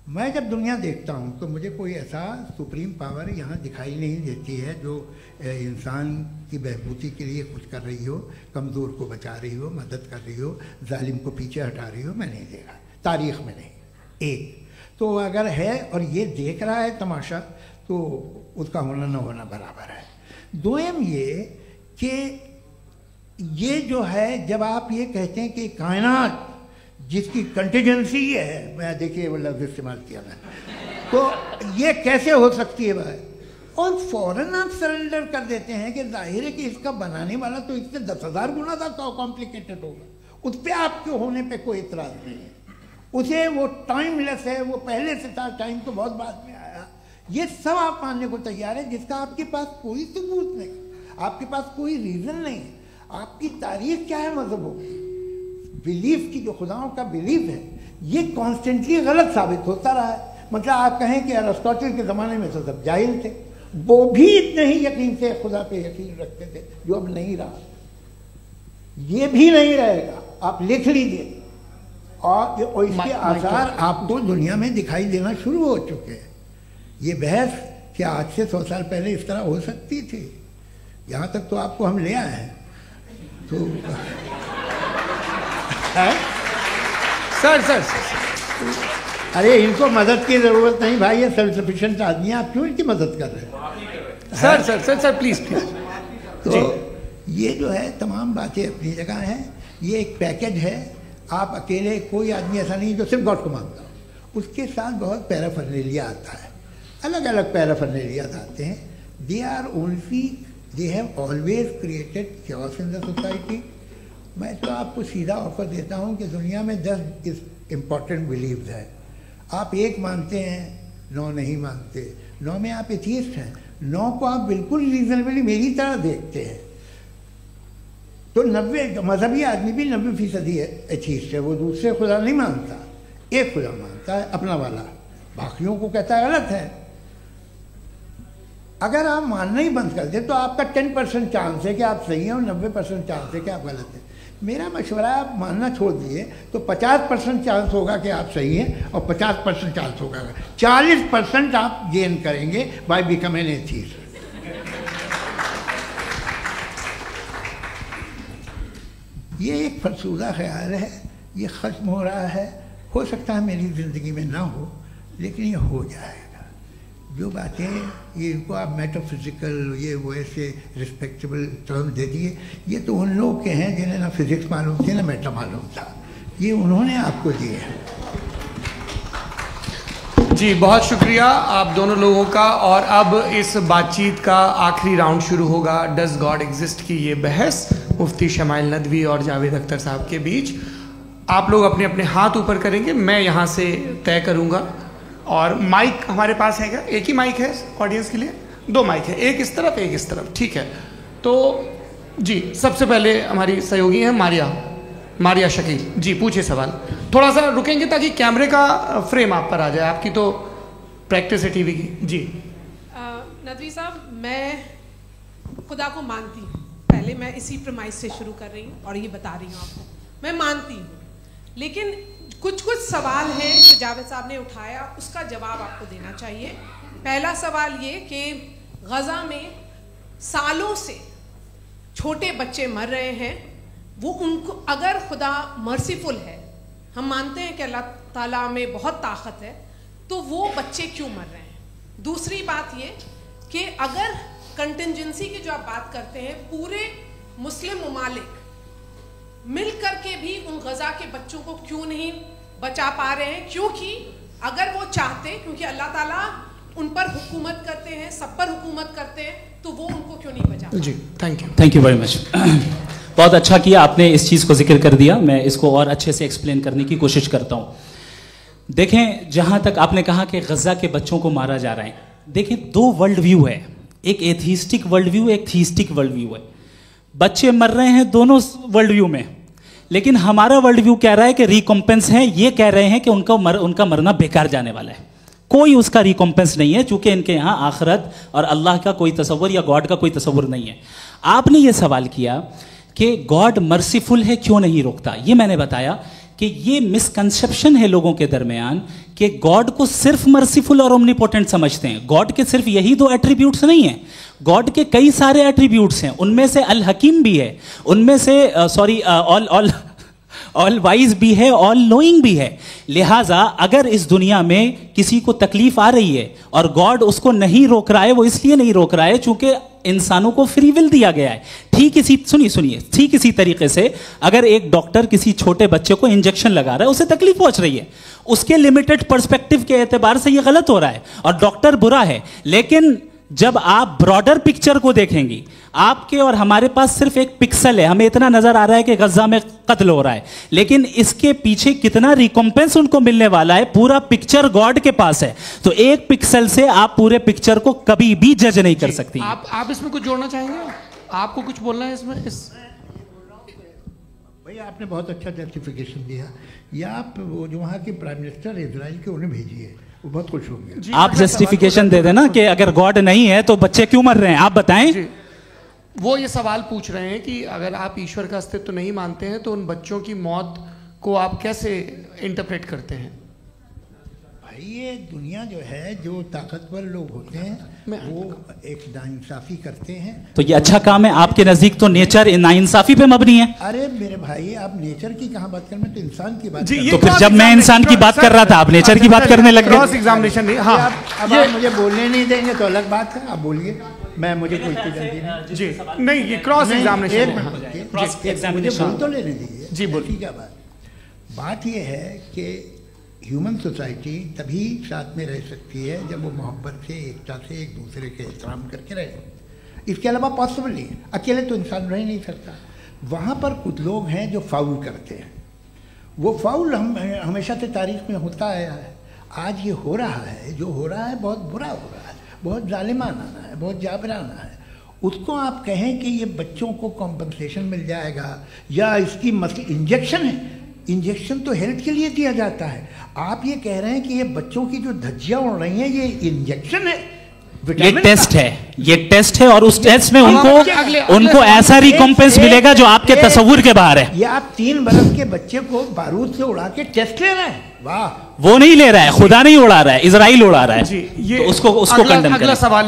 मैं जब दुनिया देखता हूँ तो मुझे कोई ऐसा सुप्रीम पावर यहाँ दिखाई नहीं देती है जो इंसान की बहबूदी के लिए कुछ कर रही हो, कमज़ोर को बचा रही हो, मदद कर रही हो, जालिम को पीछे हटा रही हो। मैं नहीं देखा, तारीख़ में नहीं। एक तो अगर है और ये देख रहा है तमाशा, तो उसका होना न होना बराबर है। दोयम ये कि ये जो है, जब आप ये कहते हैं कि कायनात जिसकी कंटिजेंसी है, मैं देखिए वो लफ्ज़ इस्तेमाल किया मैं, तो ये कैसे हो सकती है भाई? और फौरन आप सरेंडर कर देते हैं कि जाहिर है कि इसका बनाने वाला तो इससे 10,000 गुना ज़्यादा कॉम्प्लिकेटेड होगा, उस पर आपके होने पे कोई इतराज़ नहीं है। उसे वो टाइमलेस है, वो पहले से था, टाइम तो बहुत बाद में आया, ये सब आप मानने को तैयार है, जिसका आपके पास कोई सबूत नहीं, आपके पास कोई रीज़न नहीं है। आपकी तारीख क्या है मजहबों की, बिलीफ की, जो खुदाओं का बिलीफ है, ये कॉन्स्टेंटली गलत साबित होता रहा है। मतलब आप कहें कि अरिस्टोटल के ज़माने में तो सब जाहिल थे, वो भी इतने ही यकीन से खुदा पे यकीन रखते थे, जो अब नहीं रहा, ये भी नहीं रहेगा, आप लिख लीजिए। और इसके आसार आपको दुनिया में दिखाई देना शुरू हो चुके हैं। ये बहस क्या आज से 100 साल पहले इस तरह हो सकती थी? यहाँ तक तो आपको हम ले आए हैं। तो सर अरे इनको मदद की ज़रूरत नहीं भाई, ये सेल्फ सफिशिएंट आदमी है, आप क्यों इनकी मदद कर रहे हैं? Sir please. तो ये जो है तमाम बातें अपनी जगह हैं, ये एक पैकेज है। आप अकेले, कोई आदमी ऐसा नहीं जो सिर्फ गॉड को मानता हो, उसके साथ बहुत पैराफर्नेलिया आता है, अलग अलग पैराफर्नेलियाज आते हैं। They are only, they have always created chaos in the society. मैं तो आपको सीधा ऑफर देता हूँ कि दुनिया में 10 इम्पॉर्टेंट बिलीव्स हैं, आप एक मानते हैं, 9 नहीं मानते, 9 में आप एथियस्ट हैं, 9 को आप बिल्कुल रीजनेबली मेरी तरह देखते हैं। तो 90 मजहबी आदमी भी 90% एथियस्ट है, वो दूसरे खुदा नहीं मानता, एक खुदा मानता है अपना वाला, बाकियों को कहता है गलत है। अगर आप मानना ही बंद कर दें तो आपका 10% चांस है कि आप सही हैं और 90% चांस है कि आप गलत हैं। मेरा मशवरा है आप मानना छोड़ दिए तो 50% चांस होगा कि आप सही हैं और 50% चांस होगा, 40% आप गेन करेंगे बाय बिकमिंग एन एथीस्ट। ये एक फरसूदा ख्याल है, ये ख़त्म हो रहा है। हो सकता है मेरी ज़िंदगी में ना हो, लेकिन ये हो जाएगा। जो बातें ये इनको आप मेटाफिज़िकल ये वो ऐसे रिस्पेक्टेबल टर्म दे दिए, ये तो उन लोग के हैं जिन्हें ना फिज़िक्स मालूम थी ना मेटा मालूम था, ये उन्होंने आपको दिए हैं। जी बहुत शुक्रिया आप दोनों लोगों का। और अब इस बातचीत का आखिरी राउंड शुरू होगा, डज गॉड एग्जिस्ट की ये बहस मुफ्ती शमाइल नदवी और जावेद अख्तर साहब के बीच। आप लोग अपने अपने हाथ ऊपर करेंगे, मैं यहाँ से तय करूँगा। और माइक हमारे पास है क्या? एक ही माइक है ऑडियंस के लिए? 2 माइक है, एक इस तरफ एक इस तरफ, ठीक है। तो जी सबसे पहले हमारी सहयोगी हैं मारिया शकील जी, पूछिए सवाल। थोड़ा सा रुकेंगे ताकि कैमरे का फ्रेम आप पर आ जाए, आपकी तो प्रैक्टिस है टीवी की। जी नदवी साहब, मैं खुदा को मानती हूँ, पहले मैं इसी प्रमाइस से शुरू कर रही हूँ और ये बता रही हूँ आपको, मैं मानती हूँ। लेकिन कुछ सवाल हैं जो जावेद साहब ने उठाया, उसका जवाब आपको देना चाहिए। पहला सवाल ये कि गज़ा में सालों से छोटे बच्चे मर रहे हैं, वो उनको अगर खुदा मर्सीफुल है, हम मानते हैं कि अल्लाह ताला में बहुत ताकत है, तो वो बच्चे क्यों मर रहे हैं? दूसरी बात ये कि अगर कंटिजेंसी की जो आप बात करते हैं, पूरे मुस्लिम ममालिक मिल करके भी उन गज़ा के बच्चों को क्यों नहीं बचा पा रहे हैं? क्योंकि अगर वो चाहते, क्योंकि अल्लाह ताला उन पर हुकूमत करते हैं, सब पर हुकूमत करते हैं, तो वो उनको क्यों नहीं बचा? जी थैंक यू वेरी मच। बहुत अच्छा किया आपने इस चीज़ को जिक्र कर दिया, मैं इसको और अच्छे से एक्सप्लेन करने की कोशिश करता हूँ। देखें, जहाँ तक आपने कहा कि गज़ा के बच्चों को मारा जा रहा है, देखें 2 वर्ल्ड व्यू है, एक एथीस्टिक वर्ल्ड व्यू, एक थीस्टिक वर्ल्ड व्यू है। बच्चे मर रहे हैं दोनों वर्ल्ड व्यू में, लेकिन हमारा वर्ल्ड व्यू कह रहा है कि रिकॉम्पेंस है, ये कह रहे हैं कि उनका मरना बेकार जाने वाला है, कोई उसका रिकॉम्पेंस नहीं है, चूंकि इनके यहाँ आखिरत और अल्लाह का कोई तसव्वुर या गॉड का कोई तसव्वुर नहीं है। आपने ये सवाल किया कि गॉड मर्सीफुल है, क्यों नहीं रोकता? ये मैंने बताया कि ये मिसकंसेप्शन है लोगों के दरमियान कि गॉड को सिर्फ मर्सीफुल और ओमनीपोटेंट समझते हैं। गॉड के सिर्फ यही 2 एट्रीब्यूट्स नहीं हैं, गॉड के कई सारे एट्रीब्यूट्स हैं, उनमें से अल हकीम भी है, उनमें से ऑल वाइज भी है, ऑल नोइंग भी है। लिहाजा अगर इस दुनिया में किसी को तकलीफ आ रही है और गॉड उसको नहीं रोक रहा है, वो इसलिए नहीं रोक रहा है चूंकि इंसानों को फ्री विल दिया गया है। ठीक इसी तरीके से अगर एक डॉक्टर किसी छोटे बच्चे को इंजेक्शन लगा रहा है, उसे तकलीफ पहुंच रही है, उसके लिमिटेड पर्सपेक्टिव के एतबार से यह गलत हो रहा है और डॉक्टर बुरा है। लेकिन जब आप ब्रॉडर पिक्चर को देखेंगी, आपके और हमारे पास सिर्फ एक पिक्सल है, हमें इतना नजर आ रहा है कि गजा में कत्ल हो रहा है, लेकिन इसके पीछे कितना रिकॉम्पेंस उनको मिलने वाला है, पूरा पिक्चर गॉड के पास है। तो एक पिक्सल से आप पूरे पिक्चर को कभी भी जज नहीं कर सकती। आप इसमें कुछ जोड़ना चाहेंगे? आपको कुछ बोलना है इसमें? भैया आपने बहुत अच्छा जस्टिफिकेशन दिया। या आप वो जो वहाँ के प्राइम मिनिस्टर इजराइल के उन्हें भेजिए, वो बहुत खुश होंगे। आप जस्टिफिकेशन दे देना कि अगर गॉड नहीं है तो बच्चे क्यों मर रहे हैं, आप बताएं। वो ये सवाल पूछ रहे हैं कि अगर आप ईश्वर का अस्तित्व नहीं मानते हैं तो उन बच्चों की मौत को आप कैसे इंटरप्रेट करते हैं? भाई ये दुनिया जो है, जो ताकतवर लोग होते हैं वो एक नाइंसाफी करते हैं। तो ये अच्छा काम है आपके नजदीक, तो नेचर नाइंसाफी पे मबनी है। अरे मेरे भाई, आप नेचर की कहाँ बात कर रहे हैं, तो इंसान की बात। तो फिर जब मैं इंसान की बात कर रहा था, आप नेचर की बात करने लग गए। क्रॉस एग्जामिनेशन नहीं। हाँ, अब आप मुझे बोलने नहीं देंगे तो अलग बात है, आप बोलिए, मुझे कोई जल्दी नहीं। जी नहीं, ये क्रॉस एग्जामिनेशन मुझे बोल तो लेने दीजिए। जी बोलिए। क्या बात ये है कि ह्यूमन सोसाइटी तभी साथ में रह सकती है जब वो मोहब्बत से, एकता से, एक दूसरे के एहतराम करके रहे। इसके अलावा पॉसिबल नहीं है, अकेले तो इंसान रह नहीं सकता। वहाँ पर कुछ लोग हैं जो फाउल करते हैं, वो फाउल हमेशा से तारीख में होता आया है। आज ये हो रहा है, जो हो रहा है बहुत बुरा हो रहा है, बहुत जालिमाना है, बहुत जाबराना है। उसको आप कहें कि ये बच्चों को कॉम्पनसेशन मिल जाएगा या इसकी इंजेक्शन है, इंजेक्शन तो हेल्थ के लिए दिया जाता है। आप ये कह रहे हैं कि ये बच्चों की जो धज्जियाँ उड़ रही हैं ये इंजेक्शन है, ये टेस्ट है, ये टेस्ट है और उस टेस्ट में उनको ऐसा रिकॉम्पेंस मिलेगा जो आपके तस्वुर के बाहर है। ये आप 3 बरस के बच्चे को बारूद से उड़ा के टेस्ट ले रहे हैं, वाह। वो नहीं ले रहा है, खुदा नहीं उड़ा रहा है, इजराइल उड़ा रहा है जी। ये तो उसको कंडेम अगला सवाल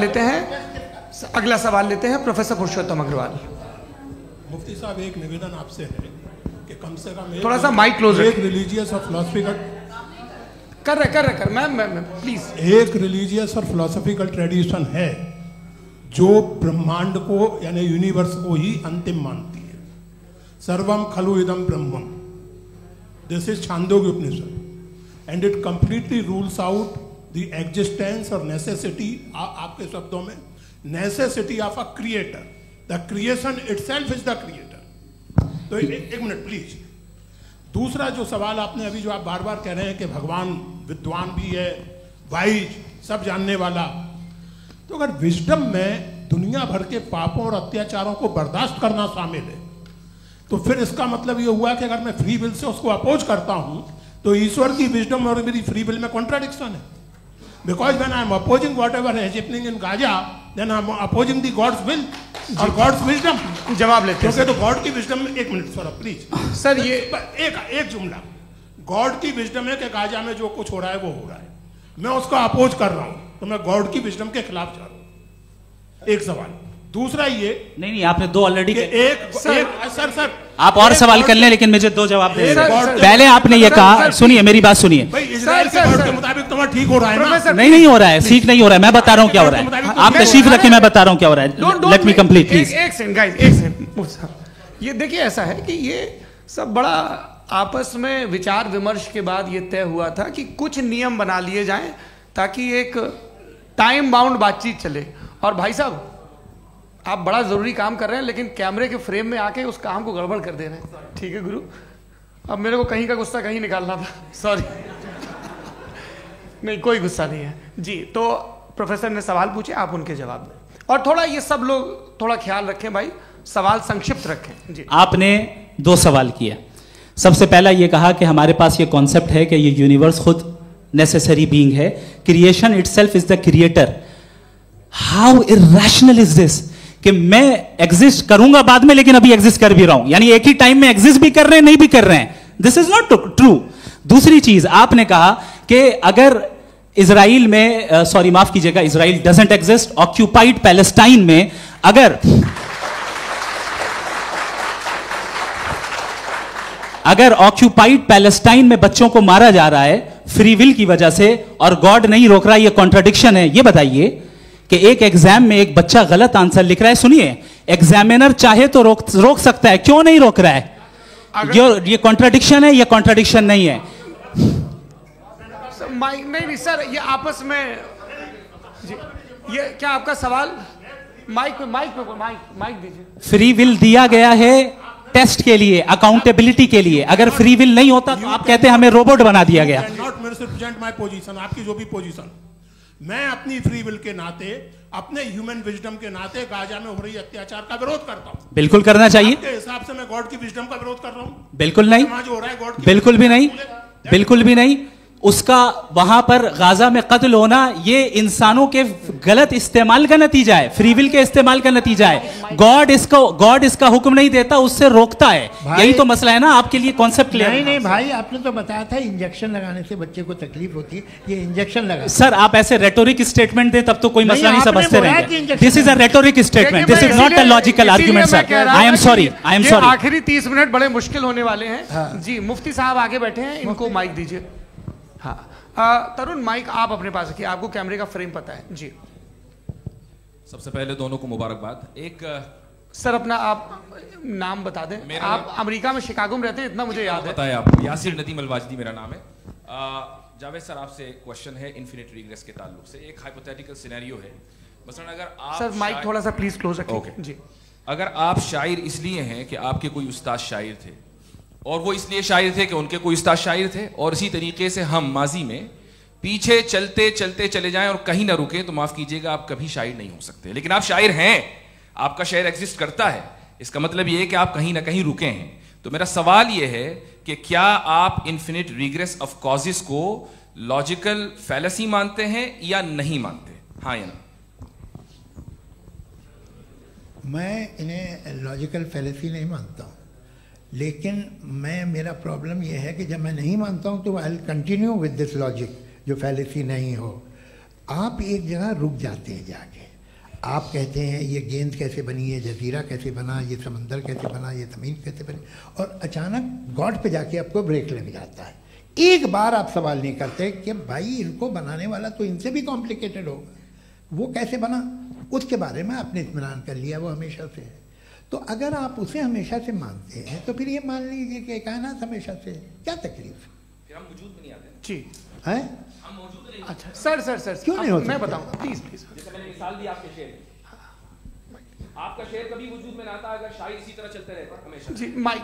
लेते हैं प्रोफेसर पुरुषोत्तम अग्रवाल। मुफ्ती साहब, एक निवेदन आपसे है कि कम से कम थोड़ा सा माइक क्लोज एक रिलीजियस और फिलोसफिकल कर मैं प्लीज। एक रिलीजियस और फिलोसफिकल ट्रेडिशन है जो ब्रह्मांड को यानी यूनिवर्स को ही अंतिम मानती है। सर्वम खलु इदम ब्रह्मम, this is Chandogya Upanishad, and it completely rules out the existence और नेसेसिटी, आपके शब्दों में necessity of a creator. The creation itself is the creator. तो एक मिनट प्लीज। दूसरा जो सवाल आपने अभी, जो आप बार बार कह रहे हैं कि भगवान विद्वान भी है, वाइज, सब जानने वाला, तो अगर विजडम में दुनिया भर के पापों और अत्याचारों को बर्दाश्त करना शामिल है, तो फिर इसका मतलब ये हुआ कि अगर मैं फ्री विल से उसको अपोज करता हूं तो ईश्वर की विजडम और मेरी फ्री विल में कॉन्ट्राडिक्शन है। Because when I am opposing whatever is happening in Gaza, then I am opposing the God's will और गॉड्स विजडम। जवाब लेते हैं क्योंकि तो गॉड की विजडम में, एक मिनट सर प्लीज सर, ये एक जुमला, गॉड की विजडम है कि गाजा में जो कुछ हो रहा है वो हो रहा है, मैं उसको अपोज कर रहा हूं, तो मैं गॉड की विजडम के खिलाफ जा रहा हूं। एक सवाल। दूसरा ये नहीं, आपने 2 ऑलरेडी। सर आप और सवाल कर लें, लेकिन मुझे 2 जवाब दे। पहले आपने ये कहा, सुनिए मेरी बात सुनिए। इजराइल के गॉड के मुताबिक तुम्हारा ठीक हो रहा है ना? नहीं हो रहा है, ठीक नहीं हो रहा है। मैं बता रहा हूँ क्या हो रहा है, आप तशरीफ रखें, मैं बता रहा हूँ क्या हो रहा है। Let me complete please. एक सेकंड गाइस, एक सेकंड। ये देखिए, ऐसा है कि ये सब बड़ा आपस में विचार विमर्श के बाद ये तय हुआ था कि कुछ नियम बना लिए जाएं ताकि एक टाइम बाउंड बातचीत चले। और भाई साहब, आप बड़ा जरूरी काम कर रहे हैं, लेकिन कैमरे के फ्रेम में आके उस काम को गड़बड़ कर दे रहे हैं। ठीक है गुरु, अब मेरे को कहीं का गुस्सा कहीं निकालना था, सॉरी। नहीं, कोई गुस्सा नहीं है जी। तो प्रोफेसर ने सवाल पूछे, आप उनके जवाब दें, और थोड़ा ये सब लोग थोड़ा ख्याल रखें भाई, सवाल संक्षिप्त रखें जी। आपने 2 सवाल किया। सबसे पहला ये कहा कि हमारे पास ये कॉन्सेप्ट है कि ये यूनिवर्स खुद नेसेसरी बीइंग है, creation itself is the creator. How irrational is this कि मैं एग्जिस्ट करूंगा बाद में, लेकिन अभी एग्जिस्ट कर भी रहा हूं, यानी एक ही टाइम में एग्जिस्ट भी कर रहे हैं, नहीं भी कर रहे हैं। This is not true. दूसरी चीज, आपने कहा कि अगर इजराइल में, सॉरी माफ कीजिएगा, Israel doesn't exist, occupied Palestine में अगर ऑक्यूपाइड पैलेस्टाइन में बच्चों को मारा जा रहा है फ्री विल की वजह से और गॉड नहीं रोक रहा, ये कॉन्ट्रडिक्शन है। ये बताइए कि एक एग्जाम में एक बच्चा गलत आंसर लिख रहा है, सुनिए, एग्जामिनर चाहे तो रोक सकता है, क्यों नहीं रोक रहा है? ये कॉन्ट्रडिक्शन है, ये कॉन्ट्रडिक्शन नहीं है। नहीं सर, ये आपस में जी, ये क्या आपका सवाल? माइक दीजिए। फ्री विल दिया गया है टेस्ट के लिए, अकाउंटेबिलिटी के लिए। अगर फ्री विल नहीं होता तो आप कहते हैं हमें रोबोट बना दिया गया। नॉट मिसरिप्रेजेंट माय पोजीशन, आपकी जो भी पोजीशन, मैं अपनी फ्री विल के नाते, अपने ह्यूमन विजडम के नाते गाजा में हो रही अत्याचार का विरोध करता हूं। बिल्कुल करना चाहिए। आपके हिसाब से मैं गॉड की विजडम का विरोध कर रहा हूं? बिल्कुल नहीं, जो हो रहा है गॉड, बिल्कुल भी नहीं, बिल्कुल भी नहीं। उसका वहां पर गाजा में कत्ल होना ये इंसानों के गलत इस्तेमाल का नतीजा है, फ्री विल के इस्तेमाल का नतीजा है। गॉड इसका हुक्म नहीं देता, उससे रोकता है। यही तो मसला है ना, आपके लिए कॉन्सेप्ट क्लियर नहीं भाई, आपने तो बताया था इंजेक्शन लगाने से बच्चे को तकलीफ होती है, ये इंजेक्शन लगा। सर आप ऐसे रेटोरिक स्टेटमेंट दे तब तो कोई मसला नहीं समझते रहेंगे। This is a rhetoric statement, this is not a logical argument sir. I am sorry, I am sorry. आखिरी 30 मिनट बड़े मुश्किल होने वाले हैं जी। मुफ्ती साहब आगे बैठे हैं, इनको माइक दीजिए। हाँ तरुण, माइक आप अपने पास रखिए, आपको कैमरे का फ्रेम पता है जी। सबसे पहले दोनों को मुबारकबाद। एक सर अपना आप नाम बता दें। आप अमेरिका में शिकागो में रहते हैं, इतना मुझे याद है। बताया आपको, यासिर नदीम अलवाजदी मेरा नाम है। जावेद सर, आपसे एक क्वेश्चन है इन्फिनिट रिग्रेस के ताल्लुक से। एक हाइपोथेटिकल सिनेरियो है, मसलन अगर आप सर माइक थोड़ा सा प्लीज क्लोज रखिए जी। अगर आप शायर इसलिए हैं कि आपके कोई उस्ताद शायर थे, और वो इसलिए शायर थे कि उनके कोई उस्ताद शायर थे, और इसी तरीके से हम माजी में पीछे चलते चलते चले जाएं और कहीं ना रुके, तो माफ कीजिएगा आप कभी शायर नहीं हो सकते। लेकिन आप शायर हैं, आपका शायर एग्जिस्ट करता है, इसका मतलब ये है कि आप कहीं ना कहीं रुके हैं। तो मेरा सवाल ये है कि क्या आप इन्फिनिट रिग्रेस ऑफ कॉजेस को लॉजिकल फैलेसी मानते हैं या नहीं मानते? हाँ या ना? मैं इन्हें लॉजिकल फैलेसी नहीं मानता हूँ, लेकिन मेरा प्रॉब्लम यह है कि जब मैं नहीं मानता हूँ तो I continue with this logic जो फैलेसी नहीं हो। आप एक जगह रुक जाते हैं जाके, आप कहते हैं ये गेंद कैसे बनी, ये जजीरा कैसे बना, ये समंदर कैसे बना, ये ज़मीन कैसे बनी, और अचानक गॉड पे जाके आपको ब्रेक लग जाता है। एक बार आप सवाल नहीं करते कि भाई इनको बनाने वाला तो इनसे भी कॉम्प्लिकेटेड होगा, वो कैसे बना, उसके बारे में आपने इत्मीनान कर लिया, वो हमेशा से है। तो अगर आप उसे हमेशा से मानते हैं तो फिर ये मान लीजिए कि कायनात हमेशा से है, क्या तकलीफ? फिर हम वजूद में नहीं आते जी है। हम मौजूद नहीं। अच्छा सर क्यों नहीं होता? मैं बताऊंगा प्लीज। जैसे मैंने मिसाल दी आपके शेर, आपका शेर कभी वजूद में ना आता अगर शायर इसी तरह चलते रहते हमेशा। जी माइक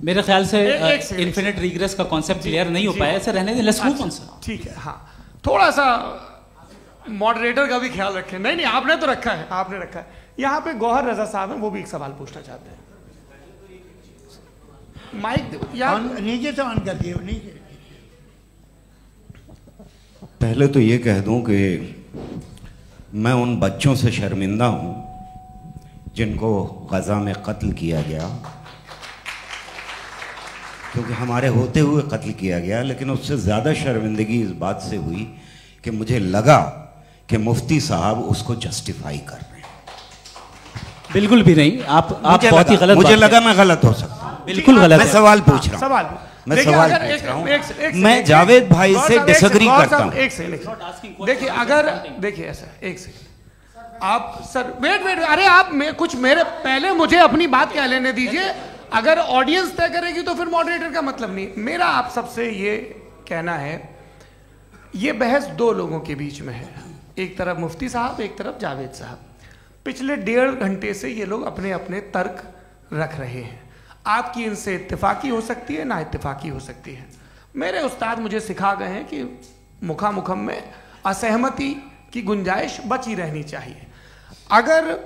मेरे ख्याल से एक सेकंड। इन्फिनिट रिग्रेस का कॉन्सेप्ट क्लियर नहीं हो पाया, ऐसे रहने दें, लेट्स मूव ऑन सर। ठीक है, हाँ थोड़ा सा मॉडरेटर का भी ख्याल रखें। नहीं आपने तो रखा है, आपने रखा है। यहाँ पे गौहर रजा साहब हैं, वो भी एक सवाल पूछना चाहते हैं। माइक नीचे से ऑन कर दिए नीचे। पहले तो ये कह दूं कि मैं उन बच्चों से शर्मिंदा हूं जिनको गजा में कत्ल किया गया, क्योंकि हमारे होते हुए कत्ल किया गया। लेकिन उससे ज़्यादा शर्मिंदगी इस बात से हुई कि मुझे लगा कि मुफ्ती साहब उसको जस्टिफाई कर रहे हैं। बिल्कुल भी नहीं, आप बहुत ही गलत। मुझे लगा मैं गलत हो सकता हूं, बिल्कुल गलत। मैं सवाल पूछ रहा हूं, मैं सवाल पूछ रहा हूं। मैं जावेद भाई से डिसएग्री करता हूं। एक सेकंड देखिए, अगर देखिए ऐसा, एक सेकंड आप सर वेट, अरे आप कुछ मेरे पहले मुझे अपनी बात कह लेने दीजिए। अगर ऑडियंस तय करेगी तो फिर मॉडरेटर का मतलब नहीं। मेरा आप सबसे ये कहना है, ये बहस दो लोगों के बीच में है, एक तरफ मुफ्ती साहब, एक तरफ जावेद साहब। पिछले 1.5 घंटे से ये लोग अपने अपने तर्क रख रहे हैं। आपकी इनसे इत्तेफाकी हो सकती है, ना इत्तेफाकी हो सकती है। मेरे उस्ताद मुझे सिखा गए हैं कि मुखामुखम में असहमति की गुंजाइश बची रहनी चाहिए। अगर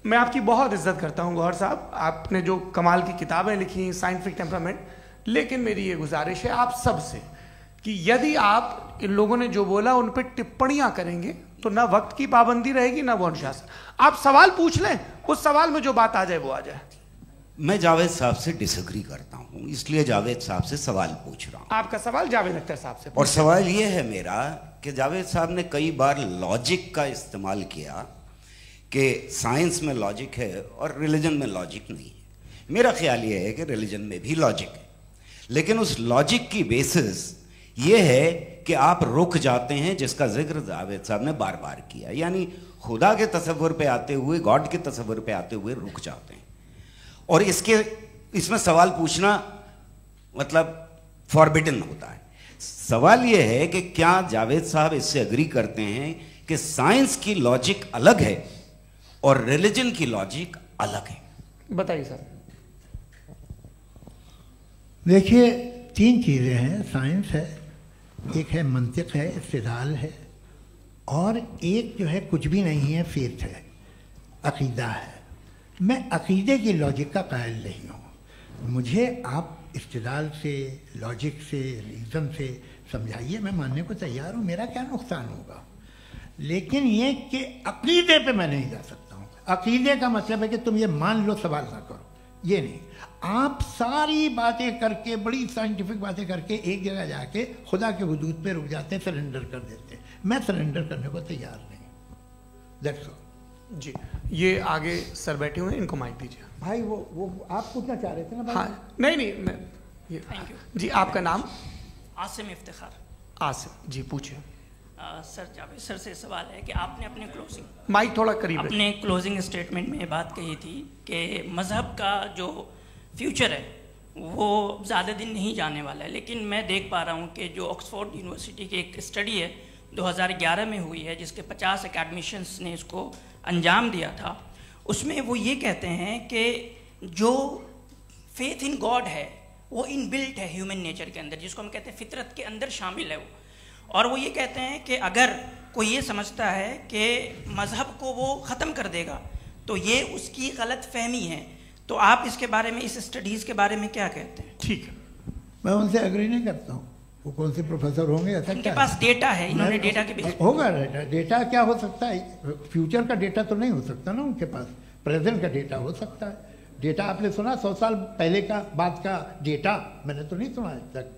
मैं आपकी बहुत इज्जत करता हूं गौहर साहब, आपने जो कमाल की किताबें लिखी, साइंटिफिक टेम्परामेंट, लेकिन मेरी ये गुजारिश है आप सबसे कि यदि आप इन लोगों ने जो बोला उन पर टिप्पणियां करेंगे तो ना वक्त की पाबंदी रहेगी, ना वो अनुशासन। आप सवाल पूछ लें, उस सवाल में जो बात आ जाए वो आ जाए। मैं जावेद साहब से डिसएग्री करता हूं, इसलिए जावेद साहब से सवाल पूछ रहा हूं। आपका सवाल जावेद अख्तर साहब से। और सवाल ये है मेरा कि जावेद साहब ने कई बार लॉजिक का इस्तेमाल किया कि साइंस में लॉजिक है और रिलीजन में लॉजिक नहीं है। मेरा ख्याल ये है कि रिलीजन में भी लॉजिक है, लेकिन उस लॉजिक की बेसिस ये है कि आप रुक जाते हैं, जिसका जिक्र जावेद साहब ने बार बार किया, यानी खुदा के तसव्वुर पे आते हुए, गॉड के तसव्वुर पे आते हुए रुक जाते हैं। और इसमें सवाल पूछना मतलब फॉरबिडन होता है। सवाल यह है कि क्या जावेद साहब इससे एग्री करते हैं कि साइंस की लॉजिक अलग है और रिलीजन की लॉजिक अलग है? बताइए सर। देखिए, 3 चीज़ें हैं। साइंस है, एक है मंतिक है, इस्तिदलाल है, और एक जो है कुछ भी नहीं है, फेथ है, अकीदा है। मैं अकीदे की लॉजिक का कायल नहीं हूँ। मुझे आप इस्तिदलाल से, लॉजिक से, रीज़न से समझाइए, मैं मानने को तैयार हूँ, मेरा क्या नुकसान होगा। लेकिन ये कि अकीदे पे मैं नहीं जा सकता हूँ। अकीदे का मतलब है कि तुम ये मान लो, सवाल ना करो, ये नहीं। आप सारी बातें करके, बड़ी साइंटिफिक बातें करके एक जगह जाके खुदा के हुदूद पे रुक जाते हैं, सरेंडर कर देते हैं। मैं सरेंडर करने को तैयार नहीं। दैट्स ऑल जी। ये आगे सर बैठे हुए हैं, इनको माइक दीजिए। भाई वो आप पूछना चाह रहे थे ना? हाँ नहीं मैं ये थैंक यू जी। आपका नाम? आसिम इफ्तिखार। आसिम जी, पूछिए। सर, जावेद सर से सवाल है कि आपने अपने माइक थोड़ा करीब अपने क्लोजिंग स्टेटमेंट में बात कही थी कि मज़हब का जो फ्यूचर है वो ज़्यादा दिन नहीं जाने वाला है। लेकिन मैं देख पा रहा हूँ कि जो ऑक्सफोर्ड यूनिवर्सिटी की एक स्टडी है 2011 में हुई है, जिसके 50 एकेडमिशियंस ने इसको अंजाम दिया था, उसमें वो ये कहते हैं कि जो फेथ इन गॉड है वो इनबिल्ट है ह्यूमन नेचर के अंदर, जिसको हम कहते हैं फितरत के अंदर शामिल है वो। और वो ये कहते हैं कि अगर कोई ये समझता है कि मज़हब को वो ख़त्म कर देगा तो ये उसकी गलत फहमी है। तो आप इसके बारे में, इस स्टडीज़ के बारे में क्या कहते हैं? ठीक है, मैं उनसे एग्री नहीं करता हूँ। वो कौन से प्रोफेसर होंगे? ऐसा उनके पास डेटा है, इन्होंने डेटा के बेस होगा। डेटा क्या हो सकता है? फ्यूचर का डेटा तो नहीं हो सकता ना उनके पास। प्रेजेंट का डेटा हो सकता है। डेटा आपने सुना 100 साल पहले का बाद का डेटा, मैंने तो नहीं सुना आज तक।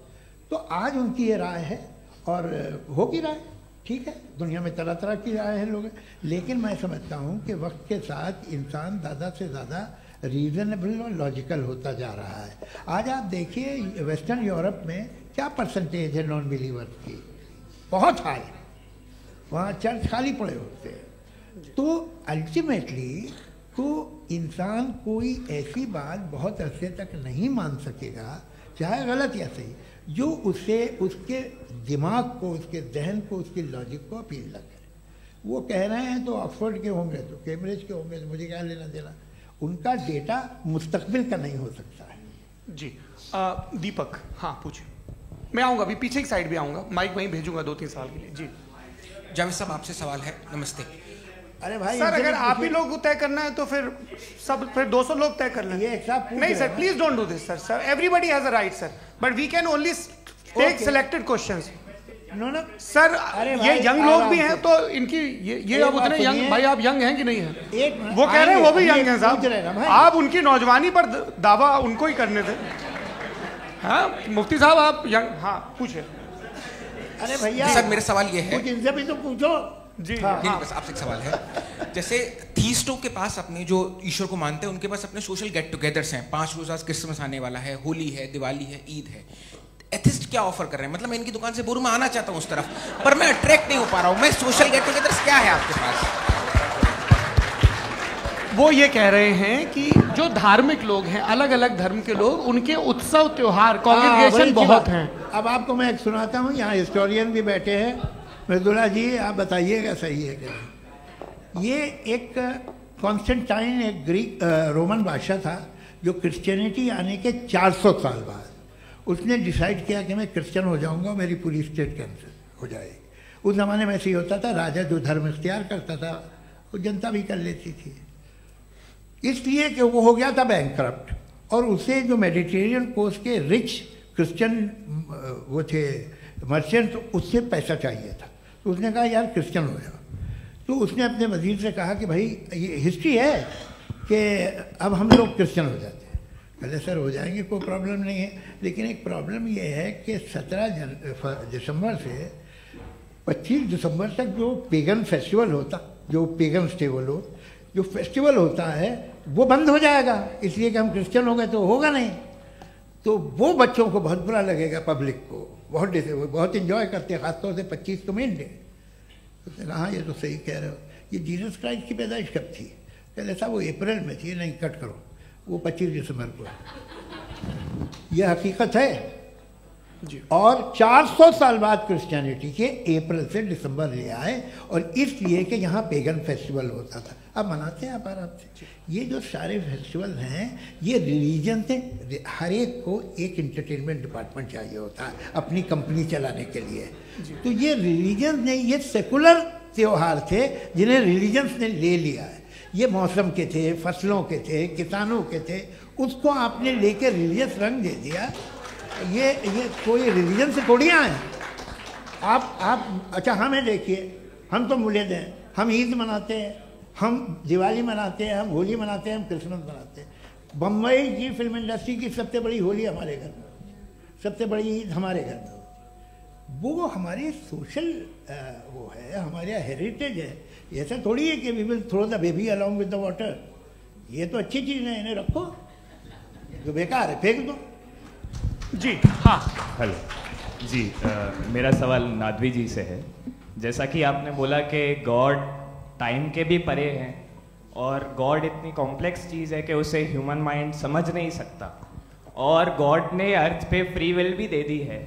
तो आज उनकी ये राय है और होगी राय, ठीक है। दुनिया में तरह तरह की राय है लोग, लेकिन मैं समझता हूँ कि वक्त के साथ इंसान ज़्यादा से ज़्यादा रीजनेबल और लॉजिकल होता जा रहा है। आज आप देखिए वेस्टर्न यूरोप में क्या परसेंटेज है नॉन बिलीवर्स की, बहुत हाई। वहाँ चर्च खाली पड़े होते हैं। तो अल्टीमेटली तो इंसान कोई ऐसी बात बहुत अरसे तक नहीं मान सकेगा, चाहे गलत या सही, जो उससे उसके दिमाग को, उसके जहन को, उसकी लॉजिक को अपील न करे। वो कह रहे हैं तो ऑक्सफोर्ड के होंगे तो कैम्ब्रिज के होंगे, तो मुझे क्या लेना देना। उनका डेटा मुस्तकबिल का नहीं हो सकता है। जी दीपक, हाँ पूछिए। मैं आऊँगा अभी, पीछे की साइड भी आऊँगा, माइक वहीं भेजूंगा 2-3 साल के लिए। जी जावेद साहब, आपसे सवाल है। नमस्ते। अरे भाई सर, अगर आप ही लोग तय करना है तो फिर 200 लोग तय कर लें। नहीं sir, please don't do this sir. Everybody has a right sir, but we can only take selected questions. No sir, ये यंग लोग भी हैं तो इनकी ये अब उतने यंग, भाई आप यंग हैं कि नहीं है? वो कह रहे हैं वो भी यंग हैं साहब, आप उनकी नौजवानी पर दावा उनको ही करने थे। हाँ मुफ्ती साहब आप यंग, हाँ पूछे। अरे भैया सर मेरा सवाल ये है, कुछ इनसे भी तो पूछो। जी हाँ, नहीं बस आपसे एक सवाल है। जैसे थीस्टों के पास अपने जो ईश्वर को मानते हैं उनके पास अपने सोशल गेट टुगेदर्स हैं। 5 रोज़ आज क्रिसमस आने वाला है, होली है, दिवाली है, ईद है। एथिस्ट क्या ऑफर कर रहे हैं? मतलब मैं इनकी दुकान से बोलूं, मैं आना चाहता हूं उस तरफ, पर मैं अट्रैक्ट नहीं हो पा रहा हूं। मैं सोशल गेट टुगेदर्स क्या है आपके पास? वो ये कह रहे हैं कि जो धार्मिक लोग हैं, अलग अलग धर्म के लोग, उनके उत्सव त्योहार कांग्रेगेशन बहुत हैं। अब आपको मैं एक सुनाता हूँ, यहाँ हिस्टोरियन भी बैठे हैं। मृदुला जी आप बताइएगा सही है क्या? ये एक कॉन्स्टेंटाइन, एक ग्रीक रोमन बादशाह था जो क्रिश्चियनिटी आने के 400 साल बाद उसने डिसाइड किया कि मैं क्रिश्चियन हो जाऊंगा, मेरी पूरी स्टेट कैंसिल हो जाएगी। उस ज़माने में ऐसे ही होता था, राजा जो धर्म इख्तियार करता था वो जनता भी कर लेती थी। इसलिए कि वो हो गया था बैंकक्रप्ट, और उसे जो मेडिटेरियन कोस्ट के रिच क्रिश्चियन वो थे मर्चेंट, उससे पैसा चाहिए था। तो उसने कहा यार क्रिश्चियन हो जाओ। तो उसने अपने वजीर से कहा कि भाई ये हिस्ट्री है कि अब हम लोग क्रिश्चियन हो जाते हैं। पहले सर हो जाएंगे, कोई प्रॉब्लम नहीं है, लेकिन एक प्रॉब्लम ये है कि 17 दिसंबर से 25 दिसंबर तक जो पेगन फेस्टिवल होता, जो पेगन स्टेबल जो फेस्टिवल होता है वो बंद हो जाएगा, इसलिए कि हम क्रिश्चियन हो गए तो होगा नहीं। तो वो बच्चों को बहुत बुरा लगेगा, पब्लिक को बहुत इन्जॉय करते हैं, खासतौर से 25 को मेन डे। तो कहा ये तो सही कह रहे हो, ये जीसस क्राइस्ट की पैदाइश कब थी? पहले साहब वो अप्रैल में थी। नहीं, कट करो, वो 25 दिसंबर को है। ये हकीकत है। और 400 साल बाद क्रिश्चियनिटी के अप्रैल से दिसंबर ले आए, और इसलिए कि यहाँ पेगन फेस्टिवल होता था। अब मनाते हैं आप आराम से। ये जो सारे फेस्टिवल हैं ये रिलीजन से, हर एक को एक इंटरटेनमेंट डिपार्टमेंट चाहिए होता है अपनी कंपनी चलाने के लिए। तो ये रिलीजन ने, ये सेकुलर त्यौहार थे जिन्हें रिलीजन्स ने ले लिया है। ये मौसम के थे, फसलों के थे, किसानों के थे, उसको आपने लेके रिलीजियस रंग दे दिया। ये कोई रिलीजन से थोड़ी आए आप। अच्छा हमें देखिए, हम तो मुल्द हैं, हम ईद मनाते हैं, हम दिवाली मनाते हैं, हम होली मनाते हैं, हम क्रिसमस मनाते हैं। बम्बई की फिल्म इंडस्ट्री की सबसे बड़ी होली हमारे घर में, सबसे बड़ी ईद हमारे घर में। वो हमारी सोशल वो है, हमारा हेरिटेज है। ऐसा थोड़ी है कि we will throw the baby along with the water. ये तो अच्छी चीज़ है, इन्हें रखो, जो बेकार है फेंक दो। जी हाँ, हेलो जी, मेरा सवाल नादवी जी से है। जैसा कि आपने बोला कि गॉड टाइम के भी परे हैं, और गॉड इतनी कॉम्प्लेक्स चीज़ है कि उसे ह्यूमन माइंड समझ नहीं सकता, और गॉड ने अर्थ पे फ्री विल भी दे दी है।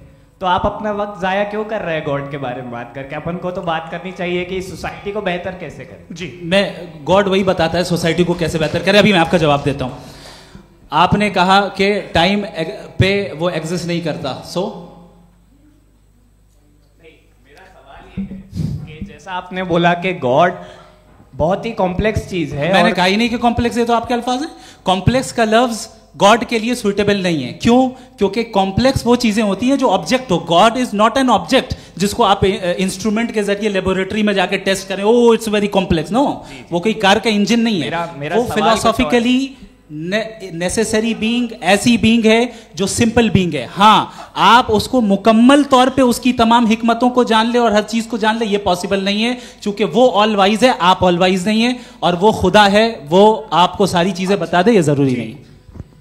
तो आप अपना वक्त ज़ाया क्यों कर रहे हैं गॉड के बारे में बात करके? अपन को तो बात करनी चाहिए कि सोसाइटी को बेहतर कैसे करें। जी, मैं गॉड वही बताता है सोसाइटी को कैसे बेहतर करें। अभी मैं आपका जवाब देता हूँ। आपने कहा कि टाइम पे वो एग्जिस्ट नहीं करता, मेरा सवाल ये है कि जैसा आपने बोला कि गॉड बहुत ही कॉम्प्लेक्स चीज है। मैंने कहा ही नहीं कि कॉम्प्लेक्स है, तो आपके अल्फाज हैं। कॉम्प्लेक्स का लफ्ज गॉड के लिए सुइटेबल नहीं है। क्यों? क्योंकि कॉम्प्लेक्स वो चीजें होती हैं जो ऑब्जेक्ट हो। God is not an object. जिसको आप इंस्ट्रूमेंट के जरिए लेबोरेटरी में जाके टेस्ट करें, oh it's very complex. No, वो कोई कार का इंजन नहीं है। वो फिलोसॉफिकली नेसेसरी बीइंग ऐसी बीइंग है जो सिंपल बीइंग है। हाँ, आप उसको मुकम्मल तौर पे उसकी तमाम हिकमतों को जान ले और हर चीज को जान ले, ये पॉसिबल नहीं है, क्योंकि वो ऑल वाइज है, आप ऑल वाइज नहीं है, और वो खुदा है, वो आपको सारी चीजें बता दे, ये जरूरी नहीं।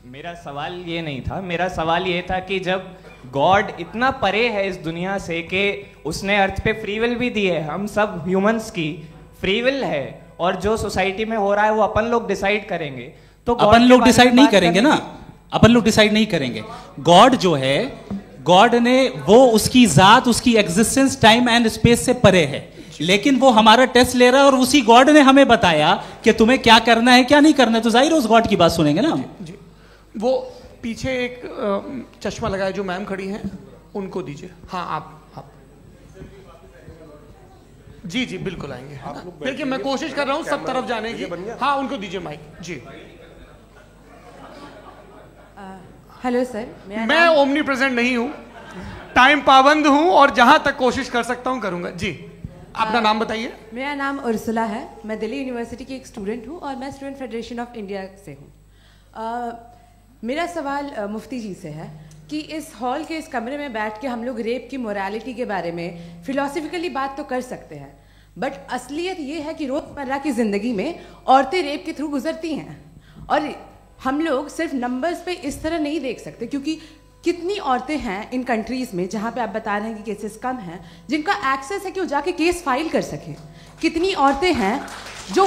मेरा सवाल ये नहीं था, मेरा सवाल ये था कि जब गॉड इतना परे है इस दुनिया से कि उसने अर्थ पे फ्री विल भी दी है, हम सब ह्यूमंस की फ्री विल है, और जो सोसाइटी में हो रहा है वो अपन लोग डिसाइड करेंगे, तो अपन लोग डिसाइड नहीं करेंगे ना, अपन लोग डिसाइड नहीं करेंगे। गॉड जो है, गॉड ने वो उसकी जात, उसकी एग्जिस्टेंस टाइम एंड स्पेस से परे है, लेकिन वो हमारा टेस्ट ले रहा है और उसी गॉड ने हमें बताया कि तुम्हें क्या करना है क्या नहीं करना है, तो जाहिर है उस गॉड की बात सुनेंगे ना हम। जी, वो पीछे एक चश्मा लगाए जो मैम खड़ी हैं, उनको दीजिए। हाँ, आप जी जी बिल्कुल आएंगे। देखिए मैं कोशिश कर रहा हूँ सब तरफ जाने की। हाँ, उनको दीजिए माइक। जी, हेलो सर, मैं ओमनी प्रेजेंट नहीं हूँ, टाइम पाबंद हूँ और जहां तक कोशिश कर सकता हूँ करूंगा। जी, अपना नाम बताइए। मेरा नाम उर्सुला है, मैं दिल्ली यूनिवर्सिटी की एक स्टूडेंट हूँ और मैं स्टूडेंट फेडरेशन ऑफ इंडिया से हूँ। मेरा सवाल मुफ्ती जी से है कि इस हॉल के इस कमरे में बैठ के हम लोग रेप की मोरालिटी के बारे में फिलोसफिकली बात तो कर सकते हैं, बट असलियत ये है कि रोज़मर्रा की ज़िंदगी में औरतें रेप के थ्रू गुजरती हैं, और हम लोग सिर्फ नंबर्स पे इस तरह नहीं देख सकते, क्योंकि कितनी औरतें हैं इन कंट्रीज़ में जहाँ पे आप बता रहे हैं कि केसेस कम हैं, जिनका एक्सेस है कि वो जाके केस फाइल कर सकें। कितनी औरतें हैं जो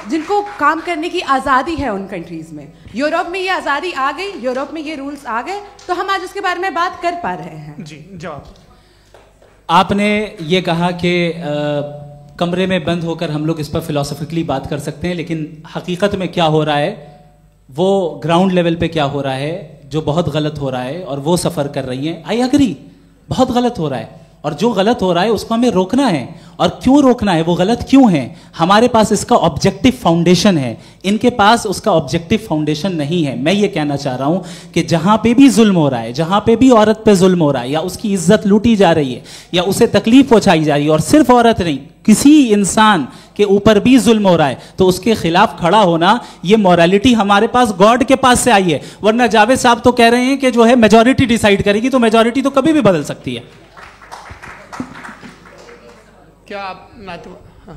जिनको काम करने की आज़ादी है उन कंट्रीज़ में। यूरोप में ये आज़ादी आ गई, यूरोप में ये रूल्स आ गए, तो हम आज उसके बारे में बात कर पा रहे हैं। जी, जवाब। आपने ये कहा कि कमरे में बंद होकर हम लोग इस पर फिलोसफिकली बात कर सकते हैं, लेकिन हकीकत में क्या हो रहा है, वो ग्राउंड लेवल पे क्या हो रहा है जो बहुत गलत हो रहा है, और वो सफ़र कर रही हैं। आई एग्री, बहुत गलत हो रहा है, और जो गलत हो रहा है उसको हमें रोकना है। और क्यों रोकना है, वो गलत क्यों है, हमारे पास इसका ऑब्जेक्टिव फाउंडेशन है, इनके पास उसका ऑब्जेक्टिव फाउंडेशन नहीं है। मैं ये कहना चाह रहा हूं कि जहां पे भी जुल्म हो रहा है, जहां पे भी औरत पे जुल्म हो रहा है, या उसकी इज्जत लूटी जा रही है, या उसे तकलीफ पहुंचाई जा रही है, और सिर्फ औरत नहीं, किसी इंसान के ऊपर भी जुल्म हो रहा है, तो उसके खिलाफ खड़ा होना, ये मॉरलिटी हमारे पास गॉड के पास से आई है। वरना जावेद साहब तो कह रहे हैं कि जो है मेजॉरिटी डिसाइड करेगी, तो मेजॉरिटी तो कभी भी बदल सकती है। क्या आप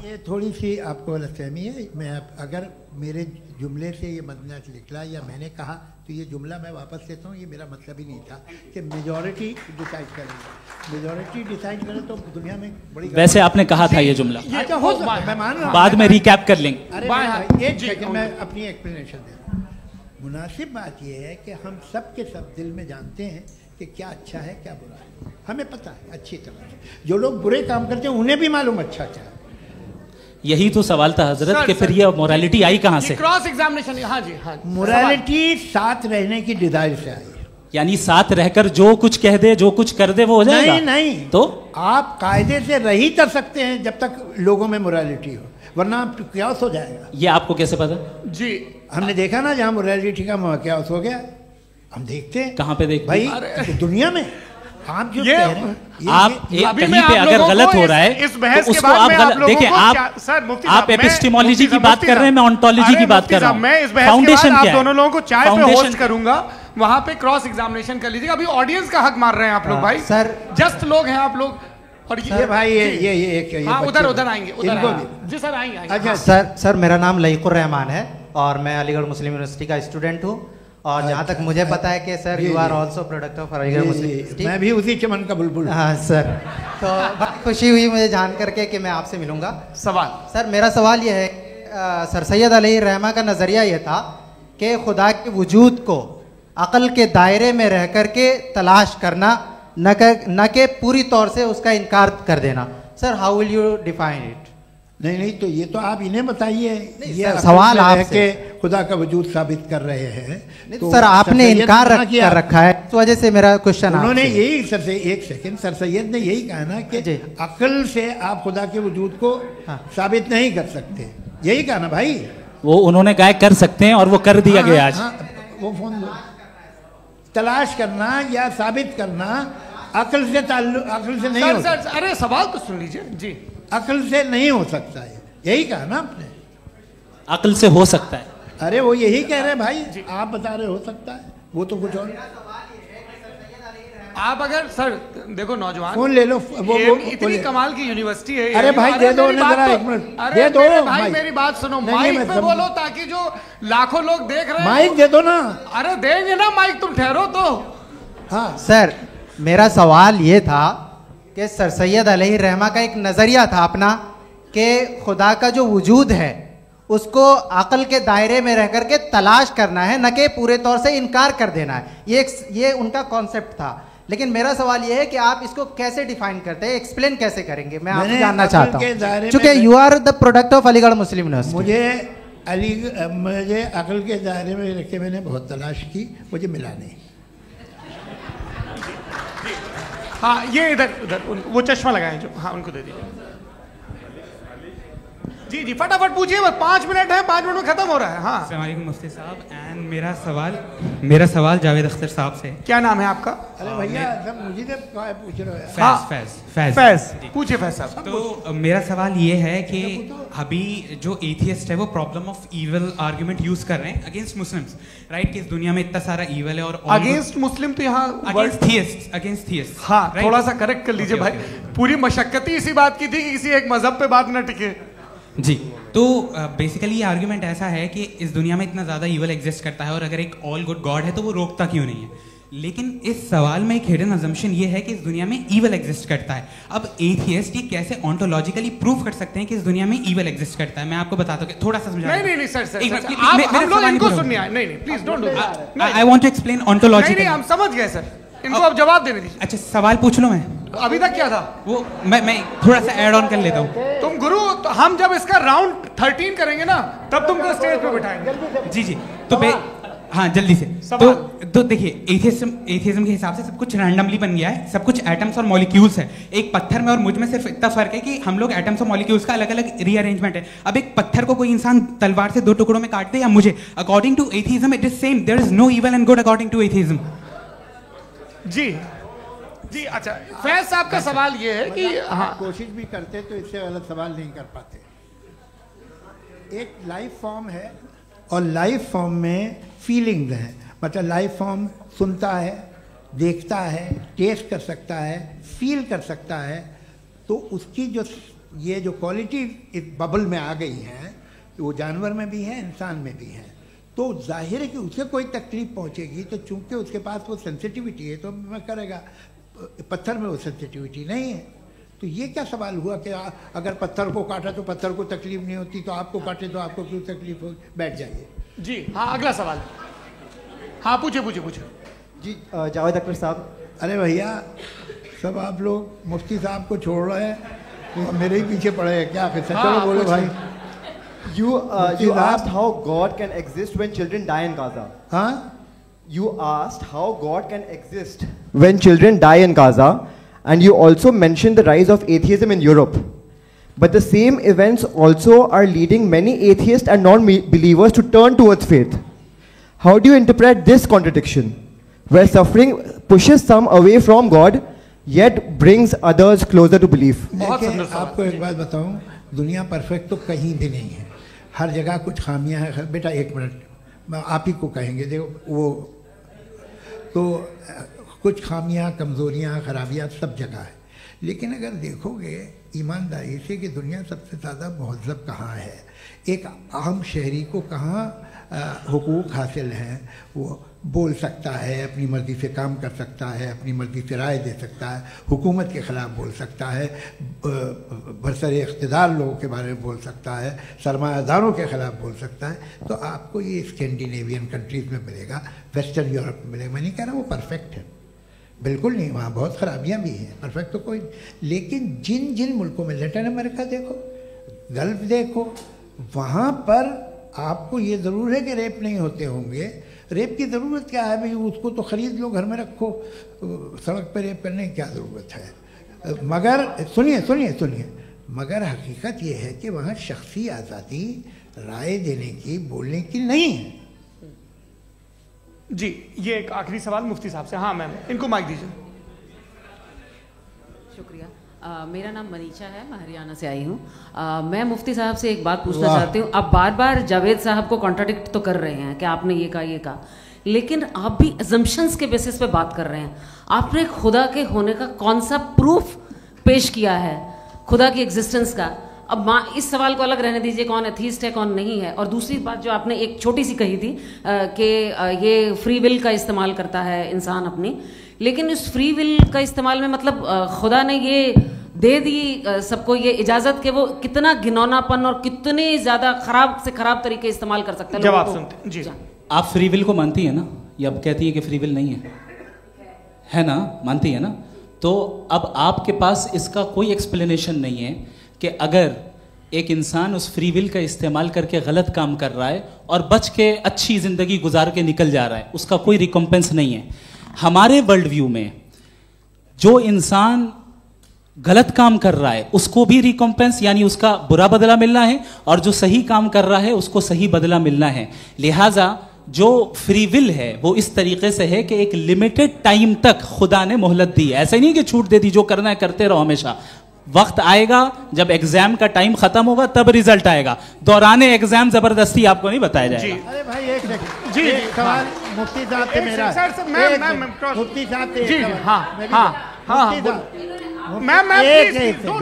ये थोड़ी सी आपको गलतफहमी है। मैं अगर मेरे जुमले से ये मदना निकला या मैंने कहा, तो ये जुमला मैं वापस लेता हूँ, ये मेरा मतलब ही नहीं था कि मेजॉरिटी डिसाइड करेगी। मेजॉरिटी डिसाइड करे तो दुनिया में बड़ी, वैसे आपने कहा था ये जुमला। अच्छा, हो सकता है, मैं मान रहा हूँ, बाद में रिकैप कर लेंगे। अरे एक सेकंड, मैं अपनी एक्सप्लेनेशन देता हूँ। मुनासिब बात यह है कि हम सब के सब दिल में जानते हैं कि क्या अच्छा है क्या बुरा है, हमें पता है अच्छी तरह से। जो लोग बुरे काम करते हैं उन्हें भी मालूम अच्छा क्या है। यही तो सवाल था हजरत कि फिर ये मोरालिटी आई कहां से? Cross examination. हाँ जी, हाँ। मोरालिटी साथ रहने की डिजायर से आई है, यानी साथ रहकर जो कुछ कह दे, जो कुछ कर दे, वो हो जाएगा? नहीं नहीं, तो आप कायदे से रह ही कर सकते हैं जब तक लोगों में मोरालिटी हो, वरना आप क्यास हो जाएगा। ये आपको कैसे पता? जी, हमने देखा ना, जहाँ मोरालिटी का क्यास हो गया, हम देखते हैं। कहाँ पे देख भाई? दुनिया में। आप जो कह रहे हैं, आप कहीं पे अगर गलत हो रहा है तो उसको आप गलत देखें। आप एपिस्टेमोलॉजी की बात कर रहे हैं, मैं ऑन्टोलॉजी की बात कर रहा हूं। मैं इस बहस फाउंडेशन के बाद आप दोनों लोगों को चाय पे होस्ट करूंगा, वहां पे क्रॉस एग्जामिनेशन कर लीजिएगा। अभी ऑडियंस का हक मार रहे हैं आप लोग भाई, सर जस्ट लोग हैं आप लोग। और ये भाई ये हाँ, उधर आएंगे, जी सर आएंगे। अच्छा सर, मेरा नाम लईकुर रहमान है और मैं अलीगढ़ मुस्लिम यूनिवर्सिटी का स्टूडेंट हूँ, और जहाँ तक मुझे पता है कि sir you are also product of Aligarh Muslim University. मैं भी उसी चमन का बुलबुल। हाँ सर, तो बहुत खुशी हुई मुझे जान करके कि मैं आपसे मिलूंगा। सवाल सर, मेरा सवाल यह है, सर सैयद अलैहिर्रहमा का नज़रिया यह था कि खुदा के वजूद को अक़ल के दायरे में रह कर के तलाश करना, न कि पूरी तौर से उसका इनकार कर देना। Sir, how will you define it? नहीं, तो ये तो आप इन्हें बताइए। ये सवाल आपसे, खुदा का वजूद साबित कर रहे हैं, तो सर आपने इनकार कर रखा है, इस वजह से मेरा क्वेश्चन। उन्होंने यही सर से, एक सेकंड, सर सैयद ने यही कहा ना कि अक्ल से आप खुदा के वजूद को साबित नहीं कर सकते, यही कहा ना भाई। वो उन्होंने कहा कर सकते हैं और वो कर दिया गया आज। वो फोन तलाश करना या साबित करना अकल से ताल्लुक, अकल से नहीं हो सकता। अरे सवाल तो सुन लीजिए जी। अकल से नहीं हो सकता है, यही कहा ना आपने। अकल से हो सकता है। अरे वो यही कह रहे हैं भाई, आप बता रहे हो सकता है, वो तो कुछ और। आप अगर सर देखो नौजवान फोन ले लो, वो इतनी कमाल की यूनिवर्सिटी है। अरे भाई दे दो ना जरा, एक मिनट दे दो भाई, मेरी बात सुनो, माइक पे बोलो ताकि जो लाखों लोग देख रहे हैं। माइक दे दो ना। अरे देंगे ना माइक, तुम ठहरो तो। हाँ सर, मेरा सवाल ये था कि सर सैयद अलैहि रहमा का एक नज़रिया था अपना कि खुदा का जो वजूद है उसको अकल के दायरे में रह करके तलाश करना है, न कि पूरे तौर से इनकार कर देना है। ये उनका कॉन्सेप्ट था। लेकिन मेरा सवाल ये है कि आप इसको कैसे डिफाइन करते हैं, एक्सप्लेन कैसे करेंगे, मैं आपसे जानना चाहता हूँ, क्योंकि you are the product of Aligarh Muslim University. मुझे अकल के दायरे में रख के मैंने बहुत तलाश की, मुझे मिला नहीं। हाँ ये इधर वो चश्मा लगाए जो, हाँ उनको दे दीजिए। जी जी फटाफट पूछिए, बस 5 मिनट है, 5 मिनट में खत्म हो रहा है। हाँ अस्सलाम वालेकुम मुफ्ती साहब। एंड मेरा सवाल जावेद अख्तर साहब से। क्या नाम है आपका? अरे भैया सब मुझे पूछ रहे हो। फैज पूछिए फैज साहब। तो मेरा सवाल ये है कि अभी जो एथियस्ट है वो problem of evil argument use कर रहे हैं अगेंस्ट मुस्लिम्स, राइट? कि इस दुनिया में इतना सारा इविल है और अगेंस्ट मुस्लिम तो यहाँ अगेंस्ट थियस्ट। हाँ थोड़ा सा करेक्ट कर लीजिए भाई, पूरी मशक्कत ही इसी बात की थी कि किसी एक मजहब पे बात न टिके। जी तो बेसिकली ये आर्ग्यूमेंट ऐसा है कि इस दुनिया में इतना ज़्यादा ईवल एग्जिस्ट करता है और अगर एक ऑल गुड गॉड है तो वो रोकता क्यों नहीं है? लेकिन इस सवाल में एक हिडन अजम्पशन ये है कि इस दुनिया में ईवल एग्जिस्ट करता है। अब एथियस्ट ये कैसे ऑन्टोलॉजिकली प्रूव कर सकते हैं कि इस दुनिया में ईवल एग्जिस्ट करता है? मैं आपको बताता हूँ, थोड़ा सा समझा। नहीं सर, हम लोग इनको सुनिए। नहीं please don't do that. I want to explain ontologically. हम समझ गए सर, इनको अब जवाब देने दीजिए। अच्छा सवाल पूछ लो। मैं अभी तक क्या था वो मैं थोड़ा सा ऐड ऑन कर लेता हूँ। तुम गुरु, तो हम जब इसका राउंड 13 करेंगे ना तब तुमको स्टेज पे बिठाएंगे। जी तो हाँ जल्दी से। तो देखिए एथियज्म के हिसाब से सब कुछ रैंडमली बन गया है, सब कुछ एटम्स और मॉलिक्यूल्स है। एक पत्थर में और मुझ में सिर्फ इतना फर्क है कि हम लोग एटम्स और मॉलिक्यूल्स का अलग अलग रीअरेंजमेंट है। अब एक पत्थर को कोई इंसान तलवार से 2 टुकड़ों में काट दे या मुझे, according to atheism it is same. There is no evil and good according to atheism. जी अच्छा, फैज साहब का सवाल ये है कि हाँ कोशिश भी करते तो इससे गलत सवाल नहीं कर पाते। एक लाइफ फॉर्म है और लाइफ फॉर्म में फीलिंग्स हैं, मतलब लाइफ फॉर्म सुनता है, देखता है, टेस्ट कर सकता है, फील कर सकता है। तो उसकी जो ये जो क्वालिटी इस बबल में आ गई हैं वो जानवर में भी है, इंसान में भी है। तो जाहिर है कि उसे कोई तकलीफ पहुंचेगी, तो चूंकि उसके पास वो सेंसिटिविटी है तो मैं करेगा। पत्थर में वो सेंसिटिविटी नहीं है। तो ये क्या सवाल हुआ कि अगर पत्थर को काटा तो पत्थर को तकलीफ नहीं होती, तो आपको काटे तो आपको क्यों तकलीफ हो? बैठ जाइए। जी हाँ अगला सवाल। हाँ पूछे जी जावेद अख्तर साहब। अरे भैया सब आप लोग मुफ्ती साहब को छोड़ रहे हैं, तो मेरे ही पीछे पड़े हैं क्या? फिर चलो बोलो भाई। You asked how God can exist when children die in Gaza. Huh? You asked how God can exist when children die in Gaza, and you also mentioned the rise of atheism in Europe. But the same events also are leading many atheists and non-believers to turn towards faith. How do you interpret this contradiction, where suffering pushes some away from God, yet brings others closer to belief? आपको एक बात बताऊं, दुनिया perfect तो कहीं भी नहीं है, हर जगह कुछ खामियां हैं। बेटा एक मिनट आप ही को कहेंगे, देखो वो तो कुछ खामियां, कमज़ोरियां, खराबियां सब जगह है। लेकिन अगर देखोगे ईमानदारी से कि दुनिया सबसे ज़्यादा महज़ब कहाँ है, एक आम शहरी को कहाँ हुकूक हासिल हैं, वो बोल सकता है, अपनी मर्ज़ी से काम कर सकता है, अपनी मर्ज़ी से राय दे सकता है, हुकूमत के ख़िलाफ़ बोल सकता है, बरसर इक़्तिदार लोगों के बारे में बोल सकता है, सरमायादारों के ख़िलाफ़ बोल सकता है। तो आपको ये स्कैंडिनेवियन कंट्रीज़ में मिलेगा, वेस्टर्न यूरोप में मिलेगा। मैं नहीं कह रहा वो परफेक्ट है, बिल्कुल नहीं, वहाँ बहुत ख़राबियाँ भी हैं, परफेक्ट तो कोई। लेकिन जिन जिन मुल्कों में, लैटिन अमेरिका देखो, गल्फ़ देखो, वहाँ पर आपको ये ज़रूर है कि रेप नहीं होते होंगे। रेप की ज़रूरत क्या है भाई? उसको तो ख़रीद लो, घर में रखो, सड़क पर रेप करने की क्या ज़रूरत है? मगर सुनिए, मगर हकीकत ये है कि वहाँ शख्सी आज़ादी राय देने की, बोलने की नहीं है। जी ये एक आखिरी सवाल मुफ्ती साहब से। हाँ मैम, इनको माइक दीजिए। शुक्रिया। मेरा नाम मनीषा है, मैं हरियाणा से आई हूँ। मैं मुफ्ती साहब से एक बात पूछना चाहती हूँ। आप बार बार जावेद साहब को कॉन्ट्राडिक्ट तो कर रहे हैं कि आपने ये कहा, लेकिन आप भी अजम्पशंस के बेसिस पे बात कर रहे हैं। आपने खुदा के होने का कौन सा प्रूफ पेश किया है, खुदा की एग्जिस्टेंस का? अब इस सवाल को अलग रहने दीजिए, कौन एथीस्ट है कौन नहीं है। और दूसरी बात जो आपने एक छोटी सी कही थी कि ये फ्री विल का इस्तेमाल करता है इंसान अपनी, लेकिन इस फ्री विल का इस्तेमाल में मतलब खुदा ने ये दे दी सबको ये इजाज़त कि वो कितना घिनौनापन और कितने ज़्यादा खराब से खराब तरीके इस्तेमाल कर सकता है। जब आप सुनते जी, आप फ्री विल को मानती है ना, या अब कहती है कि फ्री विल नहीं है ना, मानती है ना? तो अब आपके पास इसका कोई एक्सप्लेनेशन नहीं है कि अगर एक इंसान उस फ्री विल का इस्तेमाल करके गलत काम कर रहा है और बच के अच्छी ज़िंदगी गुजार के निकल जा रहा है, उसका कोई रिकम्पेंस नहीं है। हमारे वर्ल्ड व्यू में जो इंसान गलत काम कर रहा है उसको भी रिकम्पेंस यानी उसका बुरा बदला मिलना है, और जो सही काम कर रहा है उसको सही बदला मिलना है। लिहाजा जो फ्री विल है वो इस तरीके से है कि एक लिमिटेड टाइम तक खुदा ने मोहलत दी है। ऐसा नहीं कि छूट दे दी, जो करना है करते रहो हमेशा। वक्त आएगा जब एग्जाम का टाइम खत्म होगा तब रिजल्ट आएगा, दौराने एग्जाम जबरदस्ती आपको नहीं बताया जाएगा। अरे भाई एक सेकंड, जी सवाल मुफ्ती साहब से मेरा, मुफ्ती साहब से जी,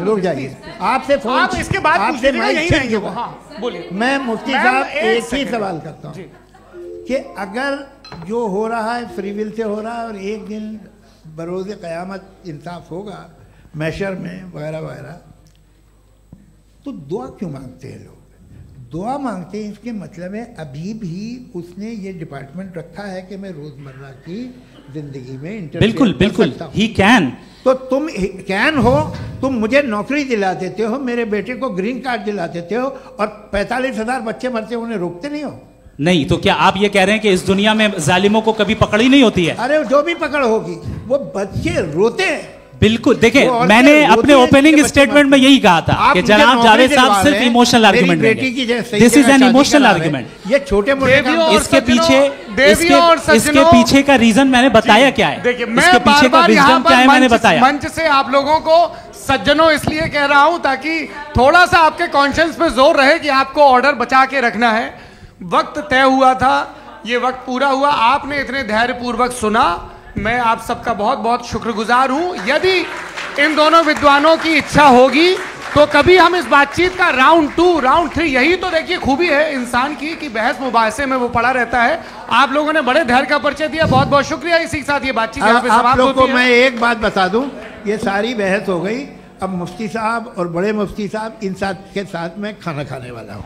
रुक जाइए, आपसे फोन, आप इसके बाद आपसे माइक, बोलिए। मैं मुफ्ती साहब एक ही सवाल करता हूँ कि अगर जो हो रहा है फ्री विल से हो रहा है और एक दिन बरोज़ क़यामत इंसाफ होगा मैशर में वगैरह वगैरह, तो दुआ क्यों मांगते हैं लोग? दुआ मांगते हैं इसके मतलब है अभी भी उसने ये डिपार्टमेंट रखा है कि मैं रोज़मर्रा की ज़िंदगी में बिल्कुल बिल्कुल ही कैन। तो तुम कैन हो, तुम मुझे नौकरी दिला देते हो, मेरे बेटे को ग्रीन कार्ड दिला देते हो, और 45,000 बच्चे मरते उन्हें रोकते नहीं हो। नहीं तो क्या आप ये कह रहे हैं कि इस दुनिया में जालिमों को कभी पकड़ ही नहीं होती है? अरे जो भी पकड़ होगी वो बच्चे रोते हैं। बिल्कुल, देखिए मैंने अपने ओपनिंग स्टेटमेंट में यही कहा था कि जनाब जावेद साहब सिर्फ इमोशनल आर्गुमेंट देंगे। This is an emotional argument. ये छोटे मोटे इसके पीछे का रीजन मैंने बताया क्या है, देखिए मैं इसके पीछे का रीजन क्या है मैंने बताया। मंच से आप लोगों को सज्जनों इसलिए कह रहा हूं ताकि थोड़ा सा आपके कॉन्शियंस पे जोर रहे कि आपको ऑर्डर बचा के रखना है। वक्त तय हुआ था, ये वक्त पूरा हुआ, आपने इतने धैर्यपूर्वक सुना, मैं आप सबका बहुत बहुत शुक्रगुजार हूं। यदि इन दोनों विद्वानों की इच्छा होगी तो कभी हम इस बातचीत का राउंड 2, राउंड 3, यही तो देखिए खूबी है इंसान की कि बहस मुबाहसे में वो पड़ा रहता है। आप लोगों ने बड़े धैर्य का परिचय दिया, बहुत बहुत शुक्रिया। इसी के साथ ये बातचीत यहाँ पे समाप्त होती है। मैं एक बात बता दूं, ये सारी बहस हो गई, अब मुफ्ती साहब और बड़े मुफ्ती साहब इन साथ के साथ मैं खाना खाने वाला हूँ।